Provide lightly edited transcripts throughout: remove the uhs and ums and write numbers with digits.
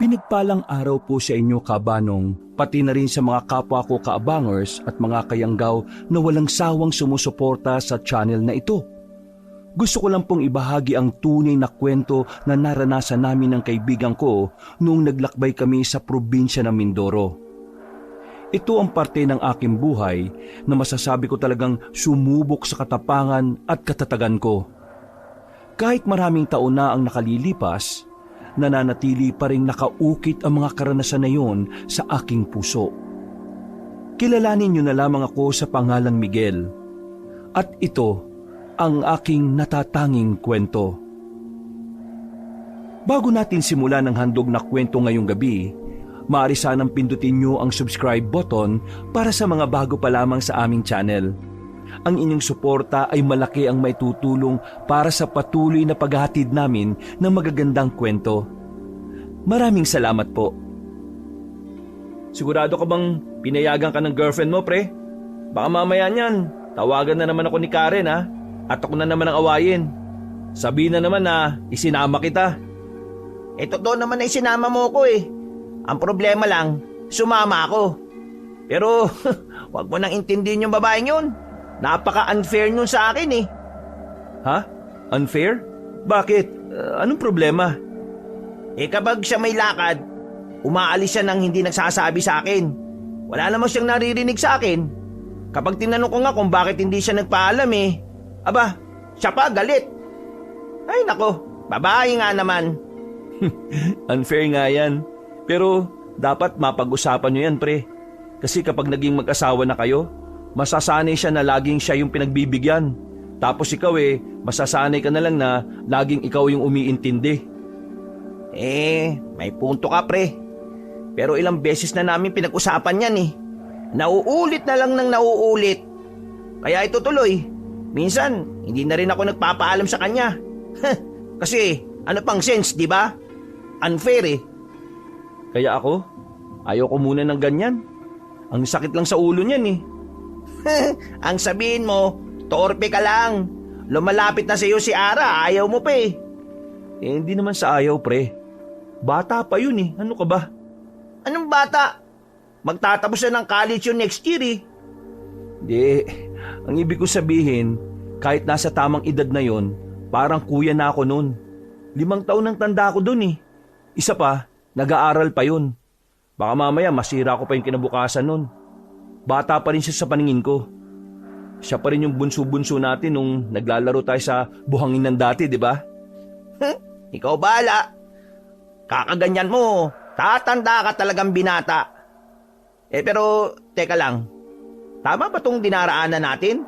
Pinagpalang araw po sa inyo, kabanong, pati na rin sa mga kapwa ko kaabangers at mga kayanggaw na walang sawang sumusuporta sa channel na ito. Gusto ko lang pong ibahagi ang tunay na kwento na naranasan namin ng kaibigan ko noong naglakbay kami sa probinsya ng Mindoro. Ito ang parte ng aking buhay na masasabi ko talagang sumubok sa katapangan at katatagan ko. Kahit maraming taon na ang nakalilipas, nananatili pa rin nakaukit ang mga karanasan na yun sa aking puso. Kilalanin niyo na lamang ako sa pangalang Miguel. At ito ang aking natatanging kwento. Bago natin simulan ang handog na kwento ngayong gabi, maaari sanang pindutin niyo ang subscribe button para sa mga bago pa lamang sa aming channel. Ang inyong suporta ay malaki ang maitutulong para sa patuloy na paghahatid namin ng magagandang kwento. Maraming salamat po. Sigurado ka bang pinayagan ka ng girlfriend mo, pre? Baka mamaya niyan, tawagan na naman ako ni Karen, ha? At ako na naman ang awayin. Sabihin na naman na isinama kita. Totoo naman na isinama mo ko eh. Ang problema lang, sumama ako. Pero wag mo nang intindihin yung babaeng yun. Napaka-unfair nun sa akin eh. Ha? Unfair? Bakit? Anong problema? Kapag siya may lakad, umaalis siya nang hindi nagsasabi sa akin. Wala namang siyang naririnig sa akin. Kapag tinanong ko nga kung bakit hindi siya nagpaalam aba, siya pa galit. Ay nako, babae nga naman. Unfair nga yan. Pero dapat mapag-usapan nyo yan, pre. Kasi kapag naging mag-asawa na kayo, masasanay siya na laging siya yung pinagbibigyan. Tapos ikaw masasanay ka na lang na laging ikaw yung umiintindi. May punto ka, pre. Pero ilang beses na namin pinag-usapan yan eh. Nauulit na lang ng nauulit. Kaya ito tuloy. Minsan, hindi na rin ako nagpapaalam sa kanya. Kasi, ano pang sense, di ba? Unfair eh. Kaya ako, ayoko muna ng ganyan. Ang sakit lang sa ulo niyan eh. Ang sabihin mo, torpe ka lang. Lumalapit na sa iyo si Ara, ayaw mo pa eh. Hindi naman sa ayaw, pre. Bata pa yun eh, ano ka ba? Anong bata? Magtatapos na ng college yun next year eh. Di, ang ibig ko sabihin, kahit nasa tamang edad na yon, parang kuya na ako nun. 5 taon nang tanda ko dun eh. Isa pa, nag-aaral pa yun. Baka mamaya masira ko pa yung kinabukasan nun. Bata pa rin siya sa paningin ko. Siya pa rin yung bunso-bunso natin nung naglalaro tayo sa buhangin ng dati, di ba? Ikaw bahala. Kakaganyan mo, tatanda ka talagang binata. Pero, teka lang. Tama ba tong dinaraanan natin?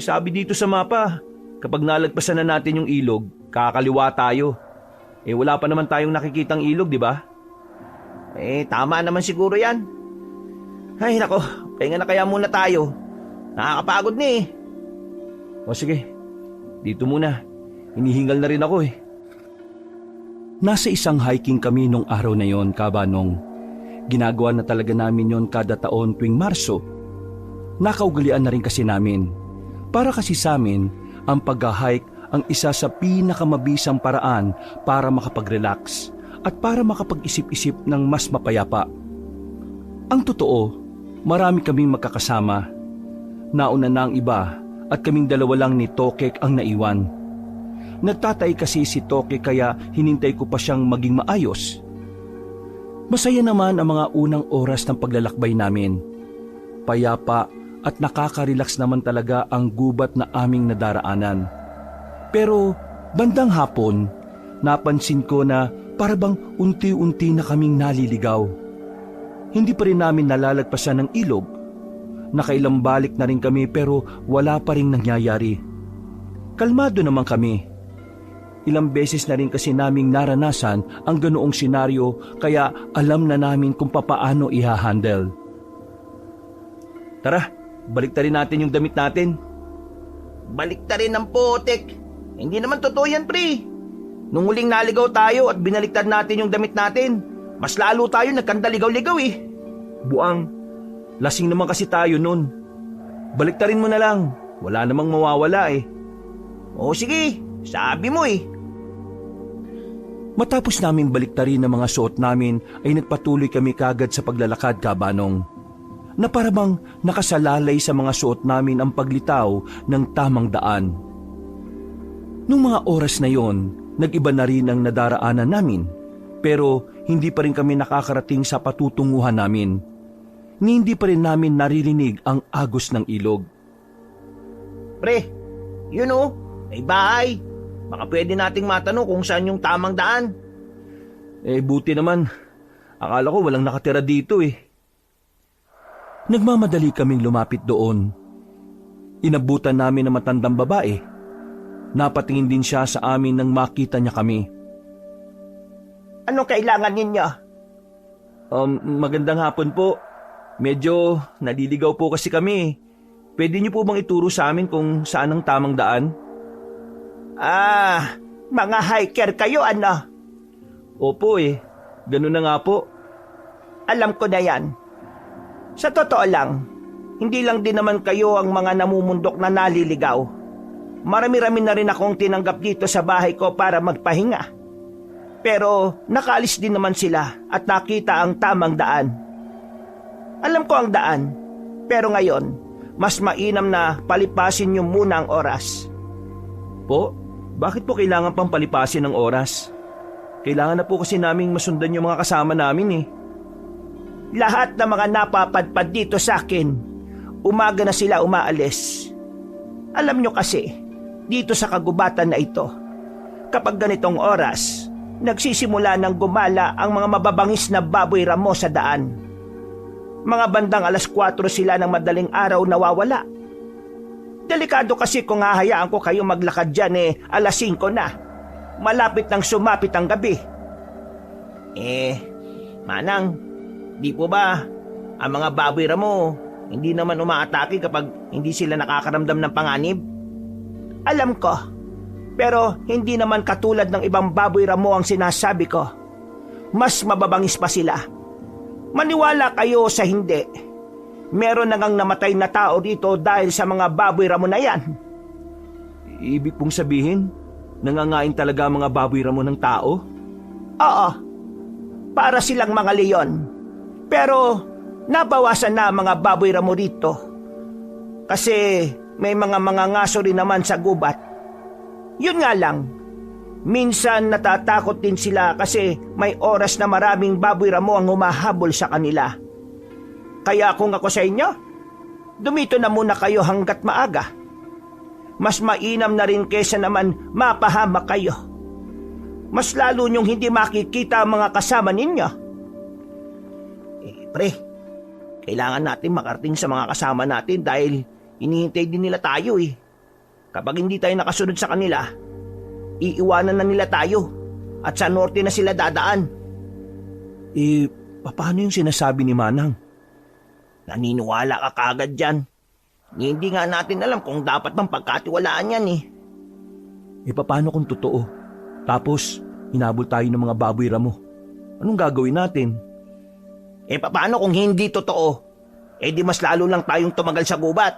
Sabi dito sa mapa, kapag nalagpasan na natin yung ilog, kakaliwa tayo. Wala pa naman tayong nakikitang ilog, di ba? Tama naman siguro yan. Ay, nako, pahinga na kaya muna tayo. Nakakapagod na eh. O sige, dito muna. Hinihingal na rin ako eh. Nasa isang hiking kami nung araw na yon, kabanong. Ginagawa na talaga namin yon kada taon tuwing Marso. Nakaugalian na rin kasi namin. Para kasi sa amin, ang pag-hike ang isa sa pinakamabisang paraan para makapag-relax at para makapag-isip-isip ng mas mapayapa. Ang totoo, marami kaming magkakasama. Nauna na ang iba at kaming dalawa lang ni Tokek ang naiwan. Nagtatay kasi si Toke kaya hinintay ko pa siyang maging maayos. Masaya naman ang mga unang oras ng paglalakbay namin. Payapa at nakaka-relax naman talaga ang gubat na aming nadaraanan. Pero bandang hapon, napansin ko na parabang unti-unti na kaming naliligaw. Hindi pa rin namin nalalagpasan ng ilog. Nakailang balik na rin kami pero wala pa rin nangyayari. Kalmado naman kami. Ilang beses na rin kasi naming naranasan ang ganoong senaryo kaya alam na namin kung papaano ihahandle. Tara, baliktarin natin yung damit natin. Baliktarin ng potek. Hindi naman totoo yan, pre. Nung huling naligaw tayo at binaliktad natin yung damit natin, mas lalo tayo nagkandaligaw-ligaw eh. Buang, lasing naman kasi tayo nun. Baliktarin mo na lang, wala namang mawawala eh. O sige, sabi mo eh. Matapos namin baliktarin ang mga suot namin ay nagpatuloy kami kagad sa paglalakad, Kabanong, na parabang nakasalalay sa mga suot namin ang paglitaw ng tamang daan. Nung mga oras na yon, nag-iba na rin ang nadaraanan namin, pero hindi pa rin kami nakakarating sa patutunguhan namin. Ni hindi pa rin namin naririnig ang agos ng ilog. Pre, yun o, may bahay. Baka pwede nating matanong kung saan yung tamang daan. Buti naman. Akala ko walang nakatira dito eh. Nagmamadali kaming lumapit doon. Inabutan namin ang matandang babae. Napatingin din siya sa amin nang makita niya kami. Anong kailangan ninyo? Magandang hapon po. Medyo naliligaw po kasi kami. Pwede niyo po bang ituro sa amin kung saan ang tamang daan? Mga hiker kayo, ano? Opo ganun na nga po. Alam ko na yan. Sa totoo lang, hindi lang din naman kayo ang mga namumundok na naliligaw. Marami-rami na rin akong tinanggap dito sa bahay ko para magpahinga. Pero nakaalis din naman sila at nakita ang tamang daan. Alam ko ang daan, pero ngayon, mas mainam na palipasin niyo muna ang oras. Po? Bakit po kailangan pang palipasin ng oras? Kailangan na po kasi naming masundan yung mga kasama namin eh. Lahat ng mga napapadpad dito sa akin, umaga na sila umaalis. Alam nyo kasi, dito sa kagubatan na ito, kapag ganitong oras, nagsisimula ng gumala ang mga mababangis na baboy ramo sa daan. Mga bandang 4:00 sila ng madaling araw nawawala. Delikado kasi kung hahayaan ko kayo maglakad dyan 5:00 na. Malapit nang sumapit ang gabi. Manang, di po ba ang mga baboy ramo hindi naman umaatake kapag hindi sila nakakaramdam ng panganib? Alam ko, pero hindi naman katulad ng ibang baboy ramo ang sinasabi ko. Mas mababangis pa sila. Maniwala kayo sa hindi. Meron na ngang namatay na tao dito dahil sa mga baboy ramo na yan. Ibig pong sabihin, nangangain talaga ang mga baboy ramo ng tao? Oo, para silang mga leon. Pero nabawasan na ang mga baboy ramo dito. Kasi may mga ngaso rin naman sa gubat. Yun nga lang, minsan natatakot din sila kasi may oras na maraming baboy ramo ang humahabol sa kanila. Kaya kung ako sa inyo, dumito na muna kayo hanggat maaga. Mas mainam na rin kesa naman mapahamak kayo. Mas lalo niyong hindi makikita ang mga kasama ninyo. Pre, kailangan natin makarating sa mga kasama natin dahil hinihintay din nila tayo eh. Kapag hindi tayo nakasunod sa kanila, iiwanan na nila tayo at sa norte na sila dadaan. Paano yung sinasabi ni Manang? Naniniwala ka kagad dyan. Hindi nga natin alam kung dapat bang pagkatiwalaan yan eh. Paano kung totoo? Tapos, hinabol tayo ng mga baboy ramo. Anong gagawin natin? Paano kung hindi totoo? Di mas lalo lang tayong tumagal sa gubat.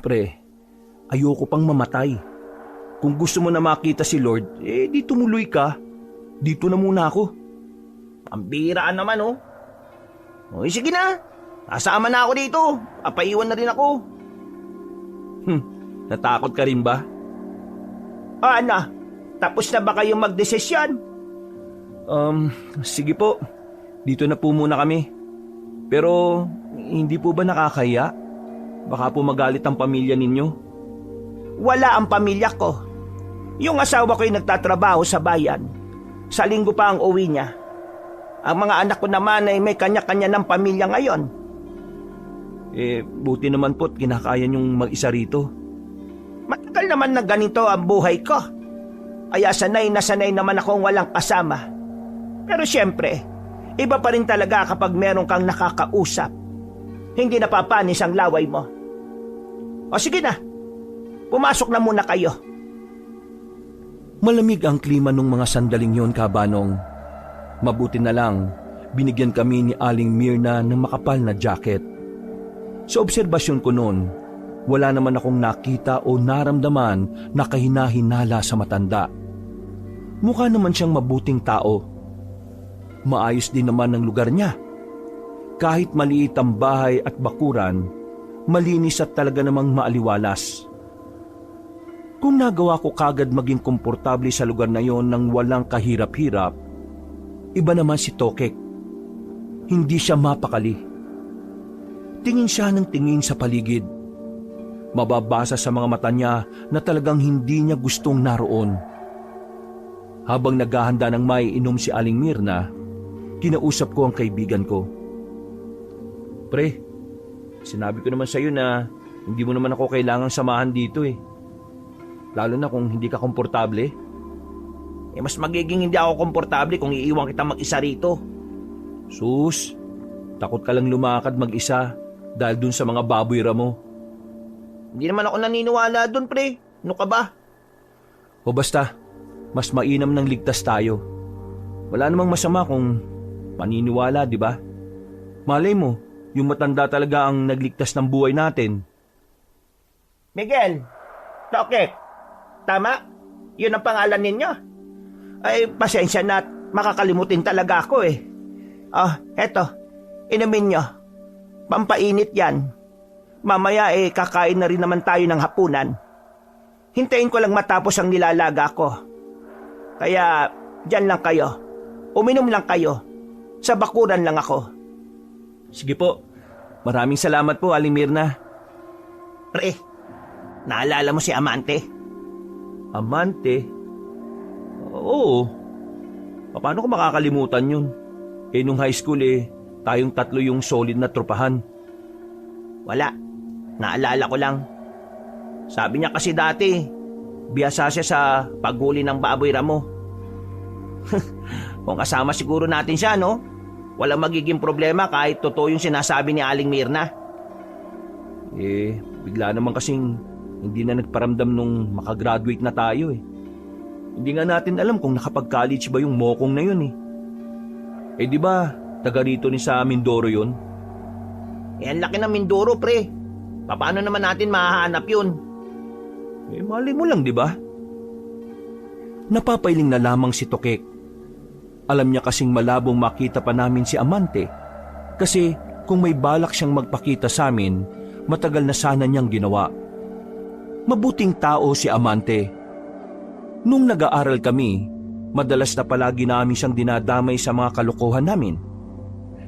Pre, ayoko pang mamatay. Kung gusto mo na makita si Lord, di tumuloy ka. Dito na muna ako. Pambiraan naman oh. Sige na. Kasama na ako dito. Papaiwan na rin ako. Natakot ka rin ba? Ano? Tapos na ba kayong magdesisyon? Sige po. Dito na po muna kami. Pero, hindi po ba nakakaya? Baka po magalit ang pamilya ninyo. Wala ang pamilya ko. Yung asawa ko'y nagtatrabaho sa bayan. Sa linggo pa ang uwi niya. Ang mga anak ko naman ay may kanya-kanya ng pamilya ngayon. Buti naman po't kinakaya niyong mag-isa rito. Matagal naman na ganito ang buhay ko. Kaya sanay na sanay naman akong walang kasama. Pero siyempre, iba pa rin talaga kapag meron kang nakakausap. Hindi napapanis ang laway mo. O sige na, pumasok na muna kayo. Malamig ang klima nung mga sandaling yon, Kabanong. Mabuti na lang, binigyan kami ni Aling Mirna ng makapal na jacket. Sa obserbasyon ko noon, wala naman akong nakita o naramdaman na kahinahinala sa matanda. Mukha naman siyang mabuting tao. Maayos din naman ang lugar niya. Kahit maliit ang bahay at bakuran, malinis at talaga namang maaliwalas. Kung nagawa ko kagad maging komportable sa lugar na yon nang walang kahirap-hirap, iba naman si Tokek. Hindi siya mapakali. Tingin siya ng tingin sa paligid. Mababasa sa mga mata niya na talagang hindi niya gustong naroon. Habang naghahanda ng may inom si Aling Mirna, kinausap ko ang kaibigan ko. Pre, sinabi ko naman sa iyo na hindi mo naman ako kailangang samahan dito eh. Lalo na kung hindi ka komportable. Mas magiging hindi ako komportable kung iiwan kita mag-isa rito. Sus, takot ka lang lumakad mag-isa dahil dun sa mga baboy mo. Hindi naman ako naniniwala dun, pre. Ano ka ba? O basta, mas mainam ng ligtas tayo. Wala namang masama kung maniniwala, di ba? Malay mo, yung matanda talaga ang nagligtas ng buhay natin. Miguel, Tokek, tama? Yun ang pangalan ninyo? Ay, pasensya na at makakalimutin talaga ako eh. Eto, inumin nyo. Pampainit yan. Mamaya kakain na rin naman tayo ng hapunan. Hintayin ko lang matapos ang nilalaga ko. Kaya, dyan lang kayo. Uminom lang kayo. Sa bakuran lang ako. Sige po, maraming salamat po, Aling Mirna. Pre, naalala mo si Amante? Amante? Oo. Paano ko makakalimutan yun? Nung high school tayong tatlo yung solid na tropahan. Wala. Naalala ko lang. Sabi niya kasi dati, biyasa siya sa paghuli ng baboy ramo. Kung kasama siguro natin siya, no? Walang magiging problema kahit totoo yung sinasabi ni Aling Mirna. Bigla naman kasing hindi na nagparamdam nung makagraduate na tayo eh. Hindi nga natin alam kung nakapag-college ba yung mokong na yun eh. Di ba, taga rito ni sa Mindoro yun? Ang laki ng Mindoro, pre. Paano naman natin mahahanap yun? Mali mo lang, di ba? Napapailing na lamang si Tokek. Alam niya kasing malabong makita pa namin si Amante. Kasi kung may balak siyang magpakita sa amin, matagal na sana niyang ginawa. Mabuting tao si Amante. Nung nag-aaral kami, madalas na palagi namin siyang dinadamay sa mga kalokohan namin.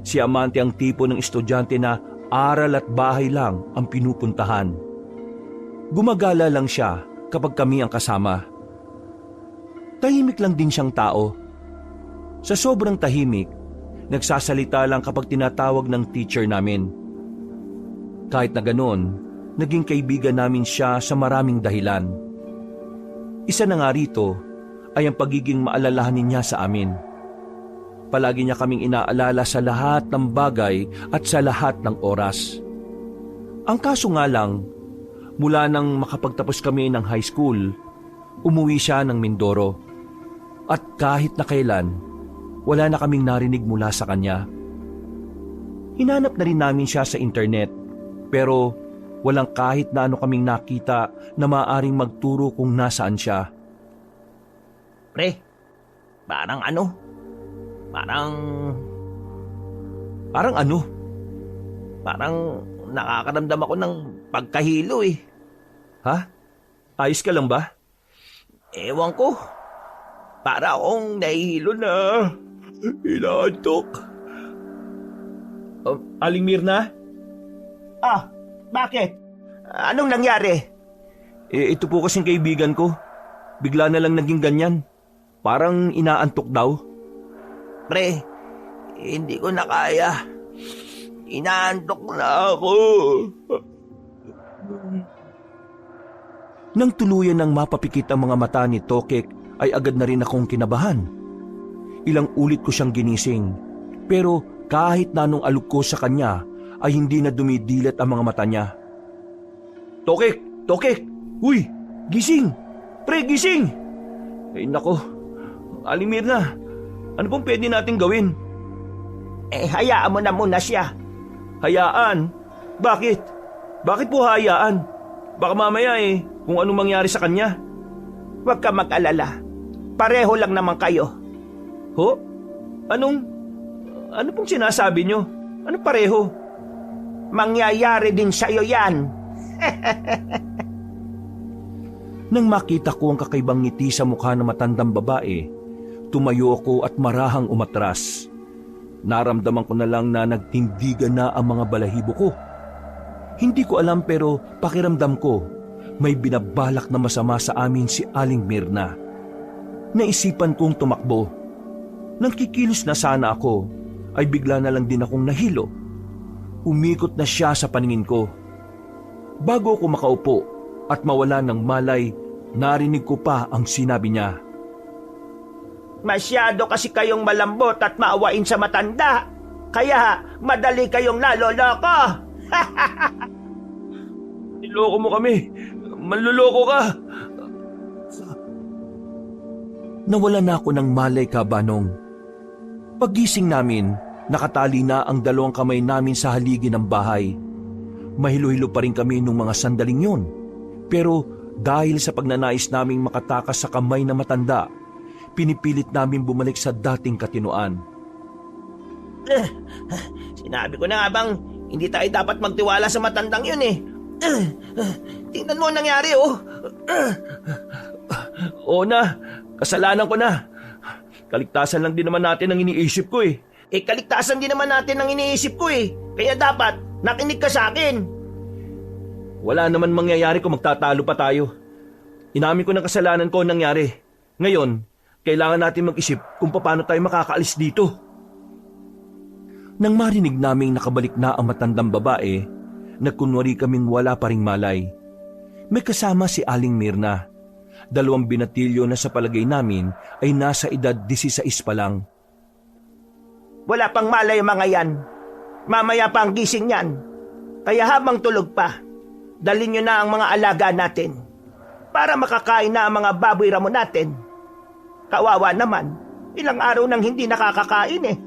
Si Amante ang tipo ng estudyante na aral at bahay lang ang pinupuntahan. Gumagala lang siya kapag kami ang kasama. Tahimik lang din siyang tao. Sa sobrang tahimik, nagsasalita lang kapag tinatawag ng teacher namin. Kahit na ganoon, naging kaibigan namin siya sa maraming dahilan. Isa na nga rito ay ang pagiging maalalahanin niya sa amin. Palagi niya kaming inaalala sa lahat ng bagay at sa lahat ng oras. Ang kaso nga lang, mula nang makapagtapos kami ng high school, umuwi siya ng Mindoro. At kahit na kailan, wala na kaming narinig mula sa kanya. Hinanap na rin namin siya sa internet, pero walang kahit na ano kaming nakita na maaaring magturo kung nasaan siya. Pre, parang ano? Parang ano? Parang nakakaramdam ako ng pagkahilo eh. Ha? Ayos ka lang ba? Ewan ko. Para akong nahihilo na. Inaantok. Aling Mirna? Bakit? Anong nangyari? Ito po kasing kaibigan ko. Bigla na lang naging ganyan. Parang inaantok daw. Pre, hindi ko na kaya. Inaantok na ako. Nang tuluyan ng mapapikit ang mga mata ni Tokek, ay agad na rin akong kinabahan. Ilang ulit ko siyang ginising, pero kahit na anong alog ko sa kanya, ay hindi na dumidilat ang mga mata niya. Tokek! Tokek! Uy! Gising! Pre, gising! Ay nako, Aling Mirna, ano pong pwede natin gawin? Hayaan mo na muna siya. Hayaan? Bakit? Bakit po hayaan? Baka mamaya kung anong mangyari sa kanya. Huwag ka mag-alala. Pareho lang naman kayo. Ho? Ano pong sinasabi nyo? Ano pareho? Mangyayari din sa'yo yan. Nang makita ko ang kakaibang ngiti sa mukha ng matandang babae, tumayo ako at marahang umatras. Naramdaman ko na lang na nagtindigan na ang mga balahibo ko. Hindi ko alam pero pakiramdam ko, may binabalak na masama sa amin si Aling Mirna. Naisipan kong tumakbo. Nang kikilos na sana ako, ay bigla na lang din akong nahilo. Umikot na siya sa paningin ko. Bago ako makaupo at mawala ng malay, narinig ko pa ang sinabi niya. Masyado kasi kayong malambot at maawain sa matanda. Kaya madali kayong naloloko. Niloko mo kami. Manluloko ka. Nawala na ako ng malay, Kabanong. Paggising namin, nakatali na ang dalawang kamay namin sa haligi ng bahay. Mahilo-hilo pa rin kami nung mga sandaling yun. Pero dahil sa pagnanais naming makatakas sa kamay na matanda, pinipilit namin bumalik sa dating katinoan. Sinabi ko na nga bang hindi tayo dapat magtiwala sa matandang yun eh. Tingnan mo ang nangyari oh. Oo na, kasalanan ko na. Kaligtasan lang din naman natin ang iniisip ko eh. Kaligtasan din naman natin ang iniisip ko eh. Kaya dapat nakinig ka sa akin. Wala naman mangyayari kung magtatalo pa tayo. Inamin ko ng kasalanan ko ang nangyari. Ngayon, kailangan natin mag-isip kung paano tayo makakaalis dito. Nang marinig naming nakabalik na ang matandang babae, nagkunwari kaming wala pa ring malay. May kasama si Aling Mirna. 2 binatilyo na sa palagay namin ay nasa edad 16 pa lang. Wala pang malay mga yan. Mamaya pa ang gising yan. Kaya habang tulog pa, dalhin nyo na ang mga alaga natin para makakain na ang mga baboy ramo natin. Kawawa naman, ilang araw nang hindi nakakakain eh.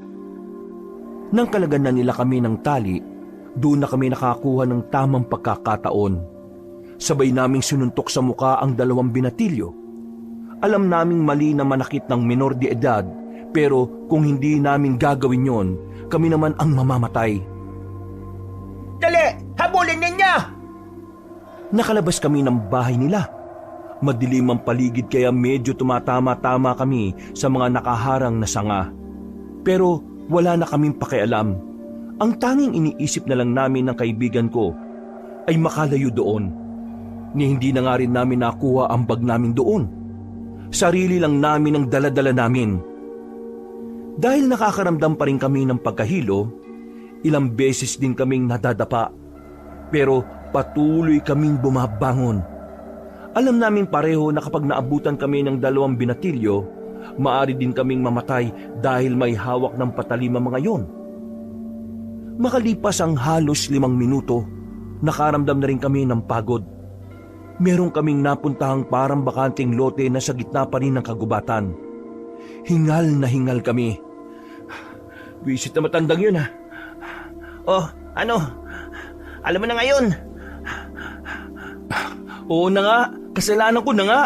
Nang kalagan na nila kami ng tali, doon na kami nakakuha ng tamang pagkakataon. Sabay naming sinuntok sa muka ang 2 binatilyo. Alam naming mali na manakit ng menor de edad, pero kung hindi namin gagawin yon, kami naman ang mamamatay. Dali! Habulin ninyo! Nakalabas kami ng bahay nila. Madilim ang paligid kaya medyo tumatama-tama kami sa mga nakaharang na sanga. Pero wala na kaming pakialam. Ang tanging iniisip na lang namin ng kaibigan ko ay makalayo doon. Ni hindi na nga rin namin nakuha ang bag namin doon. Sarili lang namin ang dala-dala namin. Dahil nakakaramdam pa rin kami ng pagkahilo, ilang beses din kaming nadadapa. Pero patuloy kaming bumabangon. Alam namin pareho na kapag naabutan kami ng 2 binatilyo, maari din kaming mamatay dahil may hawak ng patalim ang mga yon. Makalipas ang halos 5 minuto, nakaramdam na rin kami ng pagod. Meron kaming napuntahang parang bakanting lote na sa gitna pa rin ng kagubatan. Hingal na hingal kami. Wisit na matandang yun ha. Oh, ano? Alam mo na ngayon. Oo na nga, kasalanan ko na nga.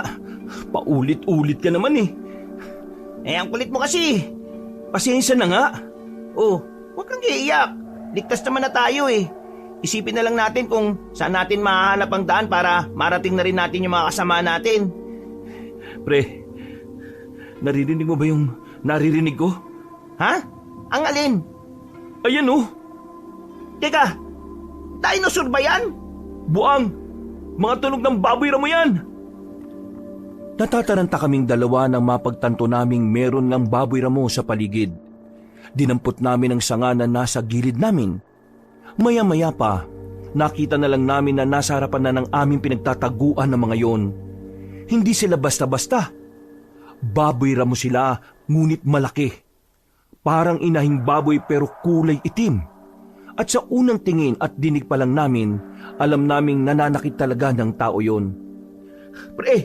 Paulit-ulit ka naman eh. Ang kulit mo kasi. Pasensya na nga. Oh, huwag kang iiyak. Ligtas naman na tayo eh. Isipin na lang natin kung saan natin mahahanap ang daan para marating na rin natin yung mga kasama natin. Pre, naririnig mo ba yung naririnig ko? Ha? Ang alin? Ayan oh. Teka, dinosaur ba yan? Buang! Mga tunog ng baboy ramo yan! Natataranta kaming 2 nang mapagtanto naming meron ng baboy ramo sa paligid. Dinampot namin ang sanga na nasa gilid namin. Maya-maya pa, nakita na lang namin na nasa harapan na ng aming pinagtataguan ng mga yon. Hindi sila basta-basta. Baboy ramo sila, ngunit malaki. Parang inahing baboy pero kulay itim. At sa unang tingin at dinig pa lang namin, alam naming nananakit talaga ng tao yon. Pre,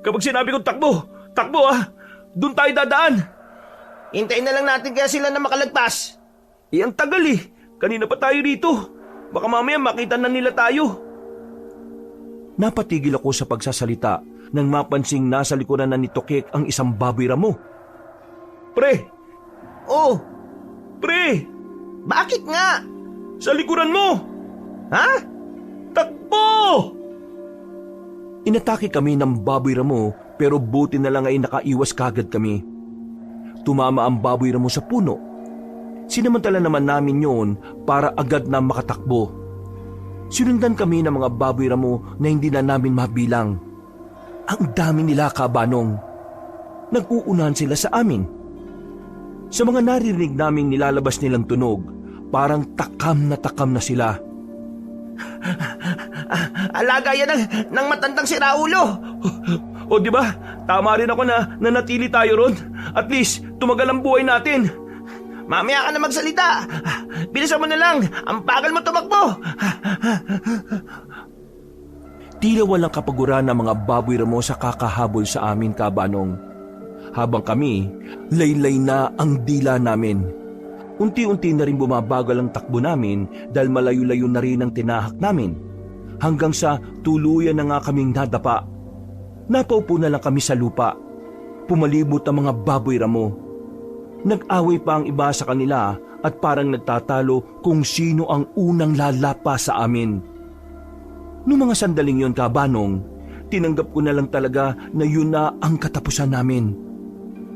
kapag sinabi kong takbo, takbo ah! Doon tayo dadaan! Hintayin na lang natin kaya sila na makalagpas. Ang tagal eh! Kanina pa tayo dito. Baka mamaya makita na nila tayo. Napatigil ako sa pagsasalita nang mapansing nasa likuran na ni Tokek ang isang baboy ramo. Pre! Oh, Pre! bakit nga? Sa likuran mo! Ha? Takbo! Inatake kami ng baboy ramo pero buti na lang ay nakaiwas kagad kami. Tumama ang baboy ramo sa puno. Sinamantala naman namin yon para agad na makatakbo. Sinundan kami ng mga baboy ramo na hindi na namin mabilang. Ang dami nila, Kabanong. Nag-uunahan sila sa amin. Sa mga naririnig naming nilalabas nilang tunog, parang takam na sila. Alaga yan ng matandang si Raulo. O di ba? Tama rin ako na nanatili tayo ron. At least, tumagal ang buhay natin. Mamaya ka na magsalita. Bilisan mo na lang. Ang bagal mo tumakbo. Tila walang kapaguran ng mga baboy ramo sa kakahabol sa amin, Kabanong. Habang kami, laylay na ang dila namin. Unti-unti na rin bumabagal ang takbo namin dahil malayo-layo na rin ang tinahak namin. Hanggang sa tuluyan na nga kaming nadapa. Napaupo na lang kami sa lupa. Pumalibot ang mga baboy ramo. Nag-away pa ang iba sa kanila at parang nagtatalo kung sino ang unang lalapa sa amin. Noong mga sandaling yon, Kabanong, tinanggap ko na lang talaga na yun na ang katapusan namin.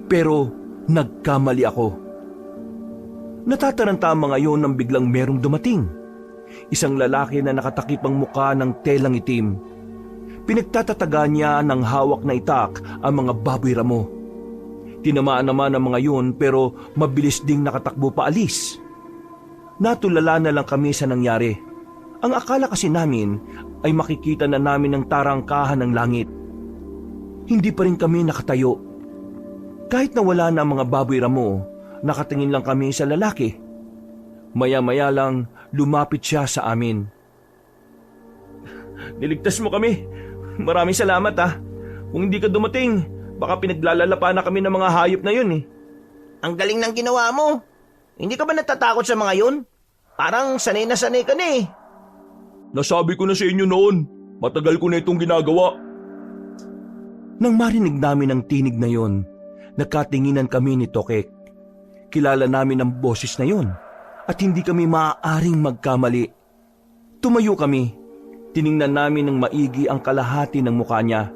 Pero nagkamali ako. Natataranta ang mga yon nang biglang merong dumating. Isang lalaki na nakatakip ang muka ng telang itim. Pinagtatataga niya ng hawak na itak ang mga baboy ramo. Tinamaan naman ang mga yun pero mabilis ding nakatakbo paalis. Natulala na lang kami sa nangyari. Ang akala kasi namin ay makikita na namin ang tarangkahan ng langit. Hindi pa rin kami nakatayo. Kahit na wala na ang mga baboy ramo, nakatingin lang kami sa lalaki. Maya-maya lang lumapit siya sa amin. Niligtas mo kami. Maraming salamat ha. Kung hindi ka dumating, baka pinaglalalapan na kami ng mga hayop na yun eh. Ang galing ng ginawa mo. Hindi ka ba natatakot sa mga yun? Parang sanay na sanay ka na eh. Nasabi ko na sa inyo noon, matagal ko na itong ginagawa. Nang marinig namin ang tinig na yon, nagkatinginan kami ni Tokek. Kilala namin ang boses na yon at hindi kami maaaring magkamali. Tumayo kami, tiningnan namin ng maigi ang kalahati ng mukha niya.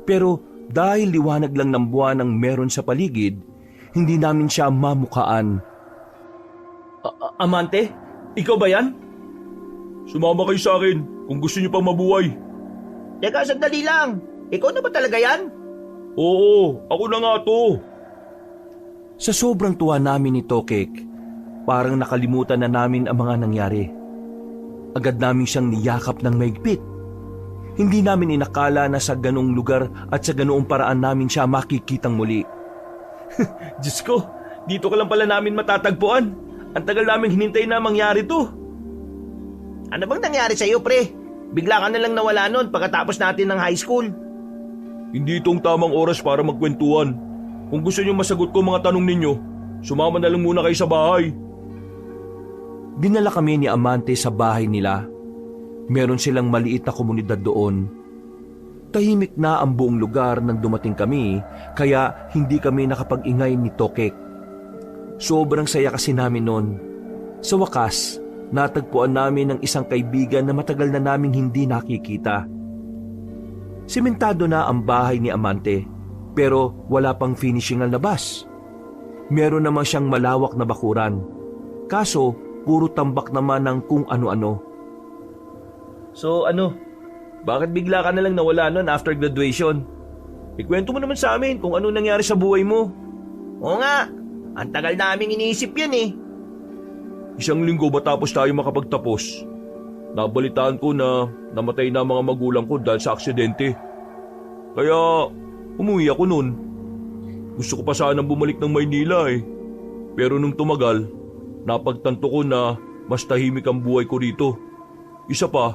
Pero dahil liwanag lang ng buwan ang meron sa paligid, hindi namin siya mamukaan. Amante, ikaw ba yan? Sumama kayo sa akin kung gusto niyo pang mabuhay. Teka, sandali lang. Ikaw na ba talaga yan? Oo, ako na nga to. Sa sobrang tuwa namin ni Tokek, parang nakalimutan na namin ang mga nangyari. Agad namin siyang niyakap ng maigpit. Hindi namin inakala na sa ganong lugar at sa ganoong paraan namin siya makikitang muli. Diyos ko, dito ka lang pala namin matatagpuan. Ang tagal namin hinintay na mangyari to. Ano bang nangyari sa iyo, pre? Bigla ka na lang nawala nun pagkatapos natin ng high school. Hindi itong tamang oras para magkwentuhan. Kung gusto niyo masagot ko mga tanong ninyo, sumama na lang muna kayo sa bahay. Dinala kami ni Amante sa bahay nila. Meron silang maliit na komunidad doon. Tahimik na ang buong lugar nang dumating kami, kaya hindi kami nakapag-ingay ni Tokek. Sobrang saya kasi namin noon. Sa wakas, natagpuan namin ang isang kaibigan na matagal na namin hindi nakikita. Sementado na ang bahay ni Amante, pero wala pang finishing ang labas. Meron naman siyang malawak na bakuran. Kaso, puro tambak naman ng kung ano-ano. So bakit bigla ka na lang nawala nun after graduation? Ikwento mo naman sa amin kung ano nangyari sa buhay mo. Oo nga, ang tagal naming iniisip yan eh. 1 linggo matapos tayo makapagtapos, nabalitaan ko na namatay na mga magulang ko dahil sa aksidente. Kaya umuwi ako nun. Gusto ko pa sanang bumalik ng Maynila eh. Pero nung tumagal, napagtanto ko na mas tahimik ang buhay ko rito. Isa pa,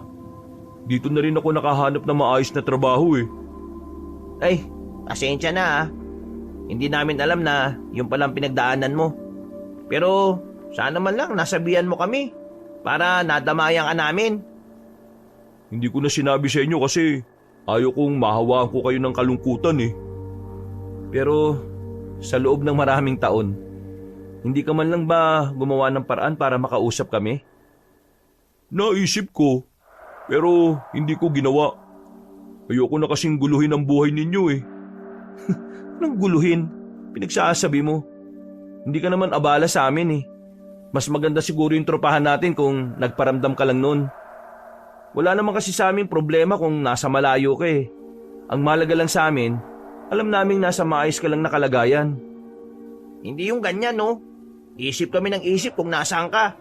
dito na rin ako nakahanap ng maayos na trabaho eh. Ay, pasensya na ah. Hindi namin alam na yung palang pinagdaanan mo. Pero sana man lang nasabihan mo kami para nadamayan ka namin. Hindi ko na sinabi sa inyo kasi Ayaw kong mahawaan ko kayo ng kalungkutan eh. Pero sa loob ng maraming taon, hindi ka man lang ba gumawa ng paraan para makausap kami? Naisip ko, pero hindi ko ginawa. Ayoko na kasing guluhin ang buhay ninyo eh. Anong guluhin? Pinagsasabi mo. Hindi ka naman abala sa amin eh. Mas maganda siguro yung tropahan natin kung nagparamdam ka lang nun. Wala naman kasi sa amin problema kung nasa malayo ka eh. Ang mahalaga lang sa amin, alam naming nasa maayos ka lang na kalagayan. Hindi yung ganyan, no? Isip kami ng isip kung nasaan ka.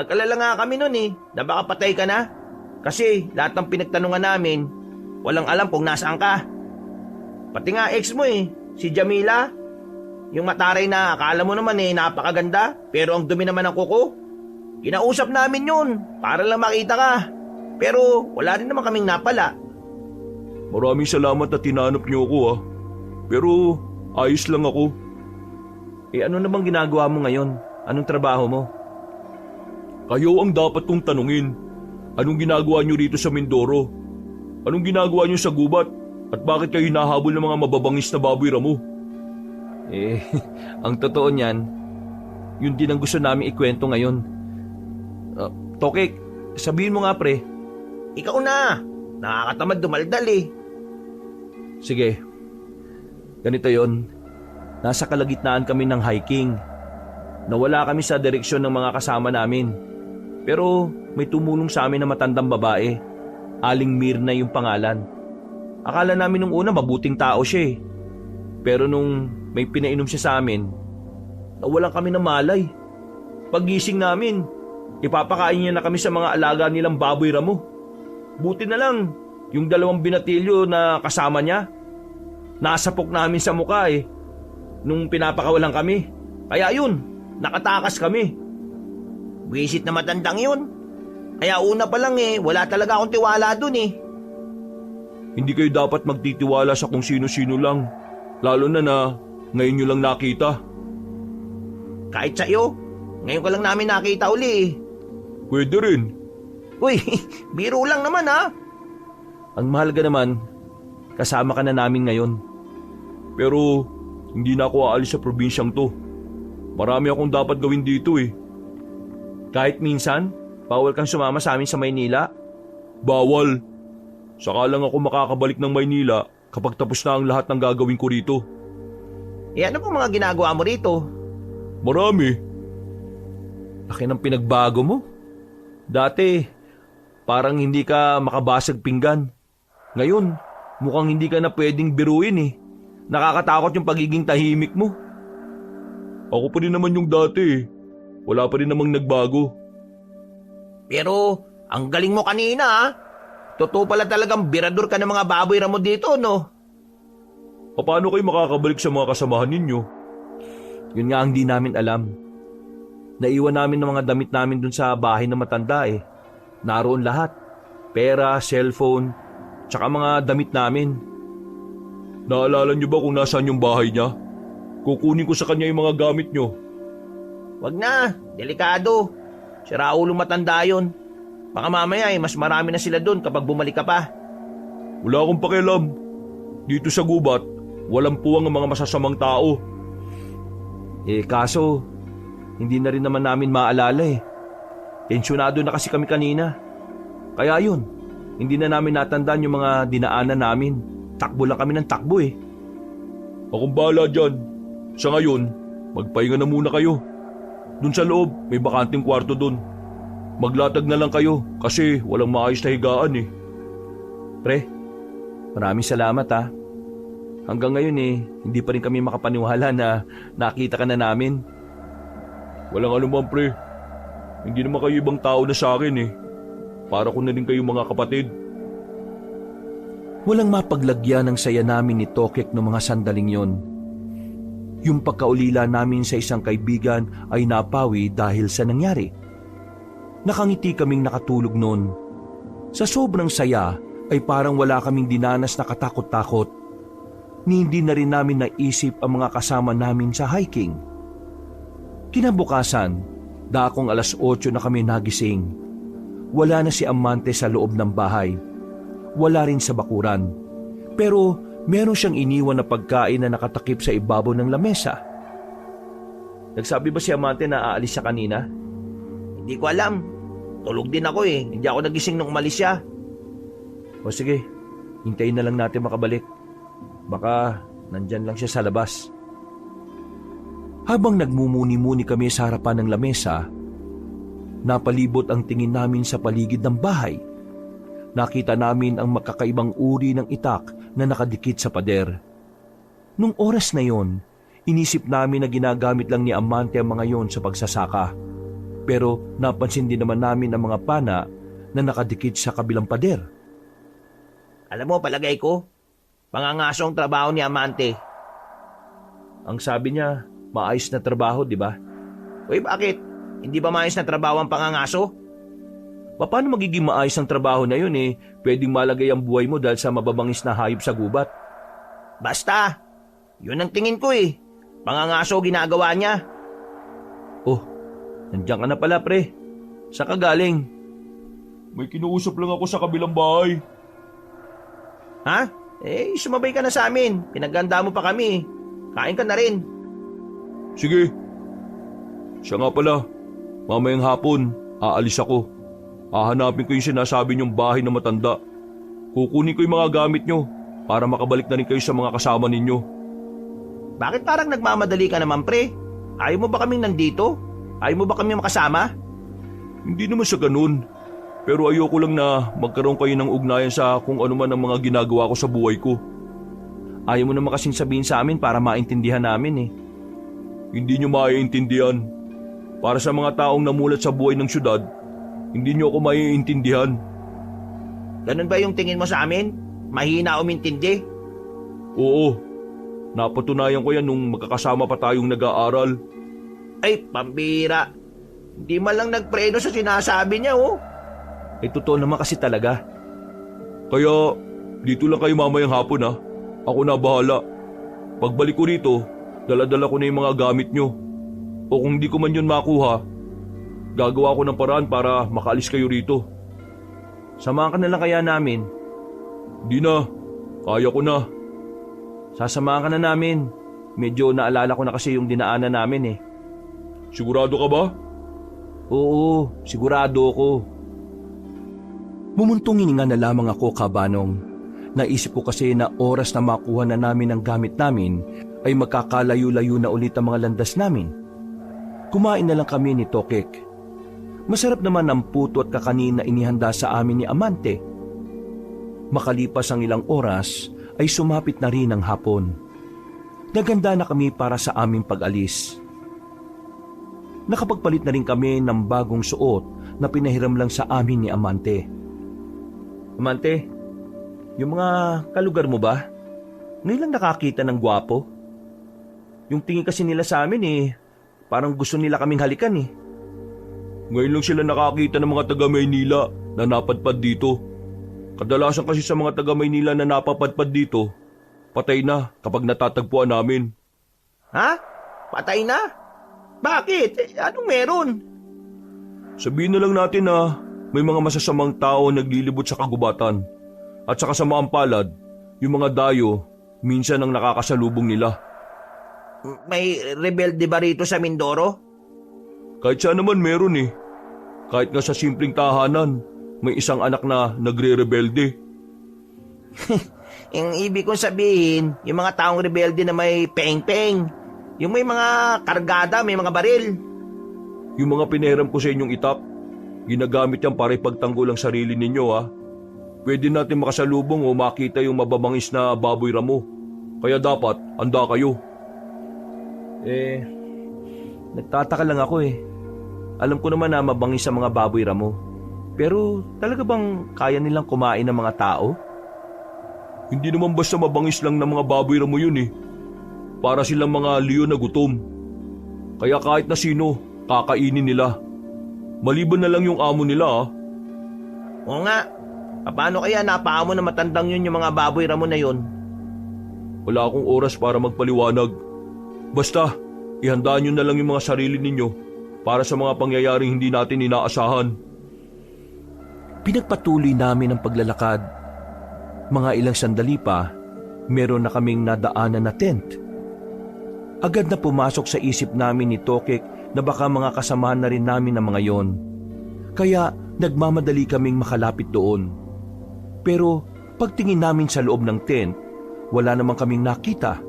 Nag-alala nga kami nun eh, na baka patay ka na. Kasi lahat ng pinagtanungan namin, walang alam kung nasaan ka. Pati nga ex mo eh, si Jamila. Yung mataray na akala mo naman eh napakaganda, pero ang dumi naman ng kuko. Kinausap namin yun, para lang makita ka. Pero wala rin naman kaming napala. Maraming salamat na tinanap niyo ako ah. Pero ayos lang ako. Ano namang ginagawa mo ngayon? Anong trabaho mo? Kayo ang dapat kong tanungin. Anong ginagawa niyo rito sa Mindoro? Anong ginagawa niyo sa gubat? At bakit kayo hinahabol ng mga mababangis na baboy ramo? Ang totoo niyan, yun din ang gusto namin ikwento ngayon. Tokek, sabihin mo nga pre. Ikaw na, nakakatamad dumaldal eh. Sige, ganito yon. Nasa kalagitnaan kami ng hiking. Nawala kami sa direksyon ng mga kasama namin. Pero may tumulong sa amin na matandang babae. Aling Mirna yung pangalan. Akala namin nung una mabuting tao siya eh. Pero nung may pinainom siya sa amin, nawalan kami ng malay. Paggising namin, ipapakain niya na kami sa mga alaga nilang baboy ramo. Buti na lang, yung 2 binatilyo na kasama niya, nasapok namin sa mukha eh, nung pinapakawalan kami. Kaya yun, nakatakas kami. Wisit na matandang yun. Kaya una pa lang eh, wala talaga akong tiwala dun eh. Hindi kayo dapat magtitiwala sa kung sino-sino lang. Lalo na ngayon nyo lang nakita. Kahit sa'yo, ngayon ko lang namin nakita uli eh. Pwede rin. Uy, biro lang naman ha. Ang mahalaga naman, kasama ka na namin ngayon. Pero hindi na ako aalis sa probinsyang to. Marami akong dapat gawin dito eh. Kahit minsan, bawal kang sumama sa amin sa Maynila. Bawal. Saka lang ako makakabalik ng Maynila kapag tapos na ang lahat ng gagawin ko rito. Ano pong mga ginagawa mo rito? Marami. Laki ng pinagbago mo. Dati, parang hindi ka makabasag pinggan. Ngayon, mukhang hindi ka na pwedeng biruin eh. Nakakatakot yung pagiging tahimik mo. Ako pa rin naman yung dati eh. Wala pa rin namang nagbago. Pero, ang galing mo kanina ha. Totoo pala talagang birador ka ng mga baboy ramo dito, no? Paano kayo makakabalik sa mga kasamahan ninyo? Yun nga ang di namin alam. Naiwan namin ng mga damit namin dun sa bahay na matanda eh. Naroon lahat. Pera, cellphone, tsaka mga damit namin. Naalala niyo ba kung nasaan yung bahay niya? Kukunin ko sa kanya yung mga gamit niyo. Wag na, delikado. Si Raulo matanda yun. Baka mamaya mas marami na sila doon kapag bumalik ka pa. Wala akong pakialam. Dito sa gubat, walang puwang ang mga masasamang tao. Kaso, hindi na rin naman namin maalala eh. Tensyonado na kasi kami kanina. Kaya yun, hindi na namin natandaan yung mga dinaanan namin. Takbo lang kami ng takbo eh. Akong bahala dyan. Sa ngayon, magpahinga na muna kayo. Doon sa loob, may bakanting kwarto doon. Maglatag na lang kayo kasi walang maayos na higaan eh. Pre, maraming salamat ha. Hanggang ngayon hindi pa rin kami makapaniwala na nakita ka na namin. Walang anuman pre. Hindi naman kayo ibang tao na sa akin eh. Para ko na rin kayo mga kapatid. Walang mapaglagyan ng saya namin ni Tokek noong mga sandaling yon. Yung pagkaulila namin sa isang kaibigan ay napawi dahil sa nangyari. Nakangiti kaming nakatulog noon. Sa sobrang saya ay parang wala kaming dinanas na katakot-takot. Ni hindi na rin namin naisip ang mga kasama namin sa hiking. Kinabukasan, dakong 8:00 na kami nagising. Wala na si Amante sa loob ng bahay. wala rin sa bakuran. Pero meron siyang iniwan na pagkain na nakatakip sa ibabaw ng lamesa. Nagsabi ba si Amante na aalis siya kanina? Hindi ko alam. Tulog din ako eh. Hindi ako nagising nung umalis siya. O sige, hintayin na lang natin makabalik. Baka nandyan lang siya sa labas. Habang nagmumuni-muni kami sa harapan ng lamesa, napalibot ang tingin namin sa paligid ng bahay. Nakita namin ang magkakaibang uri ng itak na nakadikit sa pader. Nung oras na yon, inisip namin na ginagamit lang ni Amante ang mga yon sa pagsasaka. Pero napansin din naman namin ang mga pana na nakadikit sa kabilang pader. Alam mo, palagay ko, pangangaso ang trabaho ni Amante. Ang sabi niya, maayos na trabaho, di ba? Uy, bakit? Hindi ba maayos na trabaho ang pangangaso? Paano magiging maayos ang trabaho na yun eh? Pwedeng malagay ang buhay mo dahil sa mababangis na hayop sa gubat. Basta, yun ang tingin ko eh. Pangangaso ginagawa niya. Oh, nandiyan ka na pala pre. Saan ka galing? May kinuusap lang ako sa kabilang bahay. Ha? Eh, sumabay ka na sa amin. Pinaganda mo pa kami. Kain ka na rin. Sige. Siya nga pala, mamayang hapon, aalis ako. Hahanapin ko yung sinasabi niyong bahay na matanda. Kukunin ko yung mga gamit niyo para makabalik na rin kayo sa mga kasama ninyo. Bakit parang nagmamadali ka naman, pre? Ayaw mo ba kaming nandito? Ayaw mo ba kami makasama? Hindi naman sa ganun. Pero ayoko lang na magkaroon kayo ng ugnayan sa kung ano man ang mga ginagawa ko sa buhay ko. Ayaw mo naman kasing sabihin sa amin para maintindihan namin eh. Hindi nyo maiintindihan. Para sa mga taong namulat sa buhay ng syudad, hindi nyo ako maiintindihan. Ganun ba yung tingin mo sa amin? Mahina umintindi? Oo. Napatunayan ko yan nung magkakasama pa tayong nag-aaral. Ay, pambira. Hindi man lang nagpreno sa sinasabi niya, oh. Eh, totoo naman kasi talaga. Kaya, dito lang kayo mamayang hapon ha. Ako na bahala. Pagbalik ko rito, dala-dala ko na yung mga gamit nyo. O kung di ko man yun makuha, gagawa ko ng paraan para makaalis kayo rito. Samahan ka na lang kaya namin. Di na, kaya ko na. Sasamahan ka na namin. Medyo naalala ko na kasi yung dinaanan namin eh. Sigurado ka ba? Oo, sigurado ako. Mumuntong hininga na lamang ako, Kabanong. Naisip ko kasi na oras na makuha na namin ang gamit namin ay magkakalayo-layo na ulit ang mga landas namin. Kumain na lang kami ni Tokek. Masarap naman ang puto at kakanin na inihanda sa amin ni Amante. Makalipas ang ilang oras ay sumapit na rin ang hapon. Naganda na kami para sa aming pag-alis. Nakapagpalit na rin kami ng bagong suot na pinahiram lang sa amin ni Amante. Amante, yung mga kalugar mo ba? Ngayon lang nakakita ng gwapo. Yung tingin kasi nila sa amin eh, parang gusto nila kaming halikan eh. Ngayon lang sila nakakita ng mga taga Maynila na napadpad dito. Kadalasan kasi sa mga taga Maynila na napapadpad dito, patay na kapag natatagpuan namin. Ha? Patay na? Bakit? Anong meron? Sabihin na lang natin na may mga masasamang tao naglilibot sa kagubatan. At sa kasamaang palad, yung mga dayo, minsan ang nakakasalubong nila. May rebelde ba rito sa Mindoro? Kahit siya naman meron eh. Kahit nga sa simpleng tahanan, may isang anak na nagre-rebelde. Yung ibig kong sabihin, yung mga taong rebelde na may peng-peng. Yung may mga kargada, may mga baril. Yung mga pinahiram ko sa inyong itap, ginagamit yan para ipagtanggol ang sarili ninyo ha. Pwede natin makasalubong o makita yung mababangis na baboy ramo. Kaya dapat, handa kayo. Nagtataka lang ako eh. Alam ko naman na mabangis sa mga baboy ramo. Pero talaga bang kaya nilang kumain ng mga tao? Hindi naman basta mabangis lang ng mga baboy ramo yun eh. Para silang mga leon na gutom. Kaya kahit na sino, kakainin nila. Maliban na lang yung amo nila ah. Oo nga. Paano kaya napaamo na matandang yun yung mga baboy ramo na yun? Wala akong oras para magpaliwanag. Basta, ihandaan nyo na lang yung mga sarili ninyo para sa mga pangyayaring hindi natin inaasahan. Pinagpatuloy namin ang paglalakad Mga ilang sandali pa, meron na kaming nadaanan na tent. Agad na pumasok sa isip namin ni Tokek na baka mga kasamahan na rin namin ng mga yon. Kaya nagmamadali kaming makalapit doon. Pero pagtingin namin sa loob ng tent, wala namang kaming nakita.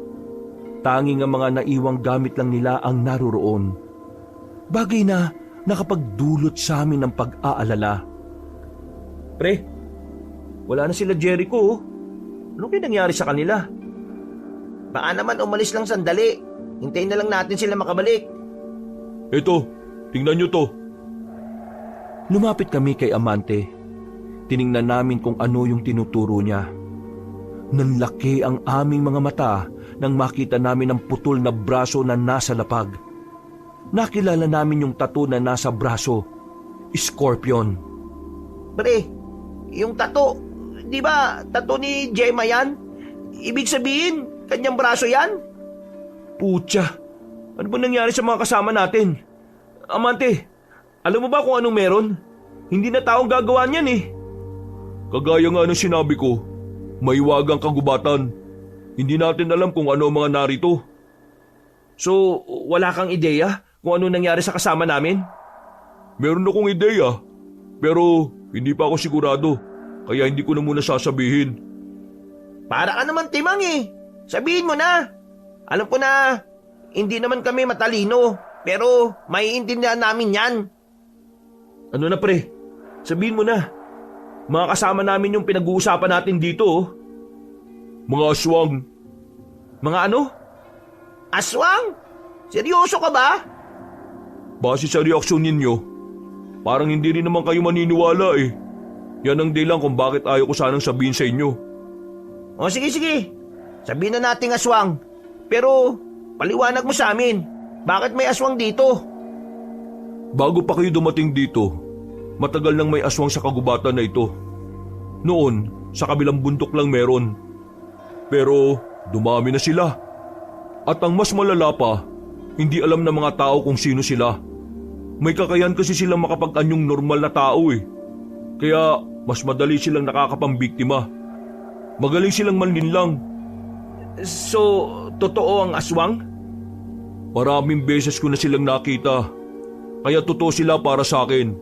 Tanging ang mga naiwang gamit lang nila ang naroroon. Bagay na nakapagdulot sa amin ng pag-aalala. Pre, wala na sila Jericho. Oh. Ano kaya nangyari sa kanila? Baka naman umalis lang sandali. Hintayin na lang natin sila makabalik. Eto, tingnan nyo to. Lumapit kami kay Amante. Tiningnan namin kung ano yung tinuturo niya. Nanlaki ang aming mga mata nang makita namin ang putol na braso na nasa lapag. Nakilala namin yung tattoo na nasa braso. Scorpion. Pre, yung tato, di ba tato ni Gemma yan? Ibig sabihin, kanyang braso yan? Putya, ano ba nangyari sa mga kasama natin? Amante, alam mo ba kung anong meron? Hindi na taong gagawa niyan eh. Kagaya nga ng sinabi ko, maiwagang kagubatan. Hindi natin alam kung ano ang mga narito. So, wala kang ideya kung ano nangyari sa kasama namin? Meron akong ideya, pero hindi pa ako sigurado, kaya hindi ko na muna sasabihin. Para ka naman timang eh. Sabihin mo na. Alam ko na, hindi naman kami matalino, pero maiintindihan namin yan. Ano na pre, sabihin mo na. Mga kasama namin yung pinag-uusapan natin dito oh. Mga aswang. Mga ano? Aswang? Seryoso ka ba? Base sa reaksyon ninyo, parang hindi rin naman kayo maniniwala eh. Yan ang dahilan kung bakit ayaw ko sanang sabihin sa inyo. O sige. Sabihin na nating aswang. Pero paliwanag mo sa amin, bakit may aswang dito? Bago pa kayo dumating dito, matagal nang may aswang sa kagubatan na ito. Noon, sa kabilang bundok lang meron. Pero dumami na sila. At ang mas malala pa, hindi alam ng mga tao kung sino sila. May kakayan kasi silang makapag-anyong normal na tao eh. Kaya mas madali silang nakakapambiktima. Magaling silang manlinlang. So, totoo ang aswang? Maraming beses ko na silang nakita. Kaya totoo sila para sa akin.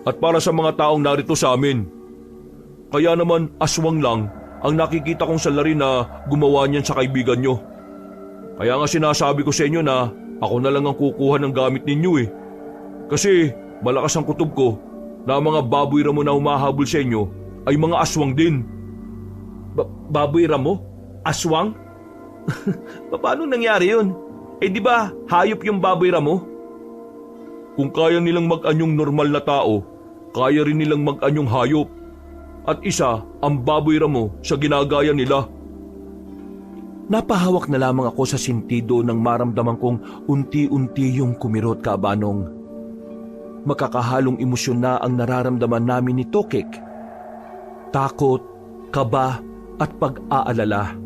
At para sa mga taong narito sa amin. Kaya naman aswang lang ang nakikita kong salari na gumawa niyan sa kaibigan nyo. Kaya nga sinasabi ko sa inyo na ako na lang ang kukuha ng gamit ninyo eh. Kasi malakas ang kutob ko na ang mga baboy ramo na humahabol sa inyo ay mga aswang din. Baboy ramo? Aswang? Paano nangyari yun? Eh di ba hayop yung baboy ramo? Kung kaya nilang mag-anyong normal na tao, kaya rin nilang mag-anyong hayop. At isa ang baboy ramo sa ginagaya nila. Napahawak na lamang ako sa sentido nang maramdaman kong unti-unti yung kumirot Kaabanong. Makakahalong emosyon na ang nararamdaman namin ni Tokek. Takot, kaba at pag-aalala.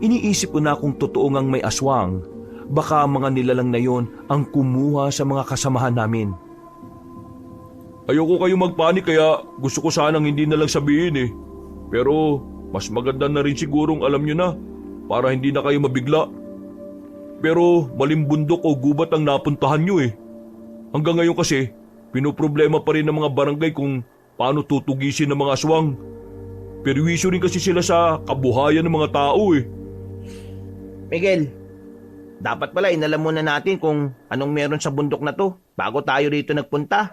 Iniisip ko na kung totoo ngang may aswang, baka mga nilalang na yon ang kumuha sa mga kasamahan namin. Ayoko kayo magpanik kaya gusto ko sanang hindi na lang sabihin eh. Pero mas maganda na rin sigurong alam nyo na para hindi na kayo mabigla. Pero malimbundok o gubat ang napuntahan nyo eh. Hanggang ngayon kasi, pinoproblema pa rin ng mga barangay kung paano tutugisin ng mga aswang. Perwisyo rin kasi sila sa kabuhayan ng mga tao eh. Miguel, dapat pala inalam muna natin kung anong meron sa bundok na to bago tayo rito nagpunta.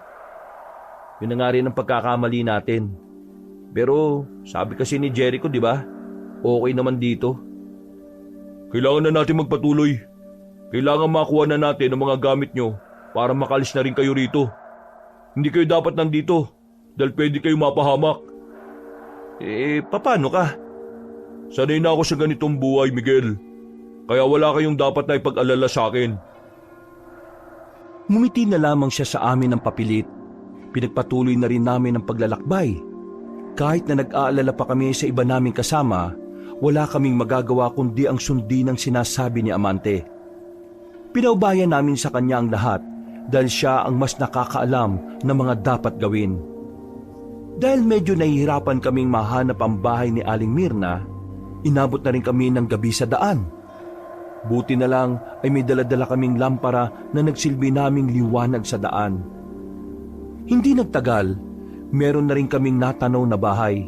Yun na nga rin ang pagkakamali natin. Pero sabi kasi ni Jericho, di ba? Okay naman dito. Kailangan na natin magpatuloy. Kailangan makuha na natin ang mga gamit nyo para makalis na rin kayo rito. Hindi kayo dapat nandito dahil pwede kayo mapahamak. Paano ka? Sanay na ako sa ganitong buhay, Miguel. Kaya wala kayong dapat na ipag-alala sa akin. Ngumiti na lamang siya sa amin ng papilit. Pinagpatuloy na rin namin ang paglalakbay. Kahit na nag-aalala pa kami sa iba naming kasama, wala kaming magagawa kundi ang sundin ang sinasabi ni Amante. Pinaubayan namin sa kanya ang lahat dahil siya ang mas nakakaalam ng mga dapat gawin. Dahil medyo nahihirapan kaming mahanap ang bahay ni Aling Mirna, inabot na rin kami ng gabi sa daan. Buti na lang ay may dala-dala kaming lampara na nagsilbi naming liwanag sa daan. Hindi nagtagal, meron na rin kaming natanaw na bahay.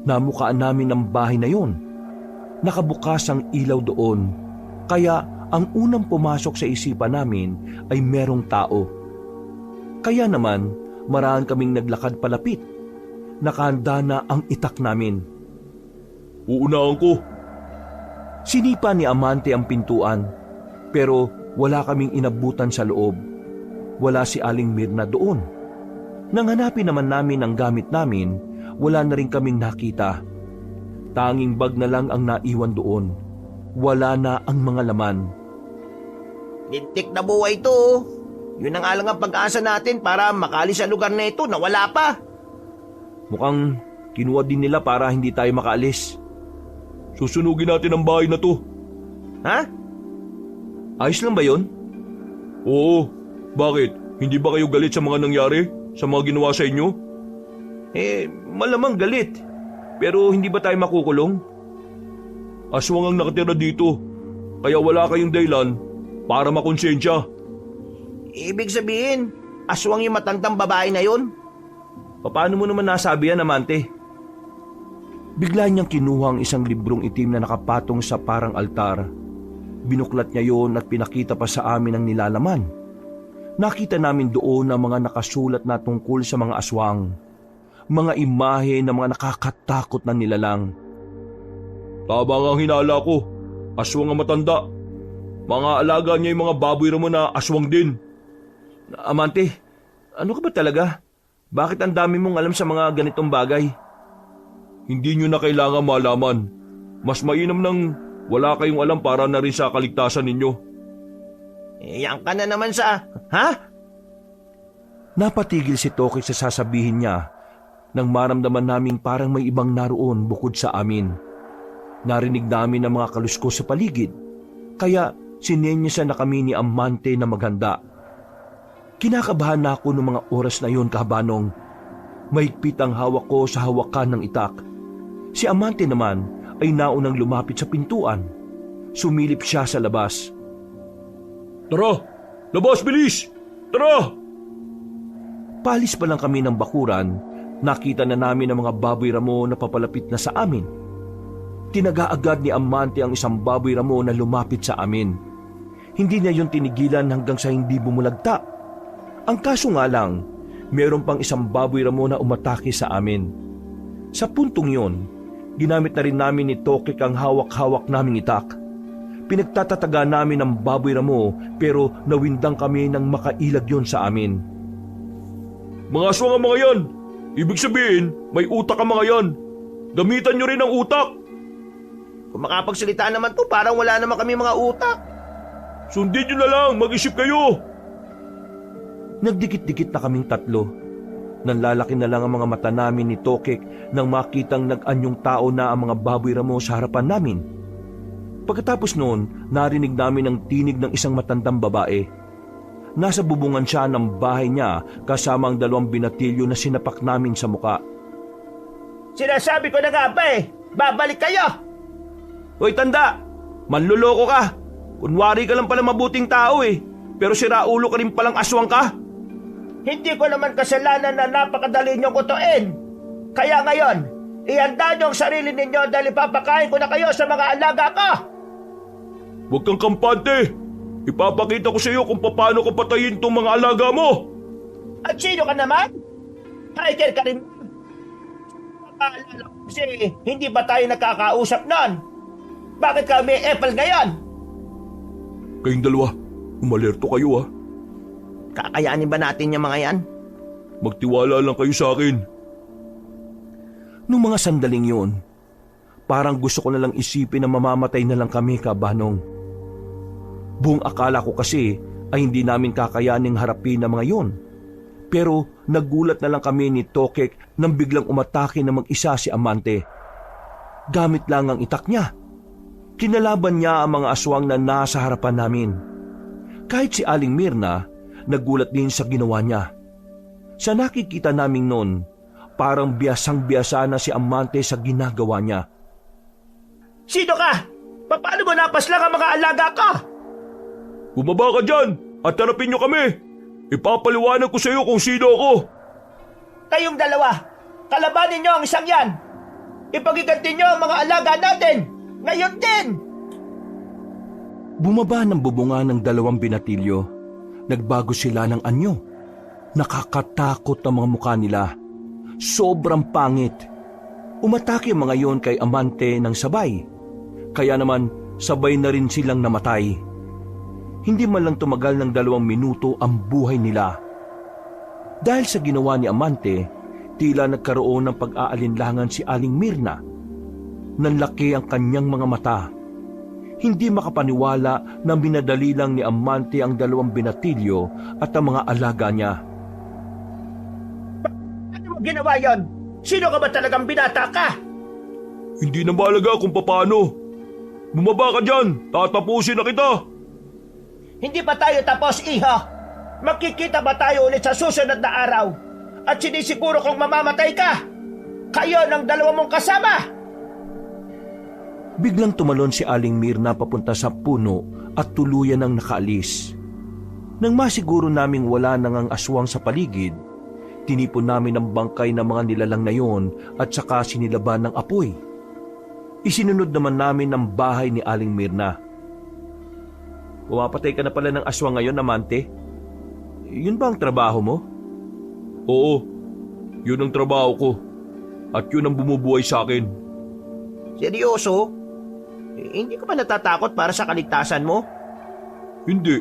Namukaan namin ang bahay na yun. Nakabukas ang ilaw doon, kaya ang unang pumasok sa isipan namin ay merong tao. Kaya naman, maraan kaming naglakad palapit. Nakahanda na ang itak namin. Uunahan ko. Sinipa ni Amante ang pintuan, pero wala kaming inabutan sa loob. Wala si Aling Mirna doon. Nang hanapin naman namin ang gamit namin, wala na rin kaming nakita. Tanging bag na lang ang naiwan doon. Wala na ang mga laman. Lintik na buhay ito. Yun ang alang ang pag-asa natin para makalis sa lugar na ito na wala pa. Mukhang kinuha din nila para hindi tayo makaalis. Susunugin natin ang bahay na to. Ha? Ayos lang ba yon? Oo. Bakit? Hindi ba kayo galit sa mga nangyari? Sa mga ginawa sa inyo? Malamang galit. Pero hindi ba tayo makukulong? Aswang ang nakatira dito. Kaya wala kayong dahilan para makonsensya. Ibig sabihin, aswang yung matandang babae na yun? Paano mo naman nasabi yan, Amante? Bigla niyang kinuha ang isang librong itim na nakapatong sa parang altar. Binuklat niya yon at pinakita pa sa amin ang nilalaman. Nakita namin doon ang mga nakasulat na tungkol sa mga aswang. Mga imahe ng mga nakakatakot na nilalang. Tama nga ang hinala ko. Aswang ang matanda. Mga alaga niya yung mga baboy mo na aswang din. Amante, ano ka ba talaga? Bakit ang dami mong alam sa mga ganitong bagay? Hindi nyo na kailangan malaman. Mas mainam nang wala kayong alam para na rin sa kaligtasan ninyo. Yan ka na naman sa... Ha? Napatigil si Toki sa sasabihin niya nang maramdaman naming parang may ibang naroon bukod sa amin. Narinig namin ang mga kaluskos sa paligid, kaya sinenyasan na kami ni Amante na maghanda. Kinakabahan na ako noong mga oras na yon, kahabanong. Mahigpit ang hawak ko sa hawakan ng itak. Si Amante naman ay naunang lumapit sa pintuan. Sumilip siya sa labas. Tara! Labas, bilis! Tara! Palis pa lang kami ng bakuran, nakita na namin ang mga baboy ramo na papalapit na sa amin. Tinaga agad ni Amante ang isang baboy ramo na lumapit sa amin. Hindi niya yun tinigilan hanggang sa hindi bumulagta. Ang kaso nga lang, meron pang isang baboy ramo na umatake sa amin. Sa puntong yon, ginamit na rin namin ni Tokik ang hawak-hawak naming itak. Pinagtatataga namin ang baboy ramo pero nawindang kami nang makailag yon sa amin. Mga aswang ang mga yan! Ibig sabihin, may utak ang mga yan! Gamitan nyo rin ang utak! Kung makapagsalita naman to, parang wala naman kami mga utak. Sundin nyo na lang, mag-isip kayo! Nagdikit-dikit na kaming tatlo. Nanlalaki na lang ang mga mata namin ni Tokik nang makitang nag-anyong tao na ang mga baboy ramo sa harapan namin. Pagkatapos noon, narinig namin ang tinig ng isang matandang babae. Nasa bubungan siya ng bahay niya kasama ang 2 binatilyo na sinapak namin sa muka. Sinasabi ko na nga ba babalik kayo! Hoy tanda! Manluloko ka! Kunwari ka lang pala mabuting tao pero siraulo ka rin palang aswang ka! Hindi ko naman kasalanan na napakadali niyong kutuin. Kaya ngayon, ihanda niyo ang sarili ninyo dahil ipapakain ko na kayo sa mga alaga ko! Huwag kang kampante! Ipapakita ko sa iyo kung paano ko patayin itong mga alaga mo! At sino ka naman? Hiker ka rin. Paalala ko kasi hindi ba tayo nagkakausap nun? Bakit ka may epal ngayon? Kayong dalawa, umalerto kayo Kakayanin ba natin yung mga yan? Magtiwala lang kayo sa akin. Noong mga sandaling yun, parang gusto ko na lang isipin na mamamatay na lang kami, kabanong. Buong akala ko kasi ay hindi namin kakayaning harapin ang mga yon. Pero nagulat na lang kami ni Tokek nang biglang umatake na mag-isa si Amante. Gamit lang ang itak niya. Kinalaban niya ang mga aswang na nasa harapan namin. Kahit si Aling Mirna, nagulat din sa ginawa niya. Sa nakikita naming noon, parang biyasang-biyasa na si Amante sa ginagawa niya. Sino ka? Paano mo napaslang ang mga alaga ka? Bumaba ka dyan at harapin niyo kami. Ipapaliwanag ko sa iyo kung sino ako. Kayong dalawa, kalabanin niyo ang isang yan. Ipagiganti niyo ang mga alaga natin. Ngayon din! Bumaba ng bubunga ng dalawang binatilyo. Nagbago sila ng anyo. Nakakatakot ang mga mukha nila. Sobrang pangit. Umatake ang mga yon kay Amante ng sabay. Kaya naman sabay na rin silang namatay. Hindi man lang tumagal ng 2 minuto ang buhay nila. Dahil sa ginawa ni Amante, tila nagkaroon ng pag-aalinlangan si Aling Mirna. Nanlaki ang kanyang mga mata. Hindi makapaniwala na minadali lang ni Amante ang 2 binatilyo at ang mga alaga niya. Ano mo ginawa yon? Sino ka ba talagang binata ka? Hindi na mahalaga kung paano. Bumaba ka dyan, tatapusin na kita. Hindi pa tayo tapos, iho. Magkikita ba tayo ulit sa susunod na araw? At sinisiguro kong mamamatay ka? Kayo ng 2 mong kasama! Biglang tumalon si Aling Mirna papunta sa puno at tuluyan ang nakaalis. Nang masiguro naming wala nang ang aswang sa paligid, tinipon namin ang bangkay ng mga nilalang na yon at saka sinilaban ng apoy. Isinunod naman namin ang bahay ni Aling Mirna. Pumapatay ka na pala ng aswang ngayon, Amante? Yun ba ang trabaho mo? Oo, yun ang trabaho ko. At yun ang bumubuhay sa akin. Seryoso? Hindi ka ba natatakot para sa kaligtasan mo? Hindi.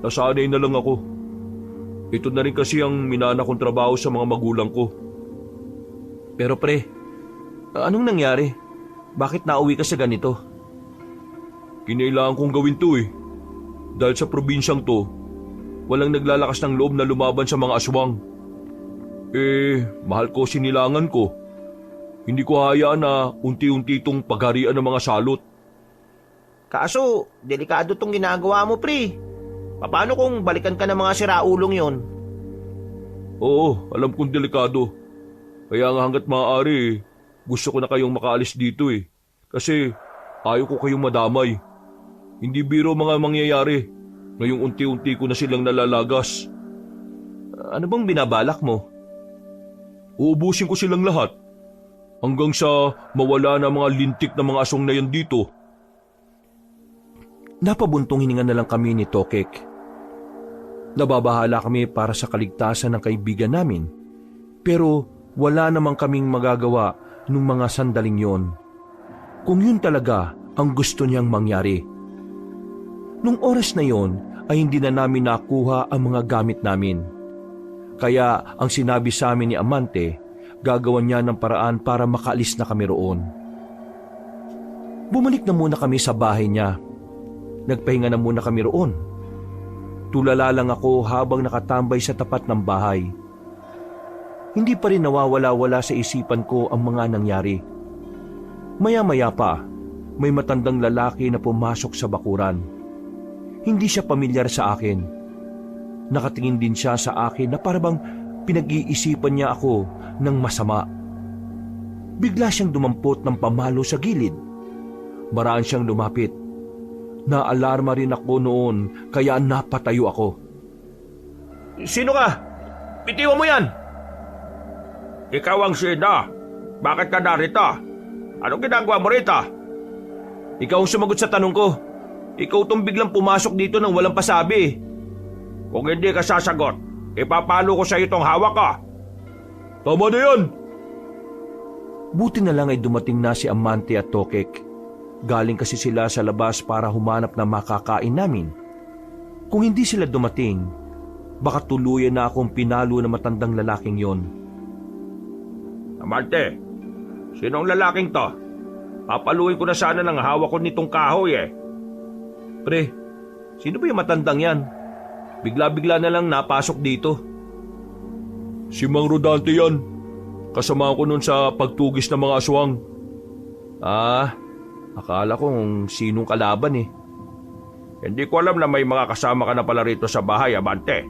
Nasanay na lang ako. Ito na rin kasi ang minana kong trabaho sa mga magulang ko. Pero pre, anong nangyari? Bakit nauwi ka sa ganito? Kinailangan kong gawin to eh. Dahil sa probinsyang to, walang naglalakas ng loob na lumaban sa mga aswang. Mahal ko sinilangan ko. Hindi ko hayaan na unti-unti itong pagharian ng mga salot. Kaso, delikado tong ginagawa mo, pre. Paano kung balikan ka ng mga siraulong yon? Oo, alam kong delikado. Kaya nga hanggat maaari, gusto ko na kayong makaalis dito eh. Kasi ayaw ko kayong madamay. Hindi biro mga mangyayari. Ngayong unti-unti ko na silang nalalagas. Ano bang binabalak mo? Uubusin ko silang lahat. Hanggang sa mawala na mga lintik na mga asong na yan dito. Napabuntong hininga na lang kami ni Tokek. Nababahala kami para sa kaligtasan ng kaibigan namin. Pero wala namang kaming magagawa nung mga sandaling yon. Kung yun talaga ang gusto niyang mangyari. Nung oras na yon ay hindi na namin nakuha ang mga gamit namin. Kaya ang sinabi sa amin ni Amante, gagawan niya ng paraan para makaalis na kami roon. Bumalik na muna kami sa bahay niya. Nagpahinga na muna kami roon. Tulala lang ako habang nakatambay sa tapat ng bahay. Hindi pa rin nawawala-wala sa isipan ko ang mga nangyari. Maya-maya pa, may matandang lalaki na pumasok sa bakuran. Hindi siya pamilyar sa akin. Nakatingin din siya sa akin na parabang pinag-iisipan niya ako ng masama. Bigla siyang dumampot ng pamalo sa gilid. Maraan siyang lumapit. Naalarma rin ako noon kaya napatayo ako. Sino ka? Bitiwan mo yan! Ikaw ang sino? Bakit ka narito? Anong ginagawa mo rito? Ikaw ang sumagot sa tanong ko. Ikaw tong biglang pumasok dito nang walang pasabi. Kung hindi ka sasagot, ipapalo ko sa iyo itong hawak ka. Tama na yan! Buti na lang ay dumating na si Amante at Tokek. Galing kasi sila sa labas para humanap ng makakain namin. Kung hindi sila dumating, baka tuluyan na akong pinalo na matandang lalaking yon. Amante, sinong lalaking to? Papaluin ko na sana ng hawak ko nitong kahoy eh. Pre, sino ba yung matandang yan? Bigla-bigla na lang napasok dito. Si Mang Rodante yan. Kasama ko nun sa pagtugis ng mga aswang. Akala ko kung sinong kalaban eh. Hindi ko alam na may mga kasama ka na pala rito sa bahay, Amante.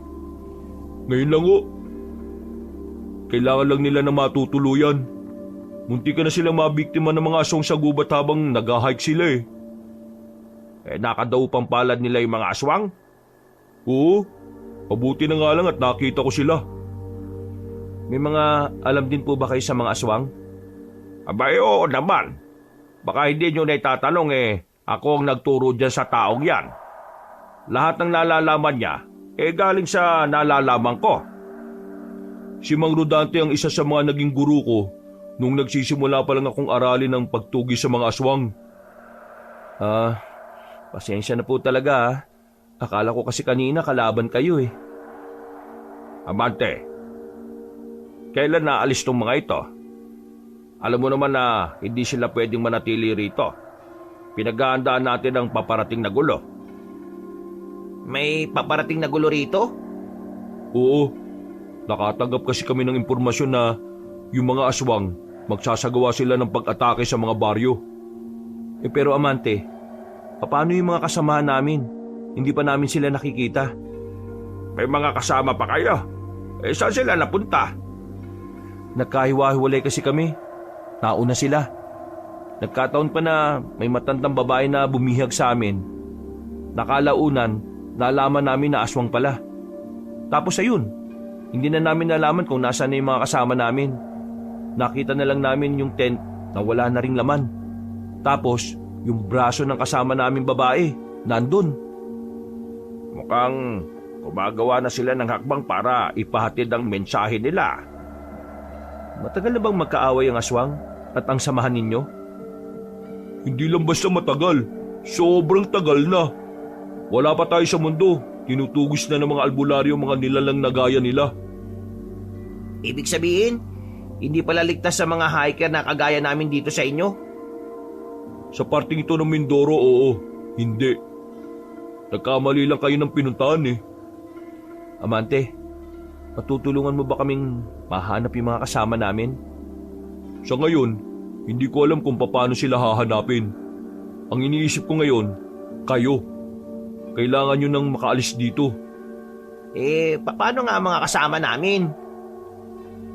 Ngayon lang o. kailangan lang nila na matutuluyan. Munti ka na silang mabiktima ng mga aswang sa gubat habang nag-hike sila eh. Nakadaw pang palad nila yung mga aswang? Oo, mabuti na nga lang at nakita ko sila. May mga alam din po ba kayo sa mga aswang? Abay, oo naman. Baka hindi nyo na itatanong ako ang nagturo dyan sa taong yan. Lahat ng nalalaman niya, galing sa nalalaman ko. Si Mang Rodante ang isa sa mga naging guru ko nung nagsisimula pa lang akong aralin ng pagtugi sa mga aswang. Pasensya na po talaga. Akala ko kasi kanina kalaban kayo eh. Amante, kailan naalis tong mga ito? Alam mo naman na hindi sila pwedeng manatili rito. Pinaghahandaan natin ang paparating na gulo. May paparating na gulo rito? Oo, nakatanggap kasi kami ng impormasyon na yung mga aswang magsasagawa sila ng pag-atake sa mga baryo. Pero Amante, paano yung mga kasamahan namin? Hindi pa namin sila nakikita. May mga kasama pa kayo? Saan sila napunta? Nagkahiwa-hiwalay kasi kami. Nauna sila. Nagkataon pa na may matandang babae na bumihag sa amin. Nakalaunan, nalaman namin na aswang pala. Tapos ayun, hindi na namin nalaman kung nasaan na yung mga kasama namin. Nakita na lang namin yung tent na wala na ring laman. Tapos, yung braso ng kasama namin babae, nandun. Mukhang gumagawa na sila ng hakbang para ipahatid ang mensahe nila. Matagal na bang magkaaway ang aswang at ang samahan ninyo? Hindi lang basta matagal, sobrang tagal na. Wala pa tayo sa mundo, tinutugis na ng mga albularyo mga nilalang na gaya nila. Ibig sabihin, hindi pala ligtas sa mga hiker na kagaya namin dito sa inyo? Sa parting ito ng Mindoro, oo, hindi. Nagkamali lang kayo ng pinuntahan eh. Amante, matutulungan mo ba kaming mahanap yung mga kasama namin? Sa ngayon, hindi ko alam kung paano sila hahanapin. Ang iniisip ko ngayon, kayo. Kailangan nyo nang makaalis dito. Paano nga mga kasama namin?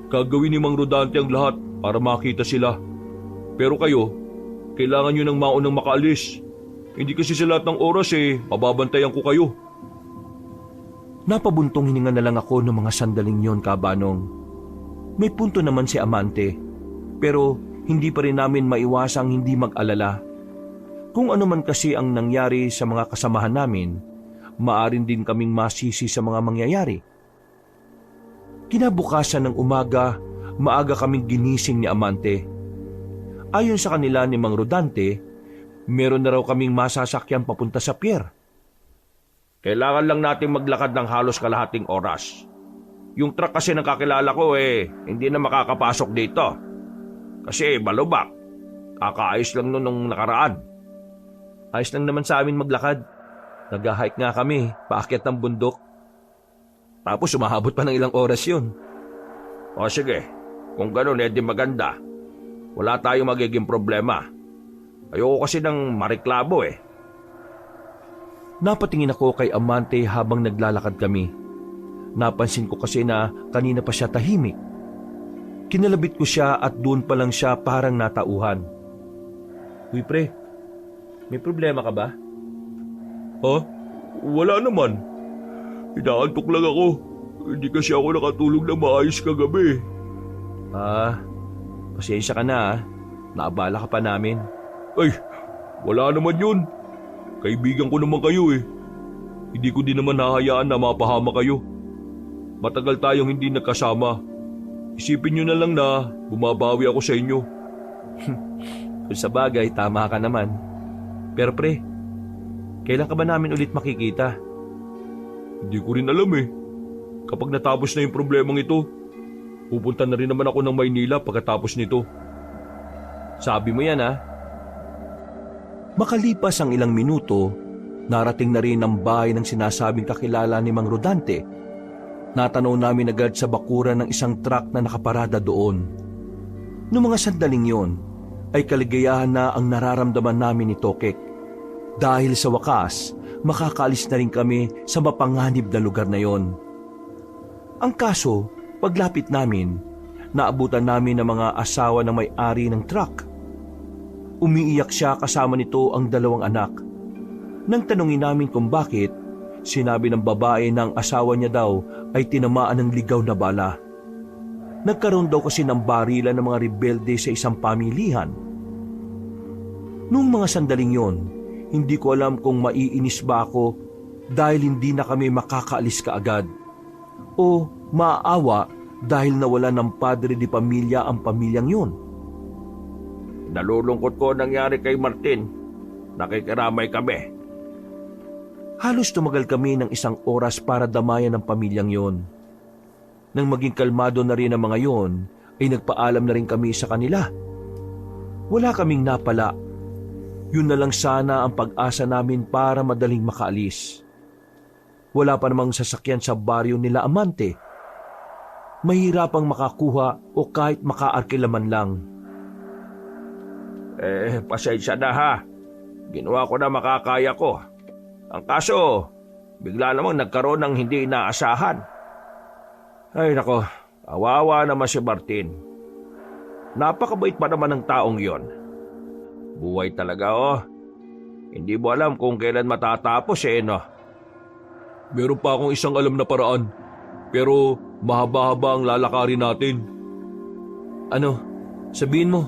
Gagawin ni Mang Rodante ang lahat para makita sila. Pero kayo, kailangan nyo nang maunang makaalis. Hindi kasi sa lahat ng oras mababantayan ko kayo. Napabuntong hininga na lang ako ng mga sandaling yon, Kabanong. May punto naman si Amante, pero hindi pa rin namin maiwasang hindi mag-alala. Kung ano man kasi ang nangyari sa mga kasamahan namin, maarin din kaming masisi sa mga mangyayari. Kinabukasan ng umaga, maaga kaming ginising ni Amante. Ayon sa kanila ni Mang Rodante, meron na raw kaming masasakyan papunta sa pier. Kailangan lang natin maglakad ng halos kalahating oras. Yung truck kasi ng kakilala ko hindi na makakapasok dito. Kasi balubak. Kakaayos lang nun nung nakaraan. Ayos lang naman sa amin maglakad. Nag-hike nga kami, paakyat ng bundok. Tapos umahabot pa ng ilang oras yun. O sige, kung ganun di maganda. Wala tayong magiging problema. Ayoko kasi ng mareklamo Napatingin ako kay Amante habang naglalakad kami. Napansin ko kasi na kanina pa siya tahimik. Kinalabit ko siya at doon pa lang siya parang natauhan. Uy pre, may problema ka ba? Ha? Wala naman. Inaantok lang ako. Hindi kasi ako nakatulog na maayos kagabi. Pasensya ka na Naabala ka pa namin. Ay, wala naman yun. Kaibigan ko naman kayo Hindi ko din naman hahayaan na mapahama kayo. Matagal tayong hindi nagkasama. Isipin nyo na lang na bumabawi ako sa inyo. Kung sa bagay, tama ka naman. Pero pre, kailan ka ba namin ulit makikita? Hindi ko rin alam Kapag natapos na yung problemang ito, pupunta na rin naman ako ng Maynila pagkatapos nito. Sabi mo yan Makalipas ang ilang minuto, narating na rin ang bahay ng sinasabing kakilala ni Mang Rodante. Natanaw namin agad sa bakuran ng isang truck na nakaparada doon. Noong mga sandaling yon, ay kaligayahan na ang nararamdaman namin ni Tokek. Dahil sa wakas, makakaalis na rin kami sa mapanganib na lugar na yon. Ang kaso, paglapit namin, naabutan namin ng mga asawa ng may-ari ng truck. Umiiyak siya kasama nito ang 2 anak. Nang tanungin namin kung bakit, sinabi ng babae na ang asawa niya daw ay tinamaan ng ligaw na bala. Nagkaroon daw kasi ng barilan ng mga rebelde sa isang pamilihan. Noong mga sandaling yon, hindi ko alam kung maiinis ba ako dahil hindi na kami makakaalis kaagad o maaawa dahil nawala ng padre di pamilya ang pamilyang yun. Nalulungkot ko nangyari kay Martin. Nakikiramay kami. Halos tumagal kami ng 1 oras para damayan ang pamilyang yon. Nang maging kalmado na rin ang mga yon, ay nagpaalam na rin kami sa kanila. Wala kaming napala. Yun na lang sana ang pag-asa namin para madaling makaalis. Wala pa namang sasakyan sa baryo nila Amante. Mahirapang makakuha o kahit makaarkilaman lang. Pasensya na ha. Ginawa ko na makakaya ko. Ang kaso, bigla namang nagkaroon ng hindi inaasahan. Ay nako, awawa naman si Martin. Napakabait pa naman ng taong yon. Buhay talaga oh. Hindi mo alam kung kailan matatapos no. Meron pa akong isang alam na paraan, pero mahaba-haba ang lalakarin natin. Ano? Sabihin mo.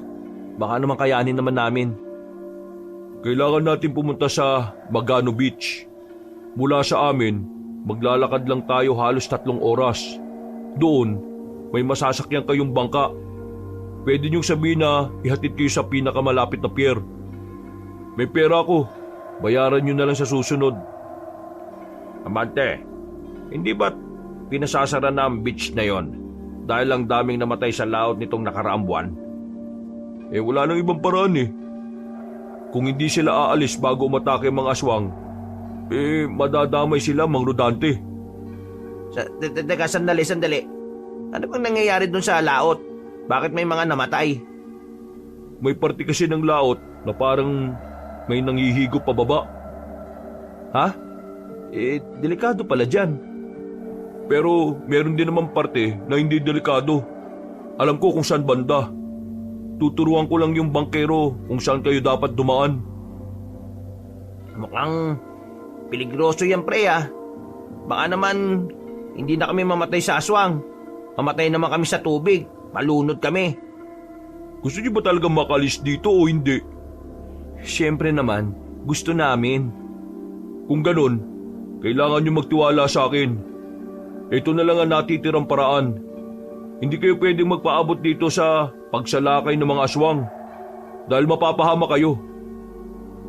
Baka naman kayanin naman namin. Kailangan natin pumunta sa Magano Beach. Mula sa amin, maglalakad lang tayo halos 3 oras. Doon, may masasakyan kayong bangka. Pwede niyong sabihin na ihatid kayo sa pinakamalapit na pier. May pera ako. Bayaran niyo na lang sa susunod. Amante, hindi ba't pinasasara na ang beach na yon dahil lang daming namatay sa laot nitong nakaraang buwan? Wala nang ibang paraan Kung hindi sila aalis bago umatake ang mga aswang, madadamay sila, Mang Rodante. Teka, sandali. Ano bang nangyayari dun sa laot? Bakit may mga namatay? May parte kasi ng laot na parang may nanghihigop pababa. Ha? Delikado pala dyan. Pero meron din naman parte na hindi delikado. Alam ko kung saan banda. Tuturuan ko lang yung bangkero kung saan kayo dapat dumaan. Mukhang peligroso yan pre Baka naman hindi na kami mamatay sa aswang. Mamatay naman kami sa tubig. Malunod kami. Gusto niyo ba talagang makalis dito o hindi? Siyempre naman, gusto namin. Kung ganun, kailangan niyo magtiwala sa akin. Ito na lang ang natitirang paraan. Hindi kayo pwedeng magpaabot dito sa pagsalakay ng mga aswang dahil mapapahama kayo.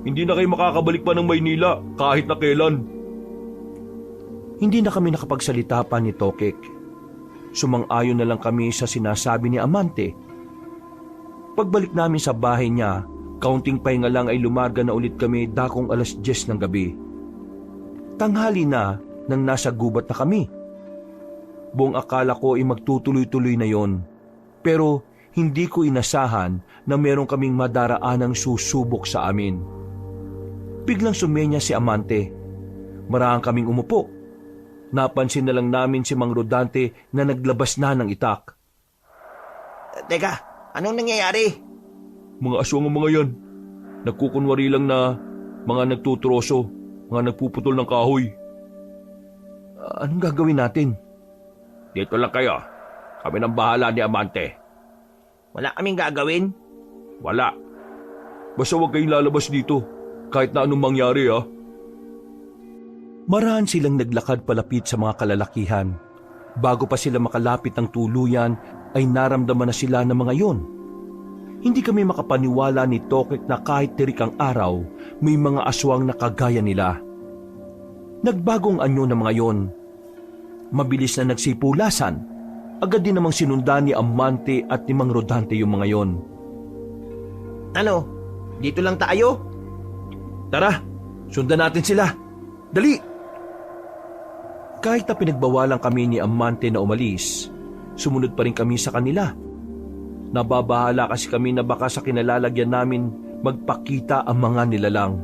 Hindi na kayo makakabalik pa ng Maynila kahit na kailan. Hindi na kami nakapagsalita pa ni Tokek. Sumang-ayon na lang kami sa sinasabi ni Amante. Pagbalik namin sa bahay niya, kaunting pahinga lang ay lumarga na ulit kami dakong 10:00 ng gabi. Tanghali na nang nasa gubat na kami. Buong akala ko ay magtutuloy-tuloy na yon. Pero hindi ko inasahan na meron kaming madaraanang susubok sa amin. Biglang sumenya si Amante. Marahang kaming umupo. Napansin na lang namin si Mang Rodante na naglabas na ng itak. Teka, anong nangyayari? Mga aswang ang mga yan. Nagkukunwari lang na mga nagtutroso, mga nagpuputol ng kahoy. Anong gagawin natin? Dito lang kayo. Kami nang bahala ni Amante. Wala kaming gagawin? Wala. Basta huwag kayong lalabas dito, kahit na anong mangyari Marahan silang naglakad palapit sa mga kalalakihan. Bago pa sila makalapit ng tuluyan, ay naramdaman na sila ng mga yon. Hindi kami makapaniwala ni Tokek na kahit tirik ang araw, may mga aswang na kagaya nila. Nagbagong anyo ng mga yon. Mabilis na nagsipulasan. Agad din namang sinundan ni Amante at ni Mang Rodante yung mga yon. Ano? Dito lang tayo? Tara, sundan natin sila. Dali! Kahit na pinagbawalan kami ni Amante na umalis, sumunod pa rin kami sa kanila. Nababahala kasi kami na baka sa kinalalagyan namin magpakita ang mga nilalang.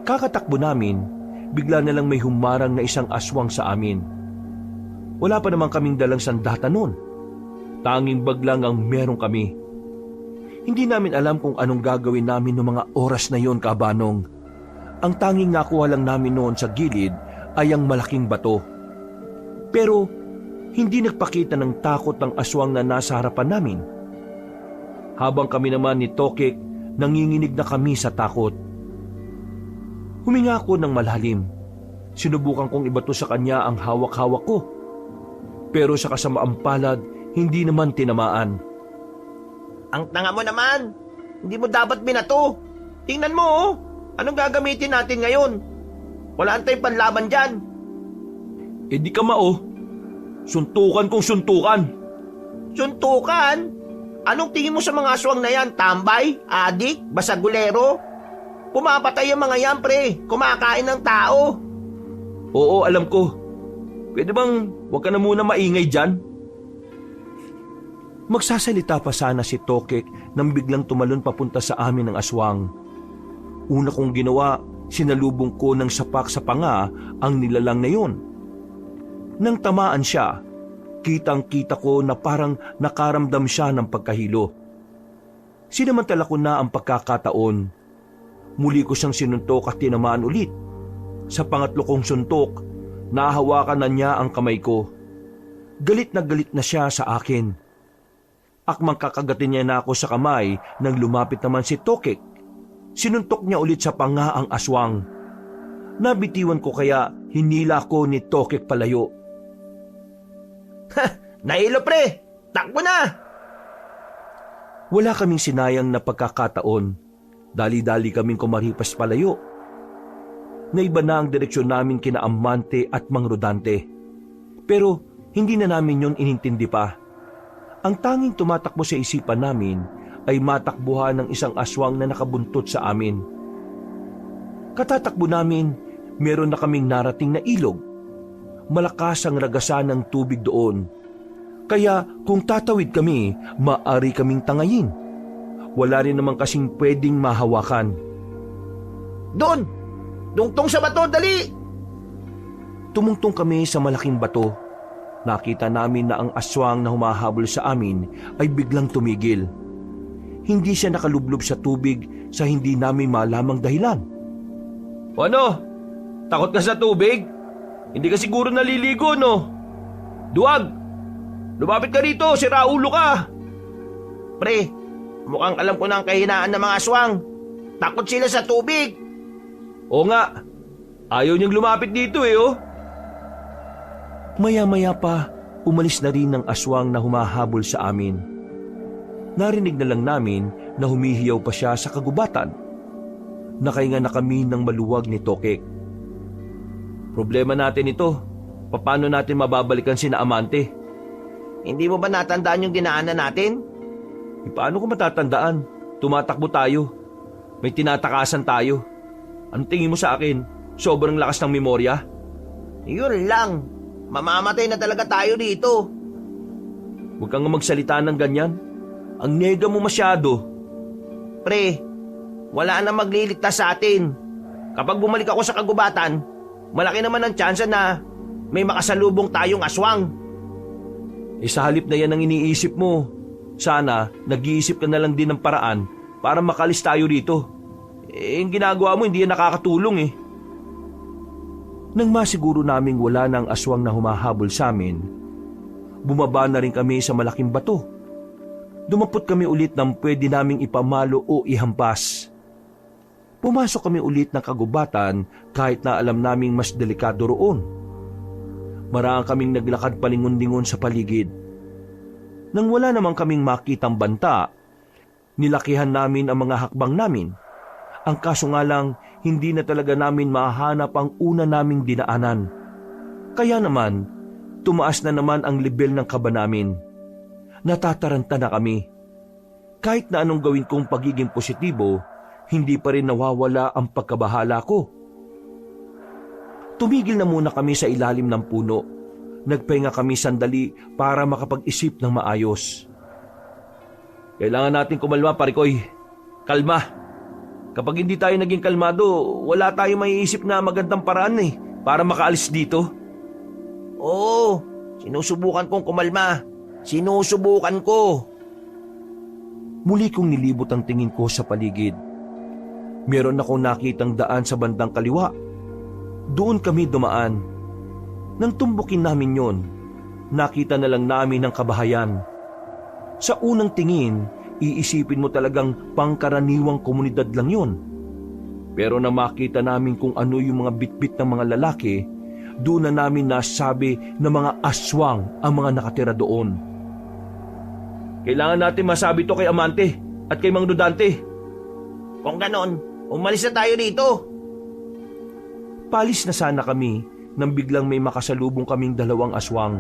Kakatakbo namin, bigla na lang may humarang na isang aswang sa amin. Wala pa naman kaming dalang sandata noon. Tanging bag lang ang meron kami. Hindi namin alam kung anong gagawin namin noong mga oras na yon, Kabanong. Ang tanging nakuha lang namin noon sa gilid ay ang malaking bato. Pero hindi nagpakita ng takot ang aswang na nasa harapan namin. Habang kami naman ni Tokek, nanginginig na kami sa takot. Huminga ako ng malalim. Sinubukan kong ibato sa kanya ang hawak-hawak ko. Pero sa kasamaang palad, hindi naman tinamaan. Ang tanga mo naman! Hindi mo dapat binato! Tingnan mo oh! Anong gagamitin natin ngayon? Wala tayong panlaban dyan! Eh di ka mao. Suntukan kong suntukan. Suntukan? Anong tingin mo sa mga aswang na yan? Tambay? Adik? Basagulero? Pumapatay ang mga yan, pre. Kumakain ng tao. Oo, alam ko. Pwede bang huwag ka na muna maingay dyan? Magsasalita pa sana si Tokek nang biglang tumalon papunta sa amin ng aswang. Una kong ginawa, sinalubong ko ng sapak sa panga ang nilalang na yon. Nang tamaan siya, kitang-kita ko na parang nakaramdam siya ng pagkahilo. Sinamantala ko na ang pagkakataon. Muli ko siyang sinuntok at tinamaan ulit. Sa pangatlo kong suntok, nahawakan na niya ang kamay ko. Galit na siya sa akin. Akmang kakagatin niya na ako sa kamay nang lumapit naman si Tokek. Sinuntok niya ulit sa panga ang aswang. Nabitiwan ko kaya hinila ko ni Tokek palayo. Nahilo pre! Takbo na! Wala kaming sinayang na pagkakataon. Dali-dali kaming kumaripas palayo. Naiba na ang direksyon namin kina Amante at Mang Rodante. Pero hindi na namin yon inintindi pa. Ang tanging tumatakbo sa isipan namin ay matakbuhan ng isang aswang na nakabuntot sa amin. Katatakbo namin, meron na kaming narating na ilog. Malakas ang ragasan ng tubig doon. Kaya kung tatawid kami, maaari kaming tangayin. Wala rin naman kasing pwedeng mahawakan. Doon! Dungtong sa bato, dali! Tumungtong kami sa malaking bato. Nakita namin na ang aswang na humahabol sa amin ay biglang tumigil. Hindi siya nakalublob sa tubig sa hindi namin malamang dahilan. Ano? Takot ka sa tubig? Hindi ka siguro naliligo, no? Duwag! Lumapit ka rito, sira ulo ka! Pre, mukhang alam ko na ang kahinaan ng mga aswang. Takot sila sa tubig. Oo nga, ayaw niyang lumapit dito oh. Maya-maya pa, umalis na rin ang aswang na humahabol sa amin. Narinig na lang namin na humihiyaw pa siya sa kagubatan. Nakahinga na kami ng maluwag ni Tokek. Problema natin ito. Paano natin mababalikan sina Amante? Hindi mo ba natandaan yung dinaanan natin? Paano ko matatandaan? Tumatakbo tayo. May tinatakasan tayo. Anong tingin mo sa akin? Sobrang lakas ng memorya? Yun lang. Mamamatay na talaga tayo dito. Huwag kang magsalita ng ganyan. Ang nega mo masyado. Pre, wala na magliligtas sa atin. Kapag bumalik ako sa kagubatan, malaki naman ang tsansa na may makasalubong tayong aswang. Sa halip na yan ang iniisip mo. Sana nag-iisip ka na lang din ng paraan para makalis tayo rito. Yung ginagawa mo hindi yan nakakatulong eh. Nang masiguro naming wala ng aswang na humahabol sa amin, bumaba na rin kami sa malaking bato. Dumapot kami ulit ng pwede naming ipamalo o ihampas. Pumasok kami ulit ng kagubatan kahit na alam naming mas delikado roon. Maraan kaming naglakad palingon-lingon sa paligid. Nang wala naman kaming makitang banta, nilakihan namin ang mga hakbang namin. Ang kaso nga lang, hindi na talaga namin mahanap ang una naming dinaanan. Kaya naman, tumaas na naman ang level ng kaba namin. Natataranta na kami. Kahit na anong gawin kong pagiging positibo, hindi pa rin nawawala ang pagkabahala ko. Tumigil na muna kami sa ilalim ng puno. Nagpahinga kami sandali para makapag-isip ng maayos. Kailangan natin kumalma, Parikoy. Kalma. Kapag hindi tayo naging kalmado, wala tayong maiisip na magandang paraan para makaalis dito. Oo, sinusubukan kong kumalma. Sinusubukan ko. Muli kong nilibot ang tingin ko sa paligid. Meron akong nakitang daan sa bandang kaliwa. Doon kami dumaan. Nang tumbukin namin yon, nakita na lang namin ang kabahayan. Sa unang tingin, iisipin mo talagang pangkaraniwang komunidad lang yon. Pero nang makita namin kung ano yung mga bitbit ng mga lalaki, doon na namin nasabi na mga aswang ang mga nakatira doon. Kailangan natin masabi to kay Amante at kay Mang Dudante. Kung ganon, umalis na tayo dito. Palis na sana kami nang biglang may makasalubong kaming dalawang aswang.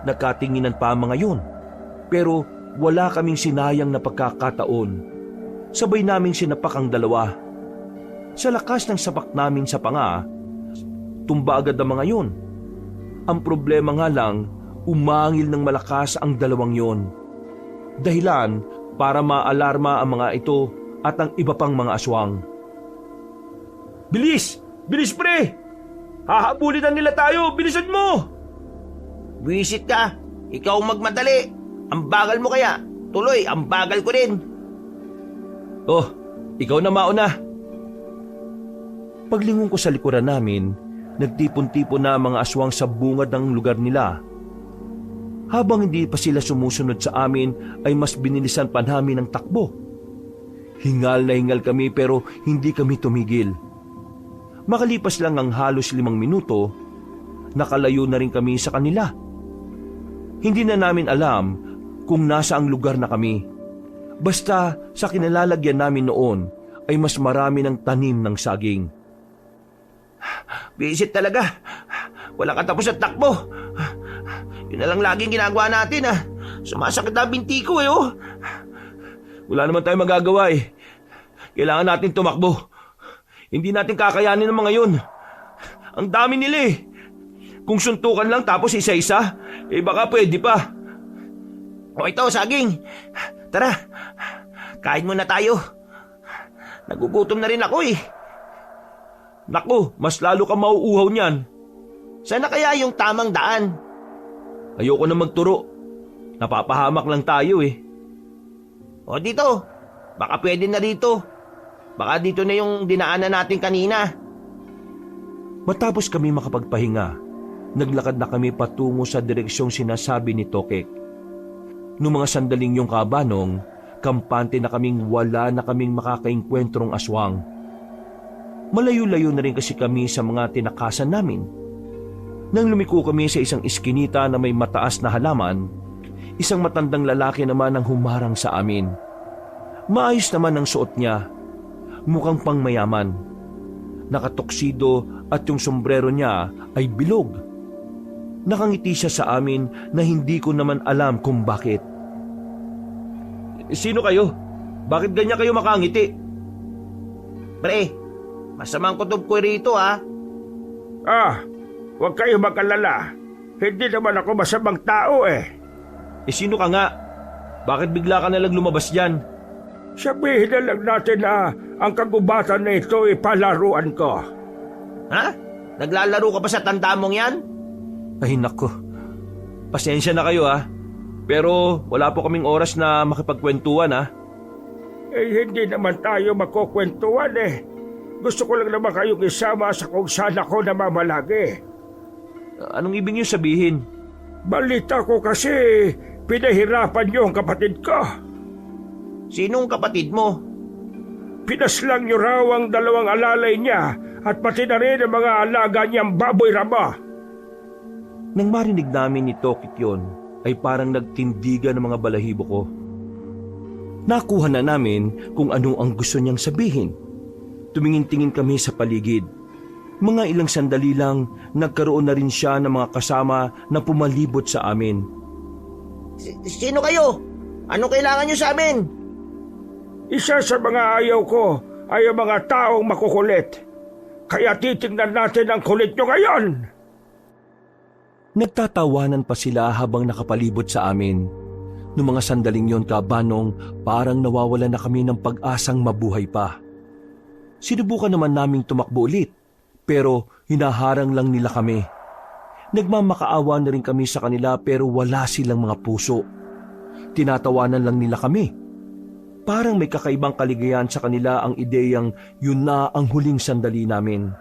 Nagkatinginan pa ang mga yun, pero wala kaming sinayang na pagkakataon. Sabay naming sinapak ang dalawa. Sa lakas ng sapak namin sa panga, tumba agad ang mga yun. Ang problema nga lang, umangil ng malakas ang dalawang yun. Dahilan para maalarma ang mga ito at ang iba pang mga aswang. Bilis! Bilis, pre! Hahabulin na nila tayo! Bilisan mo! Wisit ka. Ikaw magmadali. Ang bagal mo kaya. Tuloy, ang bagal ko din. Oh, ikaw na mauna. Paglingon ko sa likuran namin, nagtipon-tipon na ang mga aswang sa bungad ng lugar nila. Habang hindi pa sila sumusunod sa amin, ay mas binilisan pa namin ang takbo. Hingal na hingal kami pero hindi kami tumigil. Makalipas lang ang halos 5 minuto, nakalayo na rin kami sa kanila. Hindi na namin alam kung nasa ang lugar na kami. Basta sa kinalalagyan namin noon ay mas marami ng tanim ng saging. Visit talaga. Wala katapos at takbo. Yun na lang laging ginagawa natin Sumasakit na binti ko Wala naman tayong magagawa Kailangan natin tumakbo. Hindi natin kakayanin ng mga yun. Ang dami nila Kung suntukan lang tapos isa-isa, baka pwede pa. O ito, saging. Tara, kain muna tayo. Nagugutom na rin ako Naku, mas lalo ka mauuhaw niyan. Sana kaya yung tamang daan? Ayoko na magturo. Napapahamak lang tayo O dito, baka pwede na dito. Baka dito na yung dinaanan natin kanina. Matapos kami makapagpahinga, naglakad na kami patungo sa direksyong sinasabi ni Tokek. Noong mga sandaling yung kabanong, kampante na kaming wala na kaming makakaengkwentrong aswang. Malayo-layo na rin kasi kami sa mga tinakasan namin. Nang lumiko kami sa isang iskinita na may mataas na halaman, isang matandang lalaki naman ang humarang sa amin. Maayos naman ang suot niya, mukhang pangmayaman. Nakatoksido at yung sombrero niya ay bilog. Nakangiti siya sa amin na hindi ko naman alam kung bakit. Sino kayo? Bakit ganyan kayo makangiti? Pre, masamang kutob ko rito Huwag kayo mag-alala. Hindi naman ako masamang tao Sino ka nga? Bakit bigla ka nalang lumabas dyan? Sabihin na lang natin na ang kagubatan na ito palaruan ko. Ha? Naglalaro ka pa sa tanda mong yan? Ay nako, pasensya na kayo pero wala po kaming oras na makipagkwentuhan Hindi naman tayo magkukwentuhan Gusto ko lang naman kayong isama sa kung saan ako namamalagi. Anong ibig niyo sabihin? Balita ko kasi pinahirapan niyo ang kapatid ko. Sinong kapatid mo? Pinaslang niyo raw ang 2 alalay niya at pati na rin ang mga alaga niyang baboy raba. Nang marinig namin ni Tokik yun, ay parang nagtindigan ng mga balahibo ko. Nakuha na namin kung ano ang gusto niyang sabihin. Tumingin-tingin kami sa paligid. Mga ilang sandali lang, nagkaroon na rin siya ng mga kasama na pumalibot sa amin. Sino kayo? Anong kailangan niyo sa amin? Isa sa mga ayaw ko ay ang mga taong makukulit. Kaya titingnan natin ang kulit nyo ngayon. Nagtatawanan pa sila habang nakapalibot sa amin. Noong mga sandaling yon kabanong, parang nawawala na kami ng pag-asang mabuhay pa. Sinubukan naman naming tumakbo ulit, pero hinaharang lang nila kami. Nagmamakaawa na rin kami sa kanila pero wala silang mga puso. Tinatawanan lang nila kami. Parang may kakaibang kaligayahan sa kanila ang ideyang yun na ang huling sandali namin.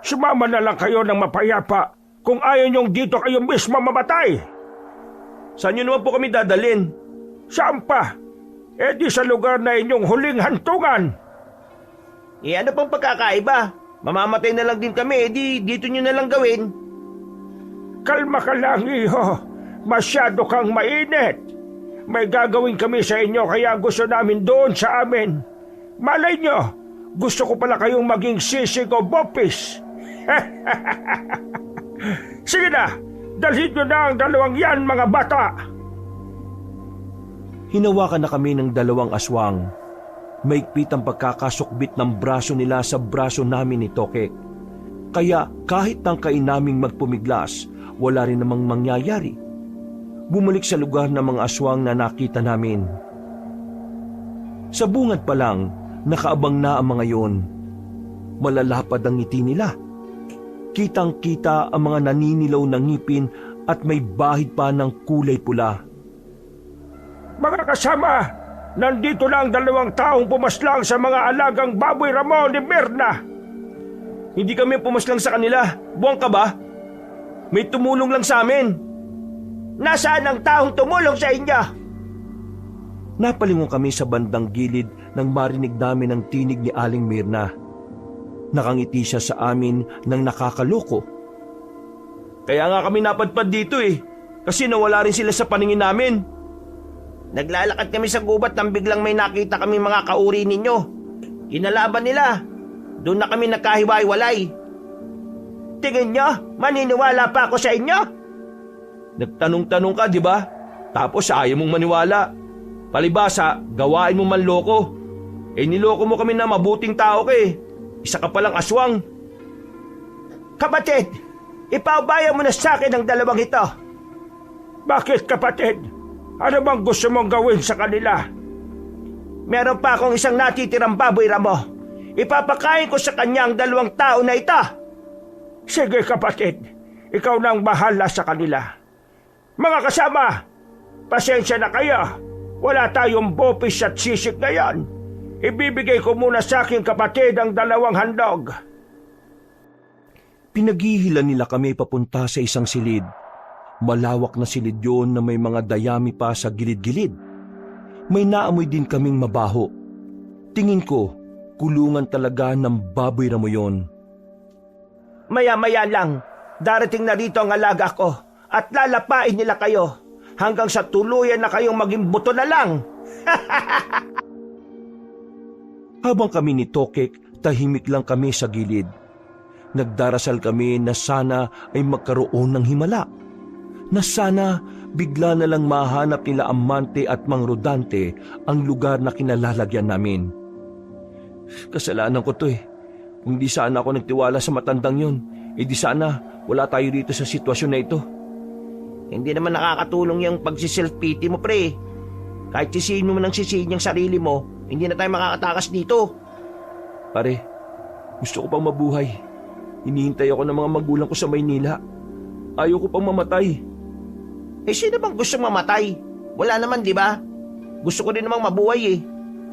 Sumama na lang kayo ng mapayapa kung ayaw niyong dito kayo mismo mamatay. Saan niyo naman po kami dadalhin? Saan pa? Eh di sa lugar na inyong huling hantungan. Ano pang pagkakaiba? Mamamatay na lang din kami, di dito nyo na lang gawin. Kalma ka lang, iho. Masyado kang mainit. May gagawin kami sa inyo kaya gusto namin doon sa amin. Malay nyo, gusto ko pala kayong maging sisig o bopis. Sige na, dalhin nyo na ang dalawang yan, mga bata. Hinawakan na kami ng dalawang aswang. Maigpit ang pagkakasukbit ng braso nila sa braso namin ni Tokek. Kaya kahit tangkain naming magpumiglas, wala rin namang mangyayari. Bumalik sa lugar ng mga aswang na nakita namin. Sa bungad pa lang, nakaabang na ang mga yon. Malalapad ang ngiti nila. Kitang-kita ang mga naninilaw na ngipin at may bahid pa ng kulay pula. Mga kasama, nandito na ang dalawang taong pumaslang sa mga alagang baboy ramo ni Mirna. Hindi kami pumaslang sa kanila. Buwang ka ba? May tumulong lang sa amin. Nasaan ang taong tumulong sa inyo? Napalingon kami sa bandang gilid nang marinig namin ang tinig ni Aling Mirna. Nakangiti siya sa amin ng nakakaloko. Kaya nga kami napadpad dito kasi nawala rin sila sa paningin namin. Naglalakad kami sa gubat nang biglang may nakita kami mga kauri ninyo. Kinalaban nila. Doon na kami nagkahiwa-hiwalay. Tingin nyo, maniniwala pa ako sa inyo? Nagtanong-tanong ka, di ba? Tapos ayaw mong maniwala. Palibasa, gawain mo manloko. Niloko mo kami na mabuting tao ka Isa ka palang aswang. Kapatid, ipaubaya mo na sa akin ang dalawang ito. Bakit, kapatid? Ano bang gusto mong gawin sa kanila? Meron pa akong isang natitirang baboy ramo. Ipapakain ko sa kanya ang dalawang tao na ito. Sige, kapatid. Ikaw na ang bahala sa kanila. Mga kasama, pasensya na kayo. Wala tayong bopis at sisig ngayon. Ibibigay ko muna sa aking kapatid ang dalawang handog. Pinaghihilan nila kami papunta sa isang silid. Malawak na silid yun na may mga dayami pa sa gilid-gilid. May naamoy din kaming mabaho. Tingin ko, kulungan talaga ng baboy ramo yun. Maya-maya lang, darating na rito ang alaga ko at lalapain nila kayo hanggang sa tuluyan na kayong maging buto na lang. Habang kami ni Tokek, tahimik lang kami sa gilid. Nagdarasal kami na sana ay magkaroon ng himala. Na sana bigla na lang mahanap nila Amante at Mang Rodante ang lugar na kinalalagyan namin. Kasalanan ko to Kung di sana ako nagtiwala sa matandang yun, di sana wala tayo dito sa sitwasyon na ito. Hindi naman nakakatulong yung pagsiself-pity mo, pre. Kahit sisihin mo man ang sisihin yung sarili mo, hindi na tayo makakatakas dito. Pare, gusto ko pang mabuhay. Hinihintay ako ng mga magulang ko sa Maynila. Ayaw ko pang mamatay. Sino bang gusto mamatay? Wala naman, di ba? Gusto ko din namang mabuhay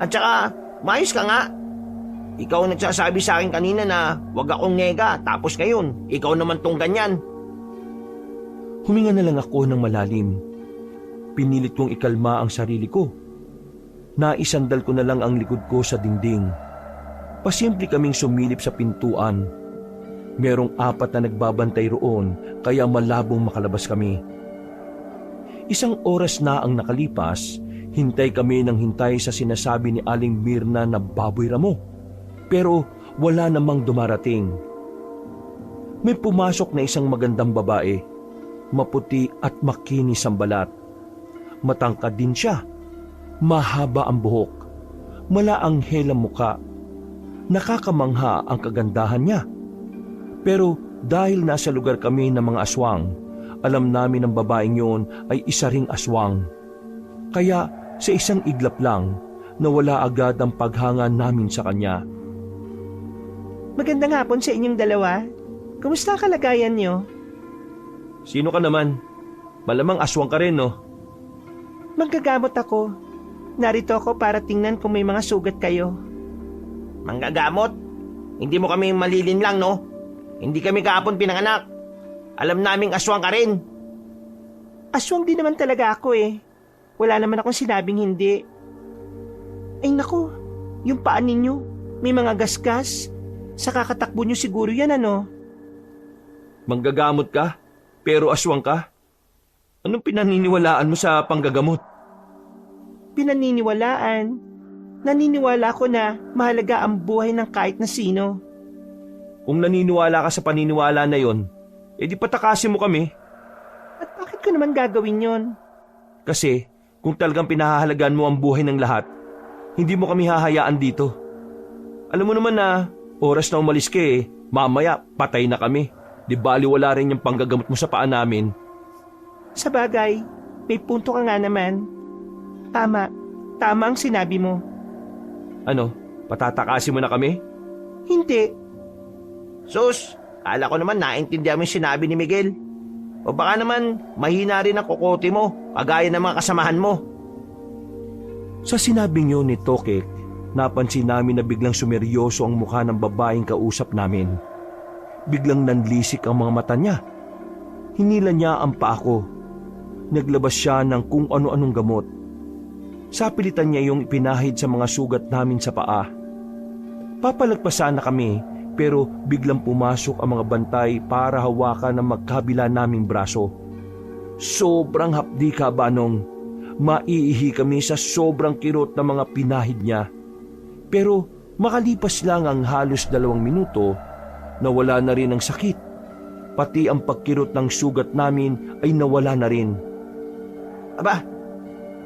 At saka, maayos ka nga. Ikaw ang nagsasabi sa akin kanina na wag akong nega, tapos ngayon, ikaw naman tong ganyan. Huminga na lang ako ng malalim. Pinilit kong ikalma ang sarili ko. Naisandal ko na lang ang likod ko sa dingding. Pasimple kaming sumilip sa pintuan. Merong 4 na nagbabantay roon, kaya malabong makalabas kami. Isang oras na ang nakalipas, hintay kami ng hintay sa sinasabi ni Aling Mirna na baboy ramo. Pero wala namang dumarating. May pumasok na isang magandang babae. Maputi at makinis ang balat. Matangkad din siya. Mahaba ang buhok. Malaanghel ang muka. Nakakamangha ang kagandahan niya. Pero dahil nasa lugar kami ng mga aswang, alam namin ang babaeng yun ay isa ring aswang. Kaya sa isang iglap lang, nawala agad ang paghanga namin sa kanya. Magandang hapon sa inyong dalawa. Kumusta ang kalagayan niyo? Sino ka naman? Malamang aswang ka rin, no? Manggagamot ako. Narito ako para tingnan kung may mga sugat kayo. Manggagamot? Hindi mo kami malilin lang, no? Hindi kami kahapon pinanganak. Alam naming aswang ka rin. Aswang din naman talaga ako eh. Wala naman akong sinabing hindi. Ay naku, yung paan ninyo, may mga gasgas. Sa kakatakbo nyo siguro yan, ano? Manggagamot ka? Pero aswang ka? Anong pinaniniwalaan mo sa panggagamot? Pinaniniwalaan. Naniniwala ko na mahalaga ang buhay ng kahit na sino. Kung naniniwala ka sa paniniwala na yon, edi patakasin mo kami. At bakit ko naman gagawin yon? Kasi kung talagang pinahahalagaan mo ang buhay ng lahat, hindi mo kami hahayaan dito. Alam mo naman na oras na umalis ka mamaya patay na kami. Di baliwala rin yung panggagamot mo sa paa namin. Sa bagay, may punto ka nga naman. Tama ang sinabi mo. Ano, patatakasin mo na kami? Hindi. Sus, kala ko naman naintindihan mo yung sinabi ni Miguel. O baka naman mahina rin ang kukote mo, kagaya ng mga kasamahan mo. Sa sinabing yun ni Tokek, napansin namin na biglang sumeryoso ang mukha ng babaeng kausap namin. Biglang nanlisik ang mga mata niya. Hinila niya ang paa ko. Naglabas siya ng kung ano-anong gamot. Sapilitan niya yung ipinahid sa mga sugat namin sa paa. Papalagpasan na kami pero biglang pumasok ang mga bantay para hawakan ang magkabila naming braso. Sobrang hapdi ka, Banong. Maiihi kami sa sobrang kirot ng mga pinahid niya. Pero makalipas lang ang halos 2 minuto, nawala na rin ang sakit. Pati ang pagkirot ng sugat namin ay nawala na rin. Aba,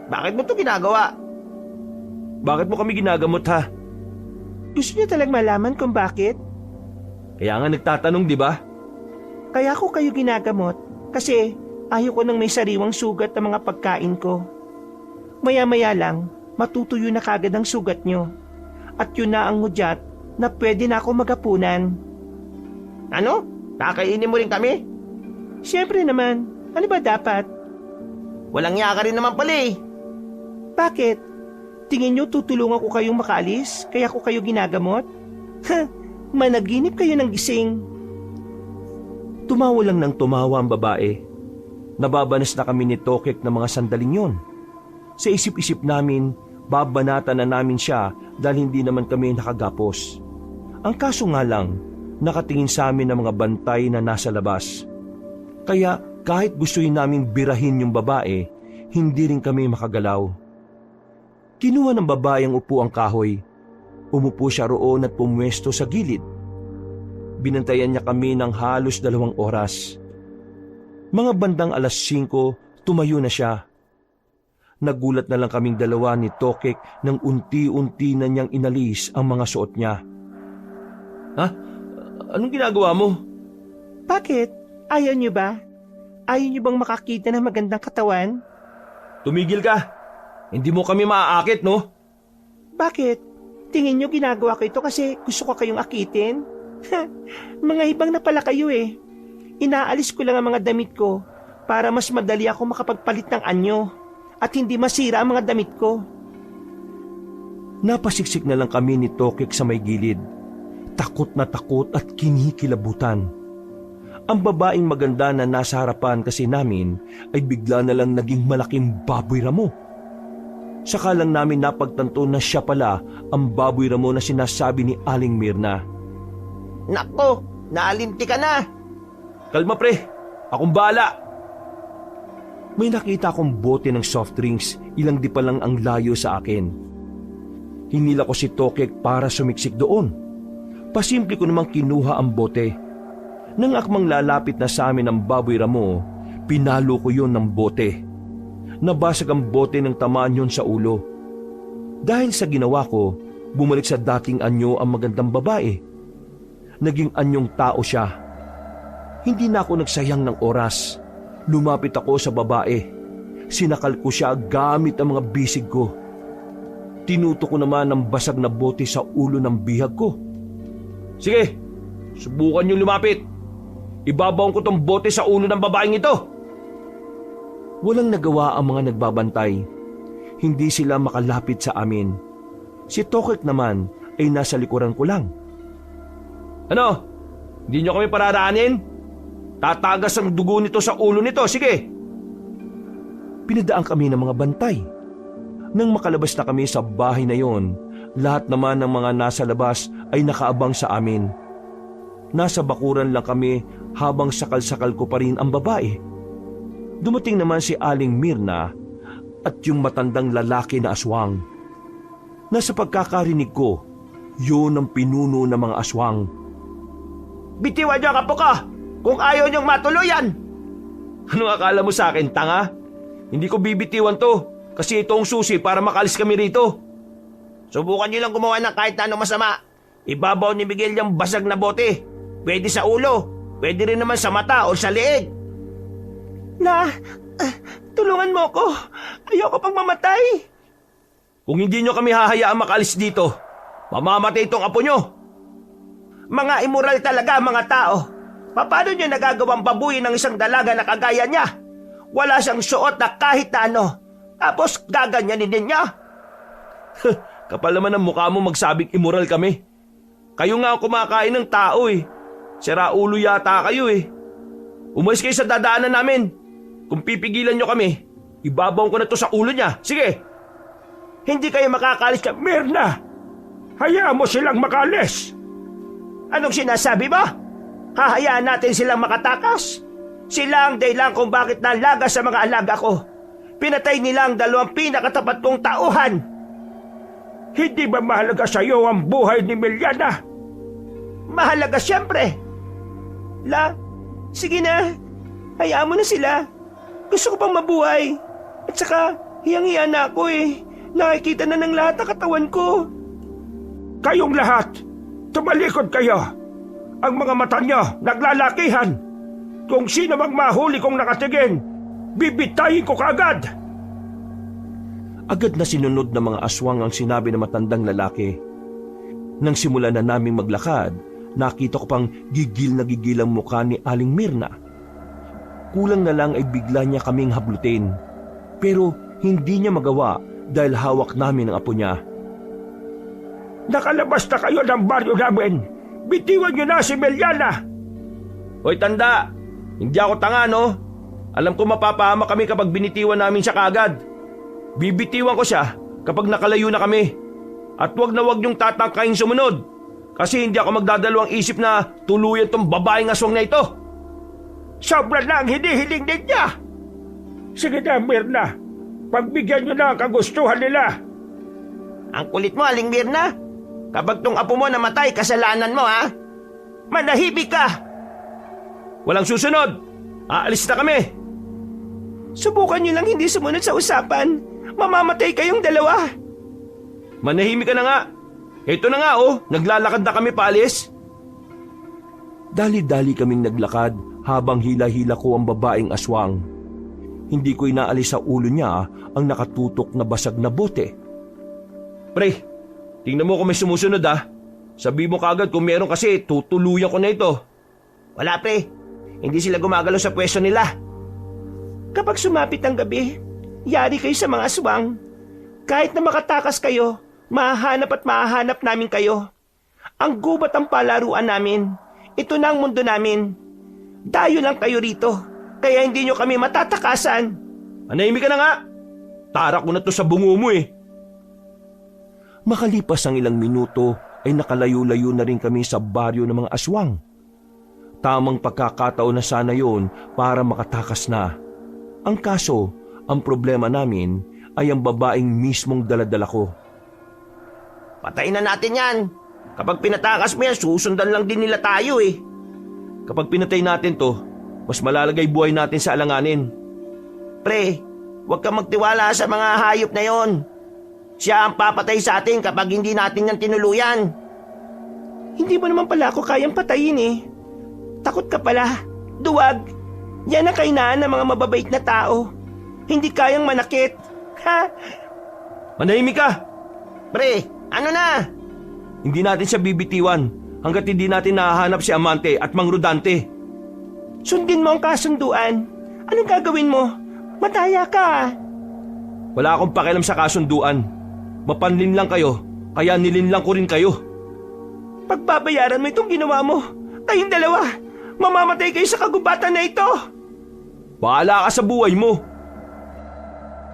bakit mo ito ginagawa? Bakit mo kami ginagamot ha? Gusto niyo talagang malaman kung bakit? Kaya nga nagtatanong, di ba? Kaya ko kayo ginagamot kasi ayaw ko nang may sariwang sugat ng mga pagkain ko. Maya-maya lang, matutuyo na kagad ang sugat nyo. At yun na ang hudyat na pwede na ako magapunan. Ano? Kakainin mo rin kami? Siyempre naman. Ano ba dapat? Walang yaka rin naman pala eh. Bakit? Tingin nyo tutulungan ko kayong makaalis kaya ko kayo ginagamot? Managinip kayo ng gising. Tumawa lang ng tumawa ang babae. Nababanas na kami ni Tokek ng mga sandaling yon. Sa isip-isip namin, babanatan na namin siya dahil hindi naman kami nakagapos. Ang kaso nga lang, nakatingin sa amin ang mga bantay na nasa labas. Kaya kahit gustuhin namin birahin yung babae, hindi rin kami makagalaw. Kinuha ng babae ang upuang kahoy. Umupo siya roon at pumwesto sa gilid. Binantayan niya kami ng halos 2 oras. Mga bandang 5:00, tumayo na siya. Nagulat na lang kaming dalawa ni Tokek nang unti-unti na niyang inalis ang mga suot niya. Ha? Anong ginagawa mo? Bakit? Ayaw niyo ba? Ayaw niyo bang makakita ng magandang katawan? Tumigil ka. Hindi mo kami maaakit, no? Bakit? Tingin niyo ginagawa ko ito kasi gusto ko kayong akitin? Mga ibang na pala kayo eh. Inaalis ko lang ang mga damit ko para mas madali ako makapagpalit ng anyo at hindi masira ang mga damit ko. Napasiksik na lang kami ni Tokek sa may gilid. Takot na takot at kinikilabutan. Ang babaeng maganda na nasa harapan kasi namin ay bigla na lang naging malaking baboy ramo. Saka lang namin napagtanto na siya pala ang baboy ramo na sinasabi ni Aling Mirna. Nako, naalinti ka na! Kalma pre, akong bahala. May nakita akong bote ng soft drinks, ilang di pa lang ang layo sa akin. Hinila ko si Tokek para sumiksik doon. Pasimple ko namang kinuha ang bote. Nang akmang lalapit na sa amin ang baboy ramo, pinalo ko yon ng bote. Nabasag ang bote ng tamaan yon sa ulo. Dahil sa ginawa ko, bumalik sa dating anyo ang magandang babae. Naging anyong tao siya. Hindi na ako nagsayang ng oras. Lumapit ako sa babae. Sinakal ko siya gamit ang mga bisig ko. Tinuto ko naman ang basag na bote sa ulo ng bihag ko. Sige, subukan niyo lumapit. ibabaon ko tong bote sa ulo ng babaeng ito. Walang nagawa ang mga nagbabantay. Hindi sila makalapit sa amin. Si Tokek naman ay nasa likuran ko lang. Ano? Hindi nyo kami pararaanin? Tatagas ang dugo nito sa ulo nito, sige! Pinadaan kami ng mga bantay. Nang makalabas na kami sa bahay na yon, lahat naman ng mga nasa labas ay nakaabang sa amin. Nasa bakuran lang kami habang sakal-sakal ko pa rin ang babae. Dumating naman si Aling Mirna at yung matandang lalaki na aswang. Nasa pagkakarinig ko, yun ang pinuno ng mga aswang. Bitiwan niyo ang apo ko kung ayaw niyong matuluyan. Anong akala mo sa akin, tanga? Hindi ko bibitiwan to kasi ito ang susi para makalis kami rito. Subukan niyo lang gumawa ng kahit na anong masama. Ibabaw ni Miguel yung basag na bote. Pwede sa ulo, pwede rin naman sa mata o sa leeg. Tulungan mo ko. Ayoko pang mamatay. Kung hindi nyo kami hahayaan makalis dito, mamamatay itong apo nyo. Mga immoral talaga mga tao. Paano niyo nagagawang babuyin ng isang dalaga na kagaya niya? Wala siyang suot na kahit na ano. Tapos gaganyanin din niya. Kapal naman ang mukha mo magsabing immoral kami. Kayo nga ang kumakain ng tao eh. Sira ulo yata kayo eh. Umalis kayo sa dadaanan namin. Kung pipigilan nyo kami, ibabaw ko na to sa ulo niya. Sige! Hindi kayo makakalis ka. Mirna, hayaan mo silang makalis. Anong sinasabi mo? Hahayaan natin silang makatakas? Sila ang dahilan kung bakit nalaga sa mga alaga ko. Pinatay nila ang 2 pinakatapat kong tauhan. Hindi ba mahalaga sa iyo ang buhay ni Meliana? Mahalaga siyempre. Sige na. Hayaan mo na sila. Gusto ko pang mabuhay. At saka, hiyang-hiya na ako eh. Nakikita na ng lahat ang katawan ko. Kayong lahat, tumalikod kayo. Ang mga mata nyo naglalakihan. Kung sino mang mahuli kong nakatingin, bibitayin ko kaagad. Agad na sinunod ng mga aswang ang sinabi ng matandang lalaki. Nang simulan na naming maglakad, nakita ko pang gigil na gigil ang mukha ni Aling Mirna. Kulang na lang ay bigla niya kaming hablutin. Pero hindi niya magawa dahil hawak namin ang apo niya. Nakalabas na kayo ng baryo namin. Bitiwan niyo na si Meliana. Hoy tanda, hindi ako tanga no? Alam ko mapapahama kami kapag binitiwan namin siya kagad. Bibitiwan ko siya kapag nakalayo na kami. At wag na wag niyong tatangkaing sumunod. Kasi hindi ako magdadalawang isip na tuluyan tong babaeng aswang na ito. Sobra na ang hinihiling ninyo. Sige na, Mirna. Pagbigyan niyo na ang kagustuhan nila. Ang kulit mo, Aling Mirna. Kapag tong apo mo namatay, kasalanan mo ha. Manahimik ka. Walang susunod. Aalis na kami. Subukan niyo lang hindi sumunod sa usapan. Mamamatay kayong dalawa. Manahimik ka na nga. Ito na nga oh, naglalakad na kami paalis. Dali-dali kaming naglakad habang hila-hila ko ang babaeng aswang. Hindi ko inaalis sa ulo niya ang nakatutok na basag na bote. Pre, tingnan mo kung may sumusunod ah. Sabi mo kagad kung meron kasi tutuluyan ko na ito. Wala pre, hindi sila gumagalaw sa pwesto nila. Kapag sumapit ang gabi, yari kayo sa mga aswang. Kahit na makatakas kayo, mahahanap at mahahanap namin kayo. Ang gubat ang palaruan namin. Ito na ang mundo namin. Dayo lang kayo rito, kaya hindi nyo kami matatakasan. Manahimik ka na nga. Tarak ko na to sa bungo mo eh. Makalipas ang ilang minuto ay nakalayo-layo na rin kami sa baryo ng mga aswang. Tamang pagkakataon na sana yon para makatakas na. Ang kaso, ang problema namin ay ang babaeng mismong daladala ko. Patayin na natin yan. Kapag pinatakas mo yan, susundan lang din nila tayo eh. Kapag pinatay natin to, mas malalagay buhay natin sa alanganin. Pre, huwag kang magtiwala sa mga hayop na yon. Siya ang papatay sa atin kapag hindi natin yan tinuluyan. Hindi mo naman pala ako kayang patayin eh. Takot ka pala. Duwag. Yan ang kainaan ng mga mababait na tao. Hindi kayang manakit. Ha? Manahimik ka! Pre, ano na? Hindi natin siya bibitiwan hanggat hindi natin nahahanap si Amante at Mang Rodante. Sundin mo ang kasunduan. Anong gagawin mo? Mataya ka. Wala akong pakialam sa kasunduan. Mapanlin lang kayo, kaya nilinlang ko rin kayo. Pagbabayaran mo itong ginawa mo. Kayong dalawa, mamamatay kayo sa kagubatan na ito. Bahala ka sa buhay mo.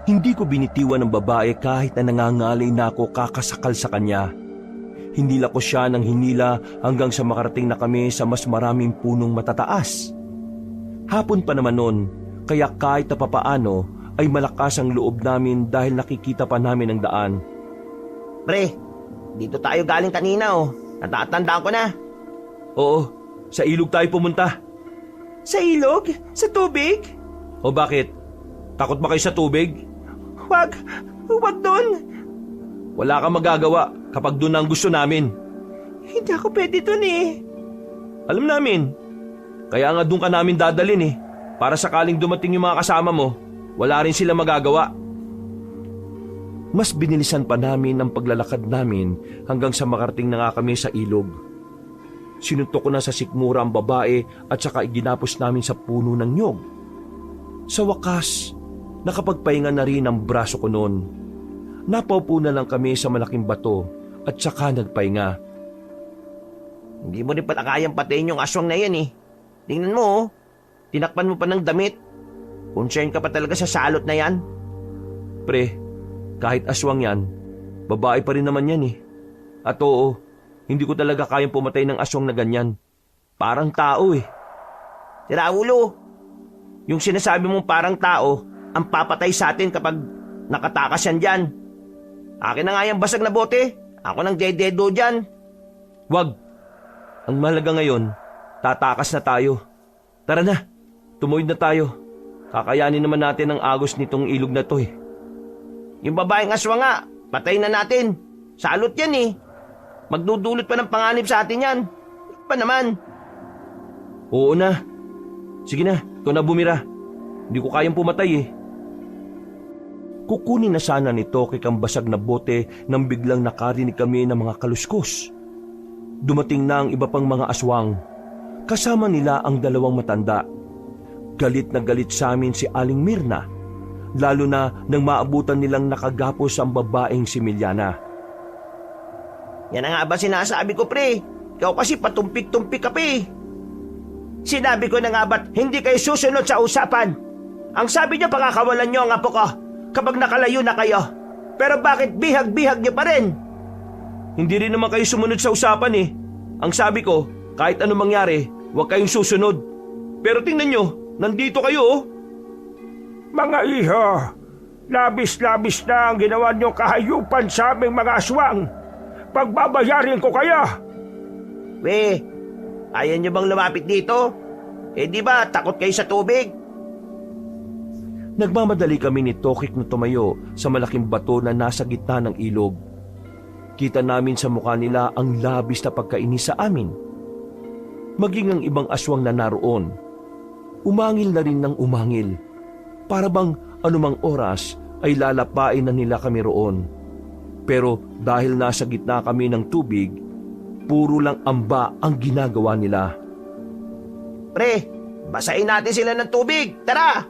Hindi ko binitiwan ng babae kahit na nangangalay na ako kakasakal sa kanya. Hinila ko siya ng hinila hanggang sa makarating na kami sa mas maraming punong matataas. Hapon pa naman noon, kaya kahit na papaano ay malakas ang loob namin dahil nakikita pa namin ang daan. Pre, dito tayo galing kanina oh. Natatandaan ko na. Oo, sa ilog tayo pumunta. Sa ilog? Sa tubig? O bakit? Takot ba kayo sa tubig? Huwag doon. Wala kang magagawa kapag doon ang gusto namin. Hindi ako pwede doon eh. Alam namin. Kaya nga doon ka namin dadalin eh. Para sakaling dumating yung mga kasama mo, wala rin sila magagawa. Mas binilisan pa namin ang paglalakad namin hanggang sa makarating na nga kami sa ilog. Sinuntok ko na sa sikmura ang babae at saka iginapos namin sa puno ng nyog. Sa wakas, nakapagpahinga na rin ang braso ko noon. Napaupo na lang kami sa malaking bato at saka nagpahinga. Hindi mo rin pala kayang patayin yung aswang na yan eh. Tingnan mo oh. Tinakpan mo pa ng damit. Concern ka pa talaga sa salot na yan. Pre, kahit aswang yan, babae pa rin naman yan eh. At oo, hindi ko talaga kayang pumatay ng aswang na ganyan. Parang tao eh. Si Raulo, yung sinasabi mong parang tao, ang papatay sa atin kapag nakatakas yan dyan. Akin na nga yung basag na bote. Ako nang dededo dyan. Wag. Ang mahalaga ngayon, tatakas na tayo. Tara na, tumuwid na tayo. Kakayanin naman natin ang agos nitong ilog na to eh. Yung babaeng aswang nga, patay na natin. Salot yan eh. Magdudulot pa ng panganib sa atin yan. Pa naman. Oo na. Sige na, ikaw na bumira. Hindi ko kayang pumatay eh. Kukunin na sana ni Tokic ang basag na bote nang biglang nakarinig kami ng mga kaluskos. Dumating na ang iba pang mga aswang. Kasama nila ang dalawang matanda. Galit na galit sa amin si Aling Mirna, lalo na nang maabutan nilang nakagapos ang babaeng si Miliana. Yan ang nga ba sinasabi ko, pre? Ikaw kasi patumpik-tumpik ka pa eh. Sinabi ko na nga ba't hindi kayo susunod sa usapan? Ang sabi niyo pakakawalan niyo ang apo ko kapag nakalayo na kayo. Pero bakit bihag-bihag niyo pa rin? Hindi rin naman kayo sumunod sa usapan eh. Ang sabi ko, kahit anong mangyari, huwag kayong susunod. Pero tingnan nyo, nandito kayo oh. Mga iho, labis-labis na ang ginawa niyong kahayupan sa aming mga aswang. Pagbabayarin ko kayo. We, ayaw niyo bang lumapit dito? Eh di ba takot kayo sa tubig? Nagmamadali kami ni Tokic na tumayo sa malaking bato na nasa gitna ng ilog. Kita namin sa mukha nila ang labis na pagkainis sa amin. Maging ang ibang aswang na naroon, umangil na rin ng umangil. Para bang anumang oras ay lalapain na nila kami roon. Pero dahil nasa gitna kami ng tubig, puro lang amba ang ginagawa nila. Pre, basahin natin sila ng tubig. Tara!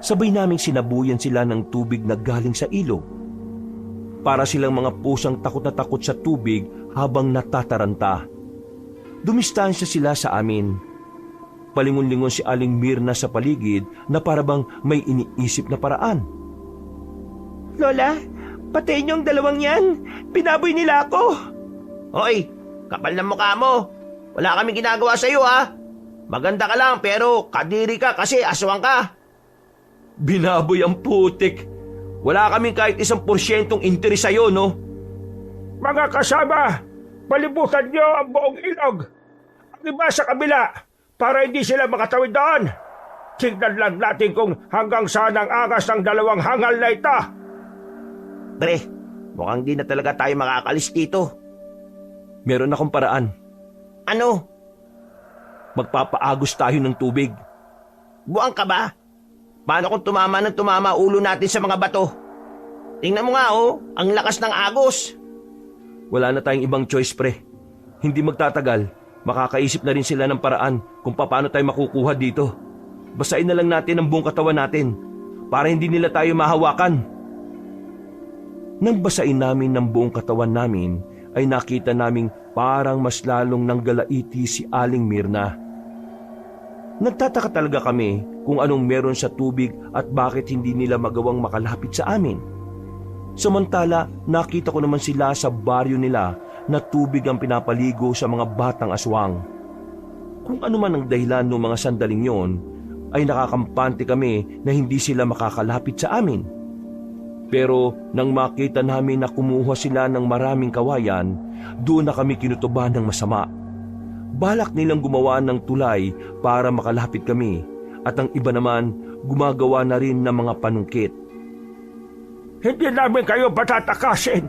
Sabay naming sinabuyan sila ng tubig na galing sa ilog. Para silang mga pusang takot na takot sa tubig habang natataranta. Dumistansya sila sa amin. Palingon-lingon si Aling Mirna sa paligid na parabang may iniisip na paraan. Lola, patayin niyo ang dalawang yan. Pinaboy nila ako. Hoy, kapal ng mukha mo. Wala kaming ginagawa sa'yo ha. Maganda ka lang pero kadiri ka kasi aswang ka. Binaboy ang putik. Wala kaming kahit 1% interes sa'yo, no? Mga kasama, palibutan niyo ang buong ilog. Ang iba sa kabila para hindi sila makatawid doon. Tignan lang natin kung hanggang saan ang angas ng dalawang hangal na ito. Pre, mukhang di na talaga tayo makakalis dito. Meron akong paraan. Ano? Magpapaagos tayo ng tubig. Buwang ka ba? Paano kung tumama ng tumama ulo natin sa mga bato? Tingnan mo nga oh, ang lakas ng agos. Wala na tayong ibang choice, pre. Hindi magtatagal. makakaisip na rin sila ng paraan kung paano tayo makukuha dito. Basain na lang natin ang buong katawan natin para hindi nila tayo mahawakan. Nang basain namin ng buong katawan namin, ay nakita naming parang mas lalong nanggalaiti si Aling Mirna. Nagtataka talaga kami kung anong meron sa tubig at bakit hindi nila magawang makalapit sa amin. Samantala, nakita ko naman sila sa baryo nila na tubig ang pinapaligo sa mga batang aswang. Kung ano man ang dahilan ng mga sandaling yon, ay nakakampante kami na hindi sila makakalapit sa amin. Pero nang makita namin na kumuha sila ng maraming kawayan, doon na kami kinutuban ng masama. Balak nilang gumawa ng tulay para makalapit kami at ang iba naman gumagawa na rin ng mga panungkit. Hindi namin kayo patatakasin.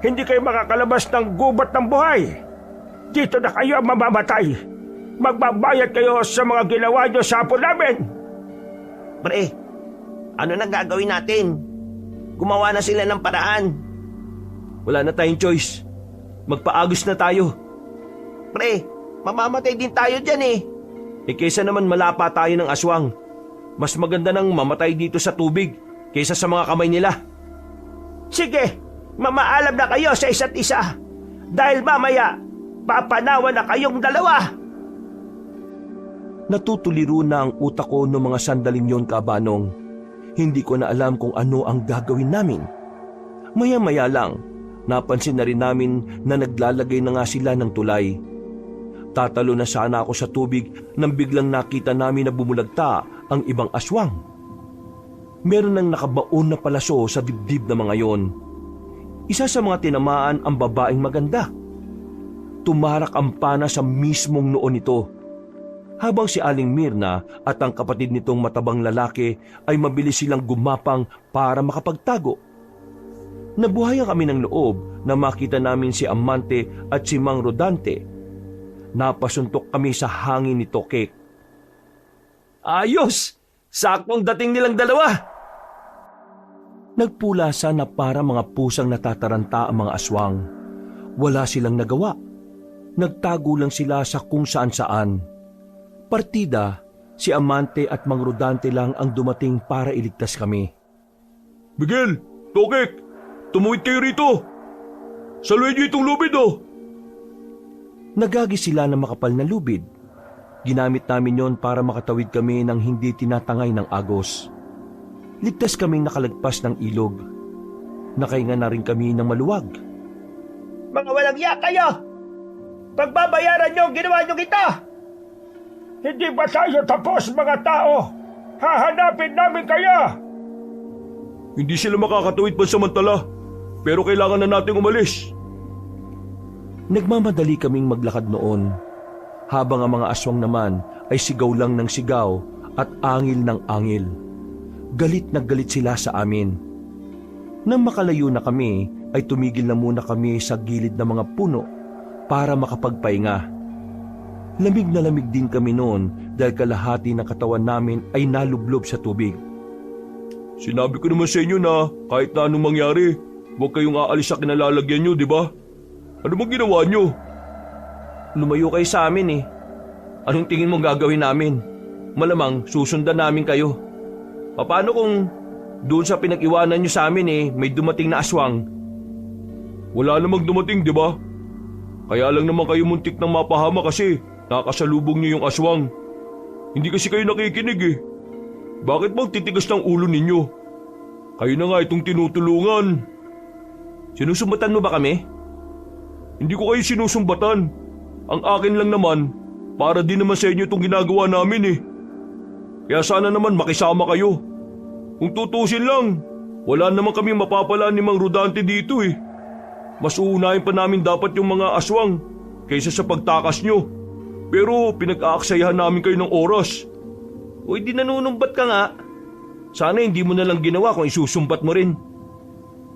Hindi kayo makakalabas ng gubat ng buhay. Dito na kayo mamamatay. Magbabayad kayo sa mga ginawa niyo sa apo namin. Pre, ano na gagawin natin? Gumawa na sila ng paraan. Wala na tayong choice. Magpaagos na tayo. Pre, mamamatay din tayo dyan eh. Kaysa naman malapa tayo ng aswang. Mas maganda nang mamatay dito sa tubig kaysa sa mga kamay nila. Sige, mamaalam na kayo sa isa't isa. Dahil mamaya, papanawan na kayong dalawa. Natutuliro na ang utak ko noong mga sandaling yon, Kabanong. Hindi ko na alam kung ano ang gagawin namin. Maya-maya lang, napansin na rin namin na naglalagay na nga sila ng tulay. Tatalo na sana ako sa tubig nang biglang nakita namin na bumulagta ang ibang aswang. Meron nang nakabaon na palaso sa dibdib na mga yon. Isa sa mga tinamaan ang babaeng maganda. Tumarak ang pana sa mismong noon nito. Habang si Aling Mirna at ang kapatid nitong matabang lalaki ay mabilis silang gumapang para makapagtago. Nabuhayan kami ng loob na makita namin si Amante at si Mang Rodante. Napasuntok kami sa hangin ni Tokek. Ayos! Saktong dating nilang dalawa! Nagpulasa na para mga pusang natataranta ang mga aswang. Wala silang nagawa. Nagtago lang sila sa kung saan-saan. Partida, si Amante at Mang Rodante lang ang dumating para iligtas kami. Miguel, Tokek, tumuwid kayo rito. Saluhin niyo itong lubid oh. Nagagi sila ng makapal na lubid. Ginamit namin yon para makatawid kami ng hindi tinatangay ng agos. Ligtas kaming nakalagpas ng ilog. Nakahinga na rin kami ng maluwag. Mga walang iya kayo! Pagbabayaran niyo ang ginawa niyo kita! Hindi ba tayo tapos, mga tao? Hahanapin namin kayo! Hindi sila makakatuwid pansamantala, pero kailangan na nating umalis. Nagmamadali kaming maglakad noon, habang ang mga aswang naman ay sigaw lang ng sigaw at angil ng angil. Galit na galit sila sa amin. Nang makalayo na kami, ay tumigil na muna kami sa gilid ng mga puno para makapagpahinga. Lamig na lamig din kami noon dahil kalahati ng katawan namin ay nalublob sa tubig. Sinabi ko naman sa inyo na kahit na anong mangyari, huwag kayong aalis sa kinalalagyan nyo, di ba? Ano bang ginawa nyo? Lumayo kayo sa amin eh. Anong tingin mong gagawin namin? Malamang susundan namin kayo. Paano kung doon sa pinag-iwanan nyo sa amin eh may dumating na aswang? Wala namang dumating, di ba? Kaya lang naman kayo muntik ng mapahama kasi nakasalubong niyo yung aswang. Hindi kasi kayo nakikinig eh. Bakit bang titigas ng ulo ninyo? Kayo na nga itong tinutulungan. Sinusumbatan mo ba kami? Hindi ko kayo sinusumbatan. Ang akin lang naman, para din naman sa inyo itong ginagawa namin eh. Kaya sana naman makisama kayo. Kung tutusin lang, wala naman kami mapapala ni Mang Rodante dito eh. Mas uunahin pa namin dapat yung mga aswang kaysa sa pagtakas nyo. Pero pinag-aaksayahan namin kayo ng oras. O di nanunumbat ka nga. Sana hindi mo na lang ginawa kung isusumbat mo rin.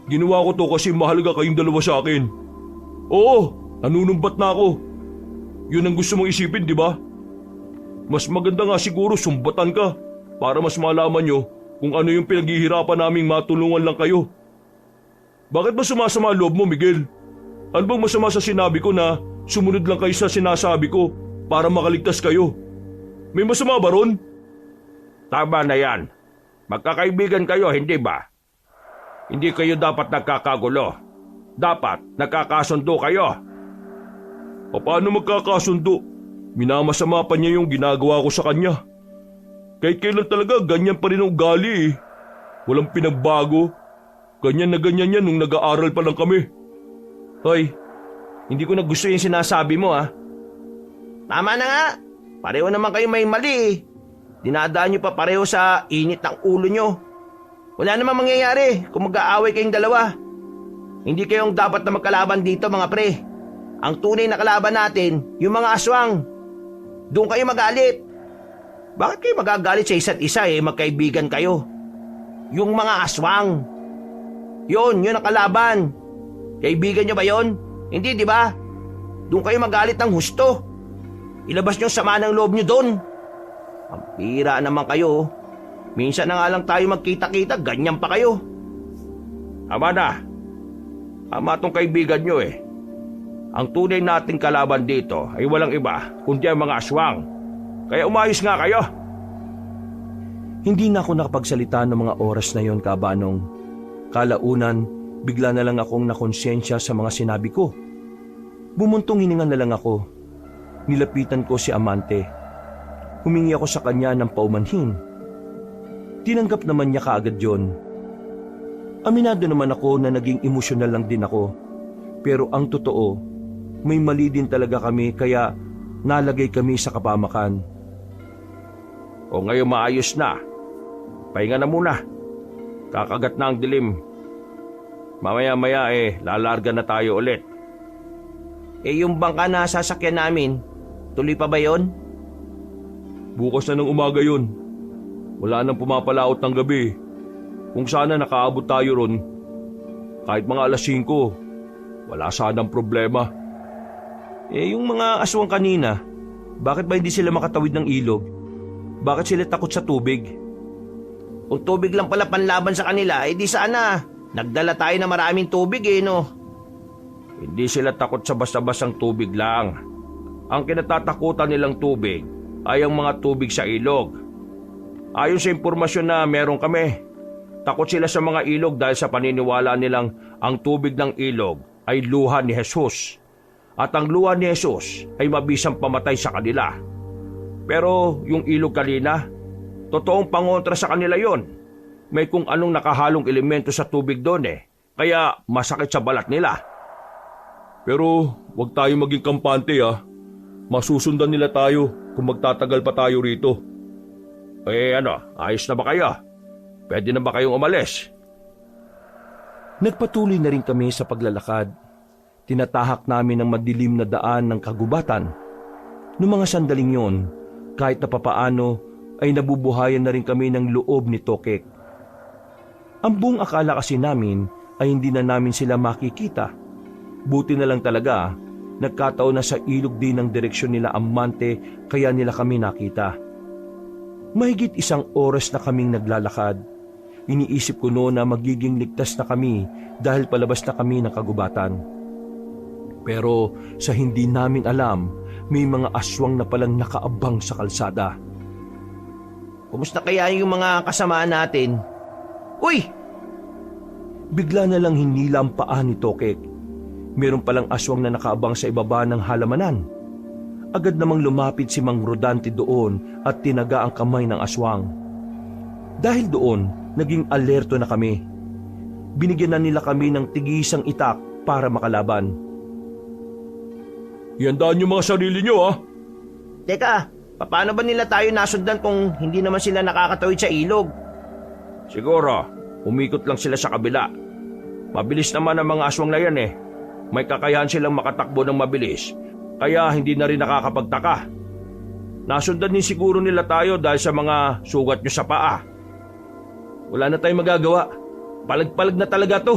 Ginawa ko to kasi mahalaga kayong dalawa sa akin. Oo, nanunumbat na ako. Yun ang gusto mong isipin, di ba? Mas maganda nga siguro sumbatan ka para mas malaman nyo kung ano yung pinaghihirapan naming matulungan lang kayo. Bakit ba sumasama loob mo, Miguel? Ano bang masama sa sinabi ko na Sumunod lang kayo sa sinasabi ko para makaligtas kayo. May masama ba ron? Tama na yan. Magkakaibigan kayo, hindi ba? Hindi kayo dapat nagkakagulo. Dapat nagkakasundo kayo. Paano magkakasundo? Minamasama pa niya yung ginagawa ko sa kanya. Kahit kailan talaga ganyan pa rin ang ugali eh. Walang pinagbago. Ganyan na ganyan yan nung nag-aaral pa lang kami. Hoy, hindi ko na gusto yung sinasabi mo ah. Tama na nga. Pareho naman kayo may mali eh. Dinadaan nyo pa pareho sa init ng ulo nyo. Wala namang mangyayari kung mag-aaway kayong dalawa. Hindi kayong dapat na magkalaban dito mga pre. Ang tunay na kalaban natin, yung mga aswang. Doon kayo magalit. Bakit kayo magagalit sa isa't isa eh, magkaibigan kayo? Yung mga aswang. Yun ang kalaban. Kaibigan nyo ba yon? Hindi, di ba? Doon kayo magalit ng husto. Ilabas nyo sama ng loob nyo doon. Ang pira naman kayo. Minsan na nga lang tayo magkita-kita, ganyan pa kayo. Tama na. Tama tong kaibigan nyo eh. Ang tunay nating kalaban dito ay walang iba kundi ang mga aswang. Kaya umayos nga kayo. Hindi na ako nakapagsalita ng mga oras na yon, Kabanong. Kalaunan, bigla na lang akong nakonsensya sa mga sinabi ko. Bumuntong hininga na lang ako. Nilapitan ko si Amante. Humingi ako sa kanya ng paumanhin. Tinanggap naman niya kaagad yon. Aminado naman ako na naging emosyonal lang din ako. Pero ang totoo, may mali din talaga kami kaya nalagay kami sa kapamakan. O ngayon maayos na. Pahinga na muna. Kakagat na ang dilim. Mamaya-maya lalarga na tayo ulit. Yung bangka na sasakyan namin, tuloy pa ba yon? Bukas na ng umaga yun. Wala nang pumapalaot ng gabi. Kung sana nakaabot tayo ron, kahit mga alas 5, wala sanang problema. Yung mga aswang kanina, bakit ba hindi sila makatawid ng ilog? Bakit sila takot sa tubig? Kung tubig lang pala panlaban sa kanila, di sana nagdala tayo na maraming tubig no? Hindi sila takot sa basta-bastang tubig lang. Ang kinatatakutan nilang tubig ay ang mga tubig sa ilog. Ayon sa impormasyon na meron kami, takot sila sa mga ilog dahil sa paniniwala nilang ang tubig ng ilog ay luha ni Jesus. At ang luha ni Jesus ay mabisang pamatay sa kanila. Pero yung ilog kanina, totoong pangontra sa kanila yon. May kung anong nakahalong elemento sa tubig doon kaya masakit sa balat nila. Pero wag tayo maging kampante ah. Masusundan nila tayo kung magtatagal pa tayo rito. Ayos na ba kayo? Pwede na ba kayong umalis? Nagpatuloy na rin kami sa paglalakad. Tinatahak namin ang madilim na daan ng kagubatan. Noong mga sandaling yon, kahit na papaano ay nabubuhayan na rin kami ng loob ni Tokek. Ang buong akala kasi namin ay hindi na namin sila makikita. Buti na lang talaga, nagkataon na sa ilog din ang direksyon nila Amante kaya nila kami nakita. Mahigit 1 oras na kaming naglalakad. Iniisip ko noon na magiging ligtas na kami dahil palabas na kami ng kagubatan. Pero sa hindi namin alam, may mga aswang na palang nakaabang sa kalsada. Kumusta kaya yung mga kasamaan natin? Uy! Bigla na lang hinila ang paa ni Tokek. Meron palang aswang na nakaabang sa ibaba ng halamanan. Agad namang lumapit si Mang Rodante doon at tinaga ang kamay ng aswang. Dahil doon, naging alerto na kami. Binigyan na nila kami ng tigisang itak para makalaban. Ihandaan niyo mga sarili niyo ah. Teka, paano ba nila tayo nasundan kung hindi naman sila nakakatawid sa ilog? Siguro, umikot lang sila sa kabila. Mabilis naman ang mga aswang na yan May kakayahan silang makatakbo ng mabilis. Kaya hindi na rin nakakapagtaka. Nasundan din siguro nila tayo dahil sa mga sugat nyo sa paa. Wala na tayong magagawa. Palag-palag na talaga to.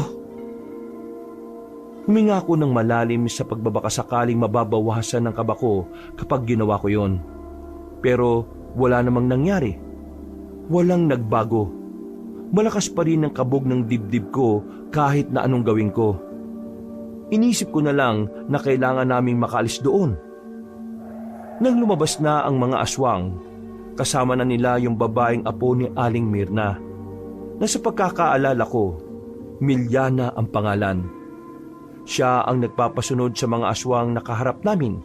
Huminga ako ng malalim sa pagbabakasakaling mababawasan ng kaba ko kapag ginawa ko yon. Pero wala namang nangyari. Walang nagbago. Malakas pa rin ang kabog ng dibdib ko kahit na anong gawin ko. Inisip ko na lang na kailangan naming makaalis doon. Nang lumabas na ang mga aswang, kasama na nila yung babaeng apo ni Aling Mirna, na sa pagkakaalala ko, Milyana ang pangalan. Siya ang nagpapasunod sa mga aswang na kaharap namin.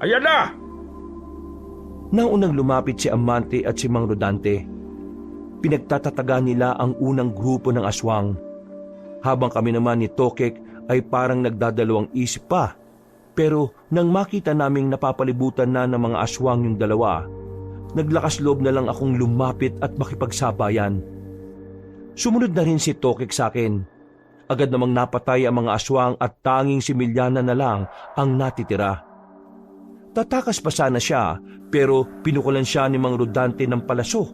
Ayan na! Naunang lumapit si Amante at si Mang Rodante. Pinagtatataga nila ang unang grupo ng aswang, habang kami naman ni Tokek ay parang nagdadalawang isip pa. Pero nang makita naming napapalibutan na ng mga aswang yung dalawa, naglakas loob na lang akong lumapit at makipagsabayan. Sumunod na rin si Tokek sa akin. Agad namang napatay ang mga aswang at tanging si Milyana na lang ang natitira. Tatakas pa sana siya, pero pinukulan siya ni Mang Rodante ng palaso.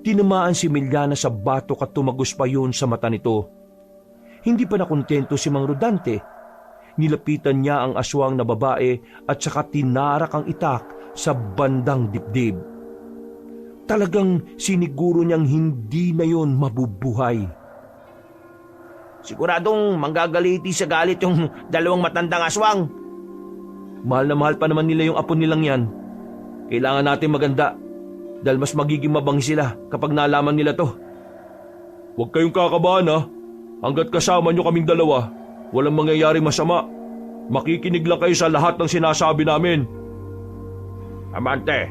Tinamaan si Milyana sa batok at tumagos pa yun sa mata nito. Hindi pa nakontento si Mang Rodante. Nilapitan niya ang aswang na babae at saka tinarak ang itak sa bandang dibdib. Talagang siniguro niyang hindi na yon mabubuhay. Siguradong manggagaliti sa galit yung dalawang matandang aswang. Mahal na mahal pa naman nila yung apo nilang yan. Kailangan natin maganda dahil mas magiging mabangis sila kapag nalaman nila to. Huwag kayong kakabahan ha. Hanggat kasama nyo kaming dalawa, walang mangyayari masama. Makikinig lang kayo sa lahat ng sinasabi namin. Amante,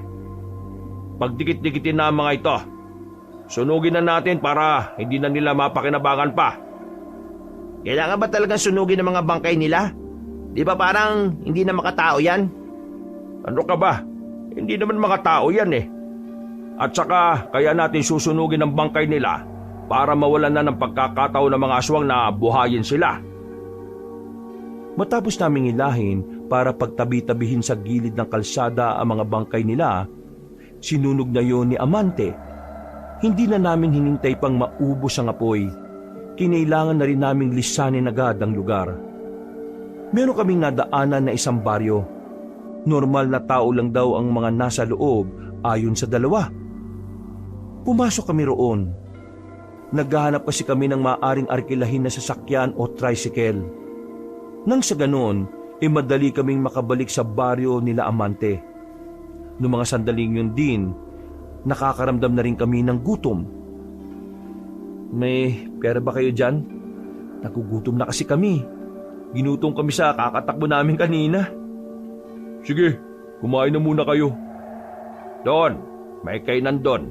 pagdikit-dikitin na ang mga ito. Sunugin na natin para hindi na nila mapakinabangan pa. Kailangan ba talagang sunugin ang mga bangkay nila? Di ba parang hindi na makatao yan? Ano ka ba? Hindi naman mga tao yan eh. At saka kaya natin susunugin ang bangkay nila para mawalan na ng pagkakataon ng mga aswang na buhayin sila. Matapos naming ilahin para pagtabi-tabihin sa gilid ng kalsada ang mga bangkay nila, sinunog na yon ni Amante. Hindi na namin hinintay pang maubos ang apoy. Kinailangan na rin naming lisanin agad ang lugar. Meron kaming nadaanan na isang baryo. Normal na tao lang daw ang mga nasa loob ayon sa dalawa. Pumasok kami roon. Naghahanap kasi kami ng maaring arkilahin na sasakyan o tricycle. Nang sa ganon, madali kaming makabalik sa baryo nila Amante. Noong mga sandaling yun din, nakakaramdam na rin kami ng gutom. May pera ba kayo dyan? Nagugutom na kasi kami. Ginutom kami sa kakatakbo namin kanina. Sige, kumain na muna kayo. Doon, may kainan doon.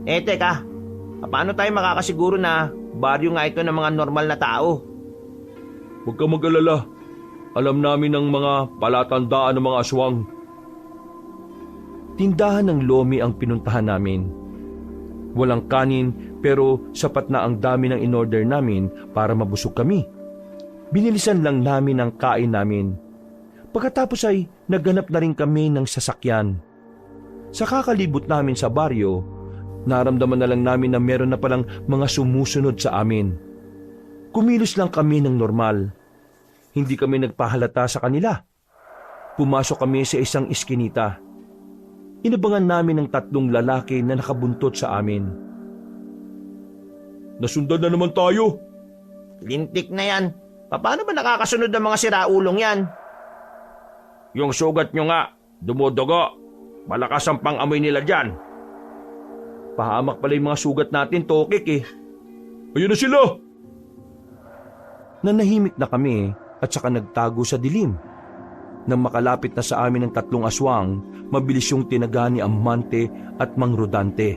Teka, paano tayo makakasiguro na baryo nga ito ng mga normal na tao? Huwag kang mag-alala. Alam namin ang mga palatandaan ng mga aswang. Tindahan ng lomi ang pinuntahan namin. Walang kanin pero sapat na ang dami ng in-order namin para mabusog kami. Binilisan lang namin ang kain namin. Pagkatapos ay naghanap na rin kami ng sasakyan. Sa kakalibot namin sa baryo, naramdaman na lang namin na meron na palang mga sumusunod sa amin. Kumilos lang kami ng normal. Hindi kami nagpahalata sa kanila. Pumasok kami sa isang iskinita. Inabangan namin ng 3 lalaki na nakabuntot sa amin. Nasundan na naman tayo. Lintik na yan. Paano ba nakakasunod ng mga siraulong yan? Yung sugat nyo nga, dumudugo. Malakas ang pang-amoy nila dyan. Pahamak pala yung mga sugat natin, Tokek eh. Ayun na sila! Nanahimik na kami at saka nagtago sa dilim. Nang makalapit na sa amin ng 3 aswang, mabilis yung tinaga ni Amante at Mang Rodante.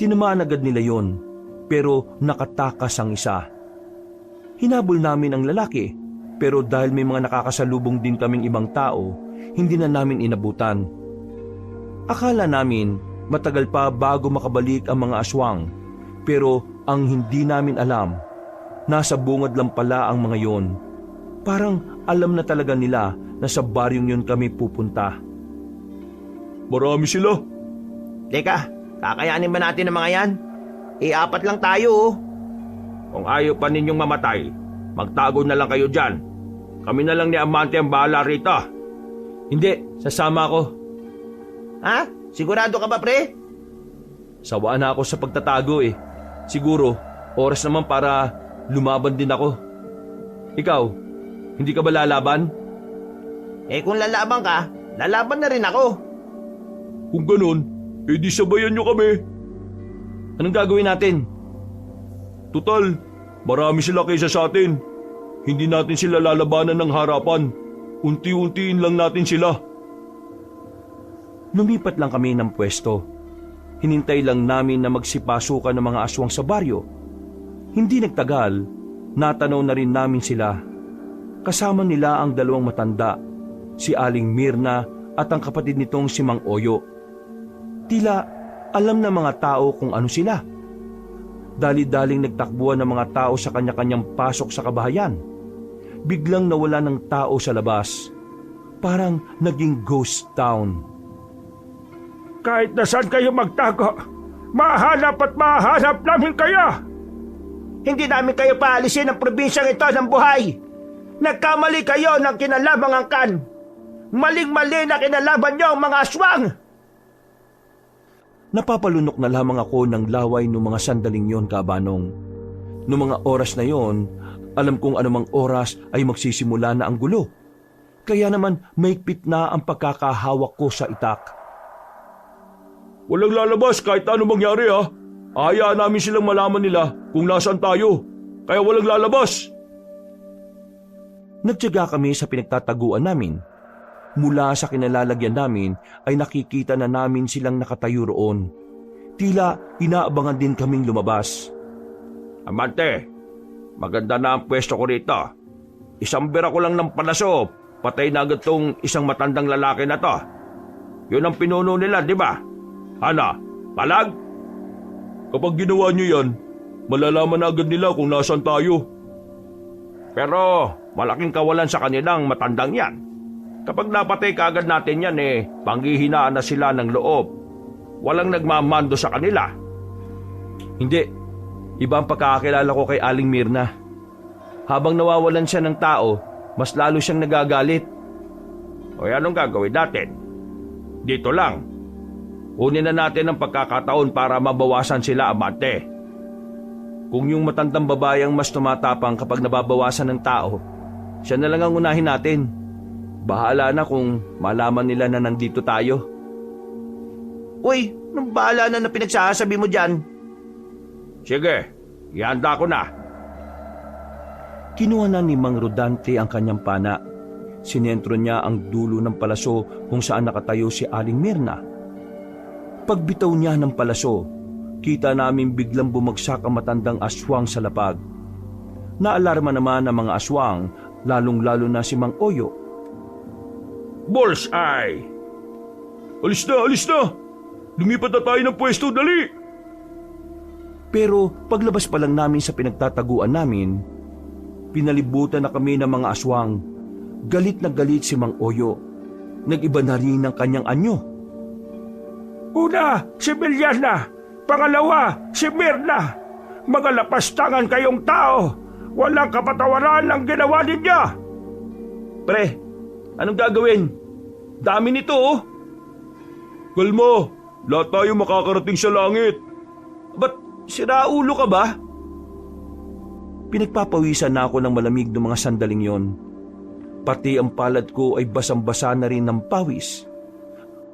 Tinamaan agad nila yon, pero nakatakas ang isa. Hinabol namin ang lalaki, pero dahil may mga nakakasalubong din kaming ibang tao, hindi na namin inabutan. Akala namin matagal pa bago makabalik ang mga aswang, pero ang hindi namin alam, nasa bungad lang pala ang mga yon. Parang alam na talaga nila na sa baryong yun kami pupunta. Marami sila. Teka, kakayanin ba natin ang mga yan? 4 lang tayo oh. Kung ayaw pa ninyong mamatay, magtago na lang kayo dyan. Kami na lang ni Amante ang bahala rito. Hindi, sasama ako. Ha? Sigurado ka ba, pre? Sawaan na ako sa pagtatago eh. Siguro, oras naman para lumaban din ako. Ikaw, hindi ka ba lalaban? Eh kung lalaban ka, lalaban na rin ako. Kung ganun, edi sabayan nyo kami. Anong gagawin natin? Tutal, marami sila kaysa sa atin. Hindi natin sila lalabanan ng harapan. Unti-untiin lang natin sila. Lumipat lang kami ng pwesto. Hinintay lang namin na magsipasukan ng mga aswang sa baryo. Hindi nagtagal, natanaw na rin namin sila. Kasama nila ang dalawang matanda, si Aling Mirna at ang kapatid nitong si Mang Oyo. Tila alam ng mga tao kung ano sila. Dali-daling nagtakbuhan ng mga tao sa kanya-kanyang pasok sa kabahayan. Biglang nawala ng tao sa labas. Parang naging ghost town. Kahit na saan kayo magtago, mahanap at mahanap namin kayo. Hindi namin kayo paalisin ng probinsyang ito ng buhay. Nagkamali kayo ng kinalabang angkan. Maling-mali na kinalaban niyo ang mga aswang. Napapalunok na lamang ako ng laway ng mga sandaling yon, Kabanong. Noong mga oras na yon, alam kong anumang oras ay magsisimula na ang gulo. Kaya naman maigpit na ang pagkakahawak ko sa itak. Walang lalabas kahit ano mangyari ha. Hayaan namin silang malaman nila kung nasaan tayo. Kaya walang lalabas. Nagtiyaga kami sa pinagtataguan namin. Mula sa kinalalagyan namin ay nakikita na namin silang nakatayo roon. Tila inaabangan din kaming lumabas. Amante, maganda na ang pwesto ko rito. Isang bira ko lang ng palaso, patay na agad tong isang matandang lalaki na to. Yun ang pinuno nila, di ba? Hana, palag? Kapag ginawa nyo yan, malalaman na agad nila kung nasaan tayo. Pero malaking kawalan sa kanilang matandang yan. Kapag napatay kaagad natin yan panghihinaan na sila ng loob. Walang nagmamando sa kanila. Hindi, iba ang pagkakakilala ko kay Aling Mirna. Habang nawawalan siya ng tao, mas lalo siyang nagagalit. O anong gagawin natin? Dito lang. Kunin na natin ang pagkakataon para mabawasan sila, Amante. Kung yung matandang babayang mas tumatapang kapag nababawasan ng tao, siya na lang ang unahin natin. Bahala na kung malaman nila na nandito tayo. Uy, nang bahala na pinagsasabi mo dyan. Sige, ihanda ko na. Kinuha na ni Mang Rodante ang kanyang pana. Sinentro niya ang dulo ng palaso kung saan nakatayo si Aling Mirna. Pagbitaw niya ng palaso, kita namin biglang bumagsak ang matandang aswang sa lapag. Naalarma naman ang mga aswang, lalong-lalo na si Mang Oyo. Bullseye! Alis na, alis na! Lumipat na tayo ng pwesto, dali! Pero paglabas pa lang namin sa pinagtataguan namin, pinalibutan na kami ng mga aswang. Galit na galit si Mang Oyo. Nag-iba na rin ang kanyang anyo. Una, si Bilyana. Pangalawa, si Mirna. Mga lapastangan kayong tao. Walang kapatawaran ang ginawa ninyo. Pre, anong gagawin? Dami nito oh. Kalma, lahat tayo makakarating sa langit. Ba't siraulo ka ba? Pinagpapawisan na ako ng malamig ng mga sandaling yon. Pati ang palad ko ay basang-basa na rin ng pawis.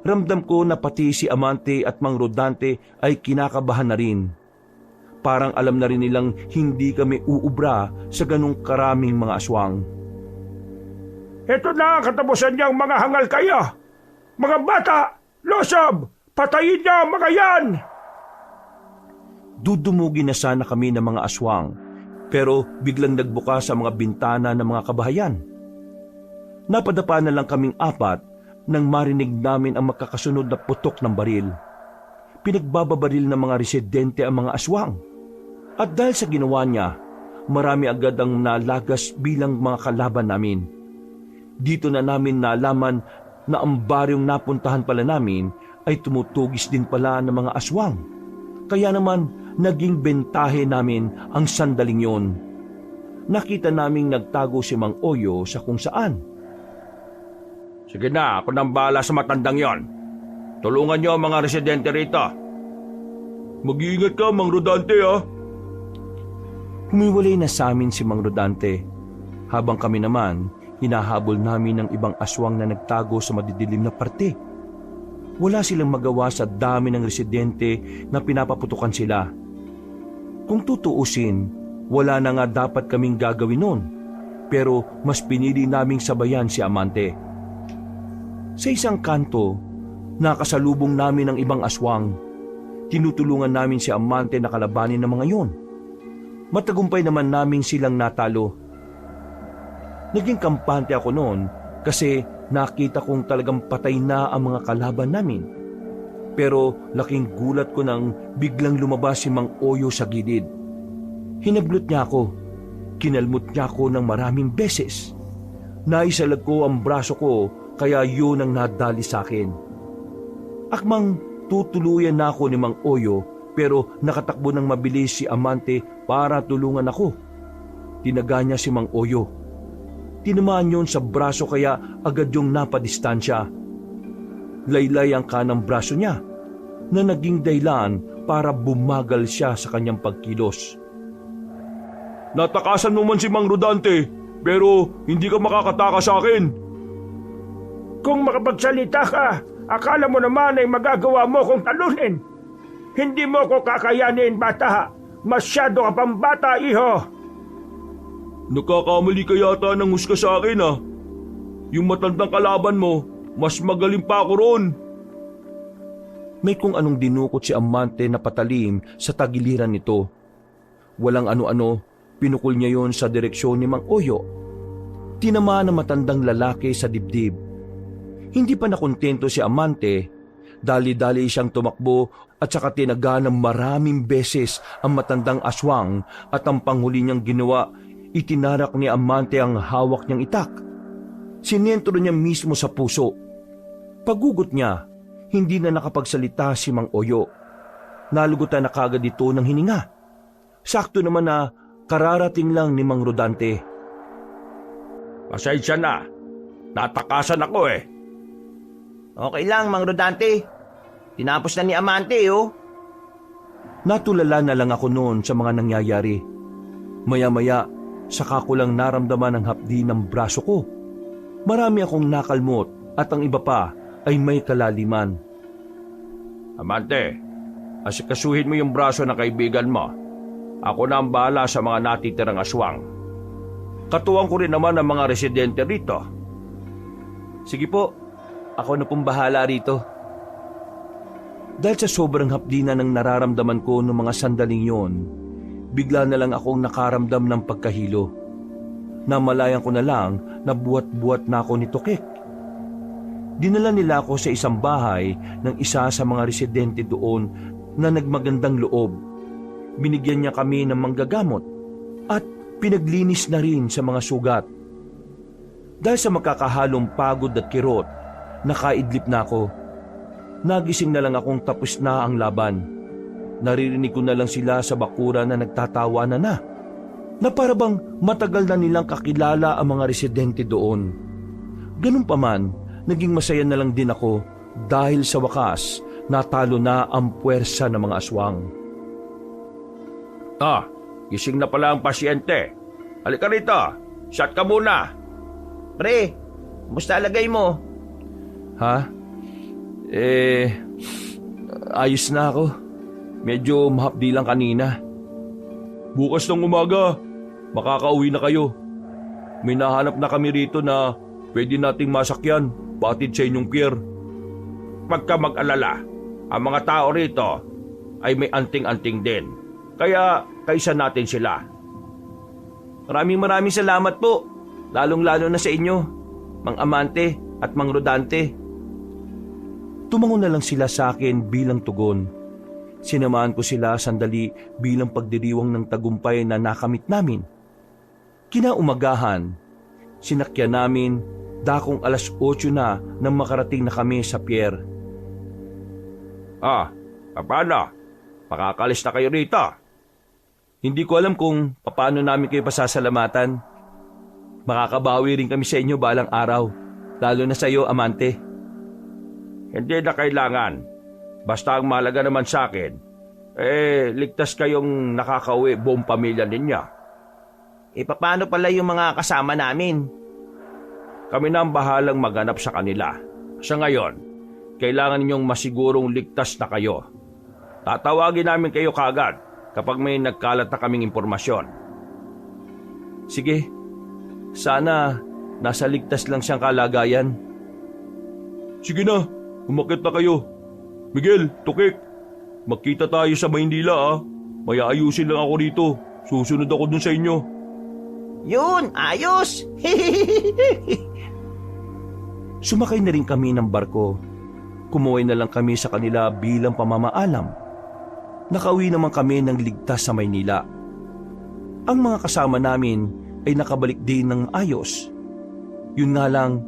Ramdam ko na pati si Amante at Mang Rodante ay kinakabahan na rin. Parang alam na rin nilang hindi kami uubra sa ganong karaming mga aswang. Ito na ang katapusan niyang mga hangal kayo. Mga bata, losob, patayin niyo ang mga yan! Dudumugin na sana kami ng mga aswang, pero biglang nagbukas sa mga bintana ng mga kabahayan. Napadapa na lang kaming apat nang marinig namin ang magkakasunod na putok ng baril. Pinagbababaril ng mga residente ang mga aswang. At dahil sa ginawa niya, marami agad ang nalagas bilang mga kalaban namin. Dito na namin nalaman na ang baryong napuntahan pala namin ay tumutugis din pala ng mga aswang. Kaya naman naging bentahe namin ang sandaling yon. Nakita naming nagtago si Mang Oyo sa kung saan. Sige na, ako nang bahala sa matandang yon. Tulungan niyo ang mga residente rito. Mag-iingat ka, Mang Rodante ha. Humiwalay na sa amin si Mang Rodante, habang kami naman hinahabol namin ng ibang aswang na nagtago sa madidilim na parte. Wala silang magawa sa dami ng residente na pinapaputukan sila. Kung tutuusin, wala na nga dapat kaming gagawin noon, pero mas pinili naming sabayan si Amante. Sa isang kanto, nakasalubong namin ang ibang aswang. Tinutulungan namin si Amante na kalabanin ng mga yon. Matagumpay naman namin silang natalo. Naging kampante ako noon kasi nakita kong talagang patay na ang mga kalaban namin. Pero laking gulat ko nang biglang lumabas si Mang Oyo sa gilid. Hinablot niya ako. Kinalmot niya ako ng maraming beses. Naisalag ko ang braso ko kaya yun ang nadali sa akin. Akmang tutuluyan na ako ni Mang Oyo pero nakatakbo ng mabilis si Amante para tulungan ako. Tinaga niya si Mang Oyo. Tinamaan yun sa braso kaya agad yung napadistansya. Laylay ang kanang braso niya na naging dahilan para bumagal siya sa kanyang pagkilos. Natakasan mo man si Mang Rodante, pero hindi ka makakataka sa akin. Kung makapagsalita ka, akala mo naman ay magagawa mo kong talunin. Hindi mo ko kakayanin, bata. Masyado ka pang bata, iho. Nagkakamali ka yata ng husga sa akin ah. Yung matandang kalaban mo, mas magaling pa ako roon. May kung anong dinukot si Amante na patalim sa tagiliran nito. Walang ano-ano, pinukol niya yon sa direksyon ni Mang Oyo. Tinamaan ng matandang lalaki sa dibdib. Hindi pa nakontento si Amante, dali-dali siyang tumakbo at saka tinaga ng maraming beses ang matandang aswang at ang panghuli niyang ginawa, itinarak ni Amante ang hawak niyang itak. Sinentro niya mismo sa puso. Pagugot niya, hindi na nakapagsalita si Mang Oyo. Nalugutan na kagad ito ng hininga. Sakto naman na kararating lang ni Mang Rodante. Pasensya na. Natakasan ako eh. Okay lang, Mang Rodante. Tinapos na ni Amante, oh. Natulala na lang ako noon sa mga nangyayari. Maya-maya, saka ko lang naramdaman ang hapdi ng braso ko. Marami akong nakalmot at ang iba pa ay may kalaliman. Amante, asikasuhin mo yung braso ng kaibigan mo. Ako na ang bahala sa mga natitirang aswang. Katuwang ko rin naman ang mga residente rito. Sige po, ako na pong bahala rito. Dahil sa sobrang hapdi na ng nararamdaman ko noong mga sandaling yon, bigla na lang akong nakaramdam ng pagkahilo. Namalayan ko na lang na buwat-buwat na ako ni Tokek. Dinala nila ako sa isang bahay ng isa sa mga residente doon na nagmagandang loob. Binigyan niya kami ng manggagamot at pinaglinis na rin sa mga sugat. Dahil sa makakahalong pagod at kirot, nakaidlip na ako. Nagising na lang akong tapos na ang laban. Naririnig ko na lang sila sa bakura na nagtatawanan na para bang matagal na nilang kakilala ang mga residente doon. Ganun pa man, naging masaya na lang din ako dahil sa wakas natalo na ang puwersa ng mga aswang. Gising na pala ang pasyente. Halika rito, shot ka muna. Pre, kumusta lagay mo? Ha? Ayos na ako. Medyo mahapdi lang kanina. Bukas ng umaga, makakauwi na kayo. May nahanap na kami rito na pwede nating masakyan, batid sa inyong pier. Pagka mag-alala, ang mga tao rito ay may anting-anting din. Kaya kaisa natin sila. Maraming salamat po. Lalong-lalo na sa inyo, Mang Amante at Mang Rodante. Tumango na lang sila sa akin bilang tugon. Sinamaan ko sila sandali bilang pagdiriwang ng tagumpay na nakamit namin. Kinaumagahan, sinakyan namin dakong 8:00 na nang makarating na kami sa pier. Paano? Makakalis na kayo rito? Hindi ko alam kung paano namin kayo pasasalamatan. Makakabawi rin kami sa inyo balang araw, lalo na sa iyo, Amante. Hindi na kailangan. Basta ang mahalaga naman sa akin, ligtas kayong nakakauwi buong pamilya ninyo. paano pala yung mga kasama namin? Kami na ang bahalang maghanap sa kanila. Sa ngayon, kailangan ninyong masigurong ligtas na kayo. Tatawagin namin kayo kaagad kapag may nagkalat na kaming impormasyon. Sige, sana nasa ligtas lang siyang kalagayan. Sige na, umakit na kayo. Miguel, Tukik, magkita tayo sa Maynila ah. May ayusin lang ako rito. Susunod ako dun sa inyo. Yun, ayos! Sumakay na rin kami ng barko. Kumuhay na lang kami sa kanila bilang pamamaalam. Nakauwi naman kami ng ligtas sa Maynila. Ang mga kasama namin ay nakabalik din ng ayos. Yun nga lang,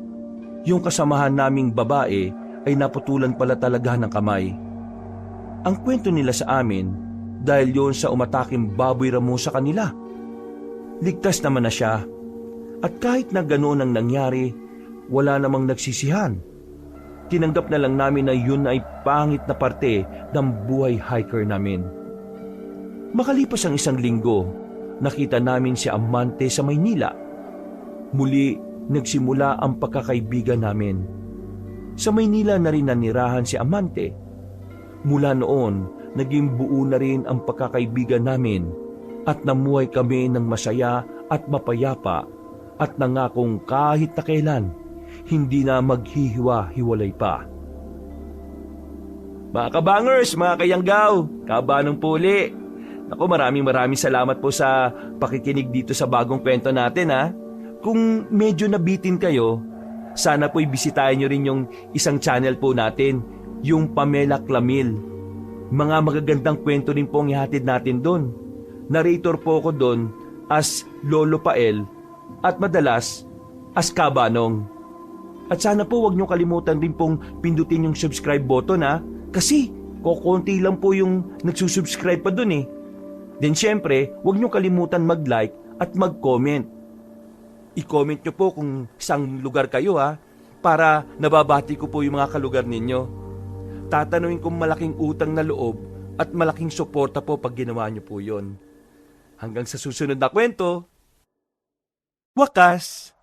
yung kasamahan naming babae ay naputulan pala talaga ng kamay. Ang kwento nila sa amin dahil yon sa umataking baboy ramo sa kanila. Ligtas naman na siya at kahit na ganoon ang nangyari, wala namang nagsisihan. Tinanggap na lang namin na yun ay pangit na parte ng buhay hiker namin. Makalipas ang 1 linggo, nakita namin si Amante sa Maynila. Muli, nagsimula ang pagkakaibigan namin. Sa Maynila na rin nanirahan si Amante. Mula noon, naging buo na rin ang pagkakaibigan namin at namuhay kami ng masaya at mapayapa at nangakong kahit na kailan, hindi na maghihiwa-hiwalay pa. Mga kabangers, mga kayanggaw, kabanong puli. Naku, maraming salamat po sa pakikinig dito sa bagong kwento natin ha. Kung medyo nabitin kayo, sana po'y bisitahin nyo rin yung isang channel po natin, yung Pamela Clamil. Mga magagandang kwento rin po ang ihatid natin doon. Narrator po ako doon as Lolo Pael at madalas as Kabanong. At sana po wag nyo kalimutan din pong pindutin yung subscribe button ha, kasi kokonti lang po yung nagsusubscribe pa doon eh. Then syempre, wag nyo kalimutan mag-like at mag-comment. I-comment nyo po kung saan lugar kayo ha, para nababati ko po yung mga kalugar ninyo. Tatanungin kong malaking utang na loob at malaking suporta po pag ginawa nyo po yon. Hanggang sa susunod na kwento. Wakas!